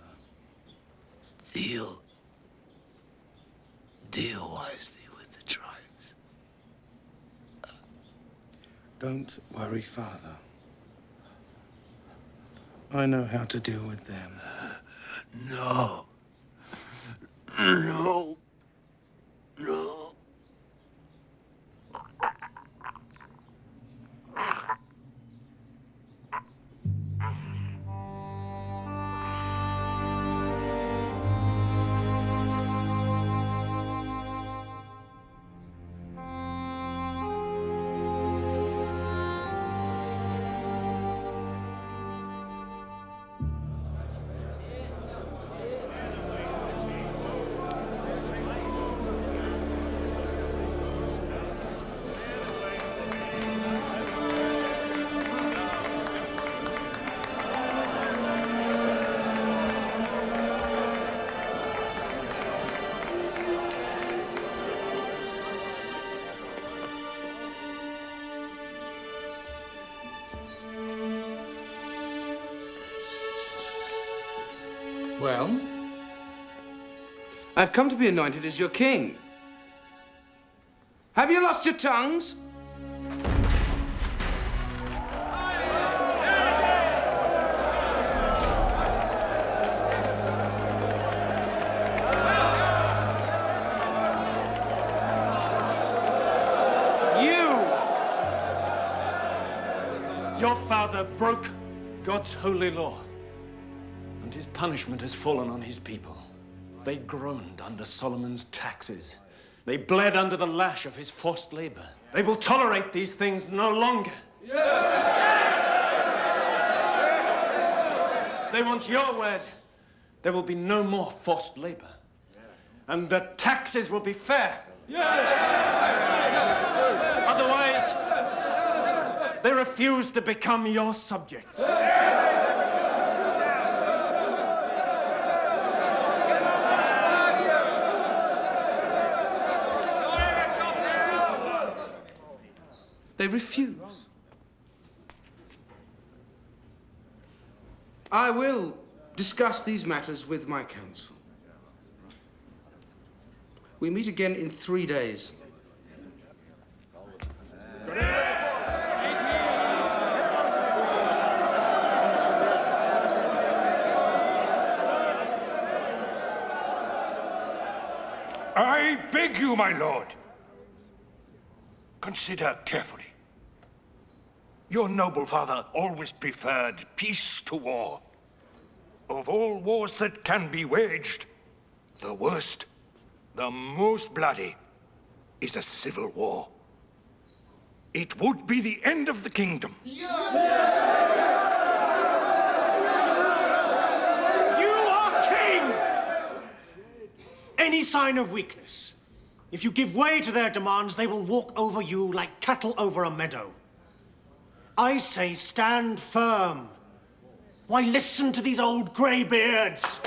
Speaker 2: Deal wisely with the tribes.
Speaker 11: Don't worry, Father.
Speaker 12: I know how to deal with them.
Speaker 2: No. No. No.
Speaker 21: Well, I've come to be anointed as your king. Have you lost your tongues?
Speaker 12: Your father broke God's holy law, and his punishment has fallen on his people. They groaned under Solomon's taxes. They bled under the lash of his forced labor. They will tolerate these things no longer. They want your word. There will be no more forced labor. And the taxes will be fair. Otherwise, they refuse to become your subjects.
Speaker 21: They refuse. I will discuss these matters with my council. We meet again in 3 days.
Speaker 23: I beg you, my lord, consider carefully. Your noble father always preferred peace to war. Of all wars that can be waged, the worst, the most bloody, is a civil war. It would be the end of the kingdom.
Speaker 16: You are king! Any sign of weakness, if you give way to their demands, they will walk over you like cattle over a meadow. I say stand firm. Why listen to these old greybeards?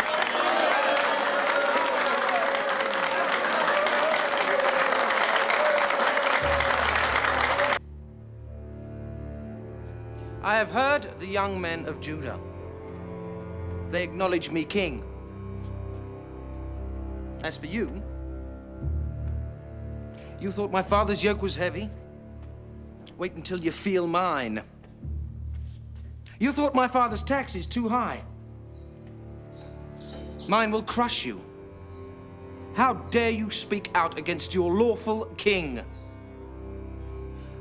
Speaker 21: I have heard the young men of Judah. They acknowledge me king. As for you, you thought my father's yoke was heavy? Wait until you feel mine. You thought my father's tax is too high. Mine will crush you. How dare you speak out against your lawful king?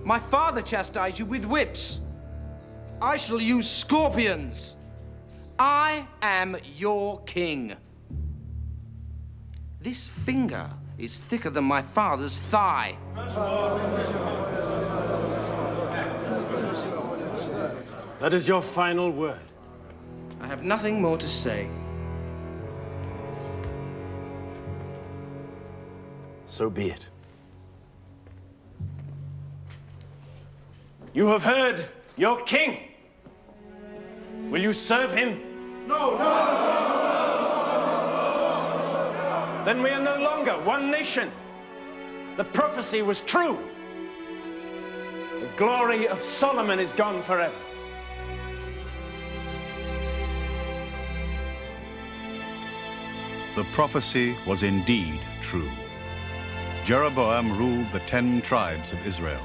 Speaker 21: My father chastised you with whips. I shall use scorpions. I am your king. This finger is thicker than my father's thigh.
Speaker 12: That is your final word.
Speaker 21: I have nothing more to say.
Speaker 12: So be it. You have heard your king. Will you serve him?
Speaker 21: No.
Speaker 12: Then we are no longer one nation. The prophecy was true. The glory of Solomon is gone forever.
Speaker 13: The prophecy was indeed true. Jeroboam ruled the 10 tribes of Israel.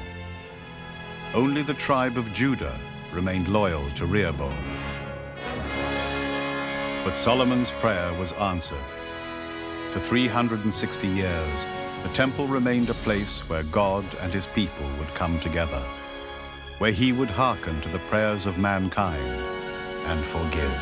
Speaker 13: Only the tribe of Judah remained loyal to Rehoboam. But Solomon's prayer was answered. For 360 years, the temple remained a place where God and his people would come together, where he would hearken to the prayers of mankind and forgive.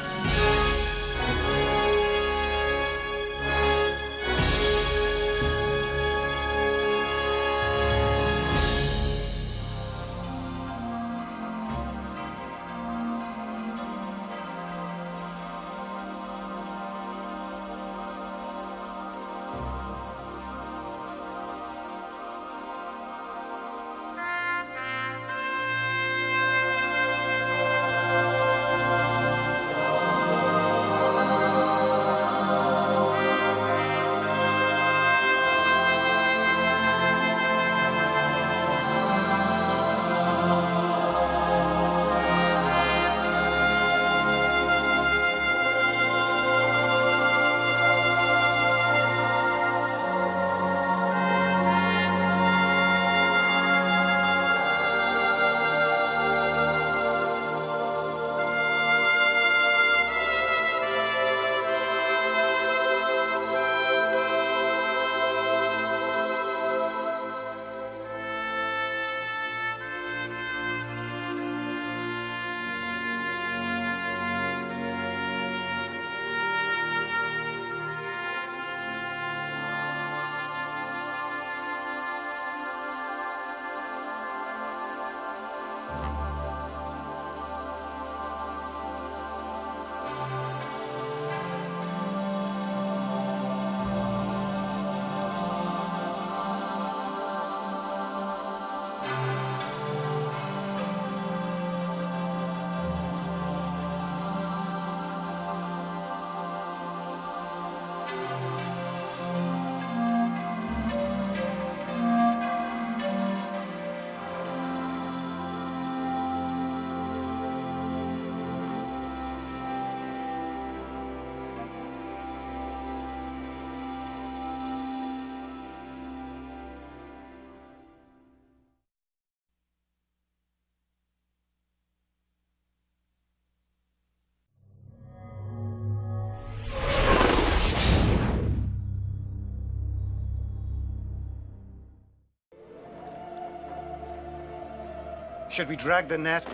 Speaker 5: Should we drag the net?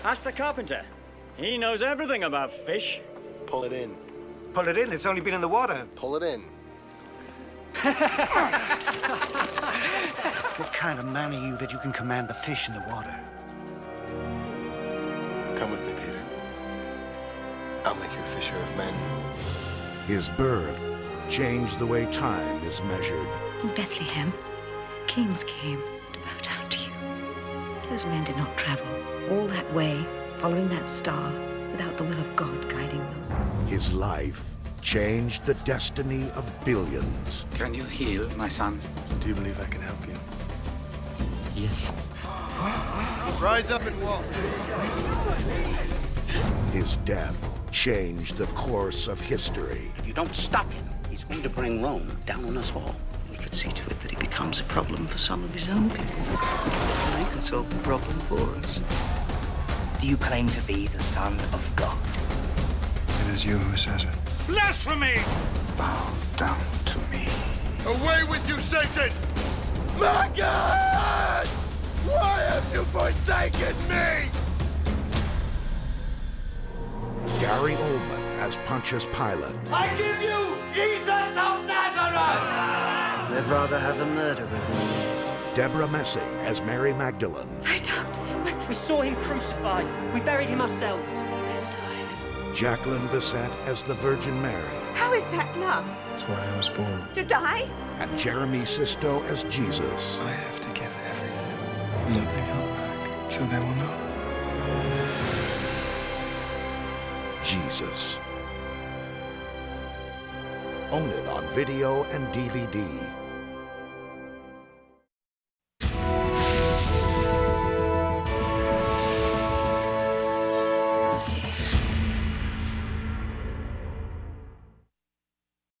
Speaker 5: Ask the carpenter. He knows everything about fish.
Speaker 17: Pull it in.
Speaker 5: Pull it in? It's only been in the water.
Speaker 17: Pull it in.
Speaker 5: What kind of man are you that you can command the fish in the water?
Speaker 17: Come with me, Peter. I'll make you a fisher of men.
Speaker 18: His birth changed the way time is measured.
Speaker 19: In Bethlehem, kings came to bow down to you. Those men did not travel all that way, following that star, without the will of God guiding them.
Speaker 18: His life changed the destiny of billions.
Speaker 24: Can you heal, my son?
Speaker 17: Do you believe I can help you?
Speaker 24: Yes.
Speaker 17: Rise up and walk.
Speaker 18: His death changed the course of history.
Speaker 1: If you don't stop him, he's going to bring Rome down on us all.
Speaker 19: We could see to it that he becomes a problem for some of his own people. And he could solve the problem for us.
Speaker 5: Do you claim to be the Son of God?
Speaker 17: It is you who says it.
Speaker 6: Blasphemy!
Speaker 17: Bow down to me.
Speaker 26: Away with you, Satan! My God! Why have you forsaken me?
Speaker 18: Gary Oldman as Pontius Pilate.
Speaker 6: I give you Jesus of Nazareth!
Speaker 5: I'd rather have the murderer than you.
Speaker 18: Deborah Messing as Mary Magdalene.
Speaker 19: I talked to him.
Speaker 6: We saw him crucified. We buried him ourselves.
Speaker 19: I saw him.
Speaker 18: Jacqueline Bisset as the Virgin Mary.
Speaker 4: How is that love?
Speaker 17: That's why I was born.
Speaker 4: To die?
Speaker 18: And Jeremy Sisto as Jesus.
Speaker 17: I have to give everything. Nothing held back, so they will know.
Speaker 18: Jesus. Own it on video and DVD.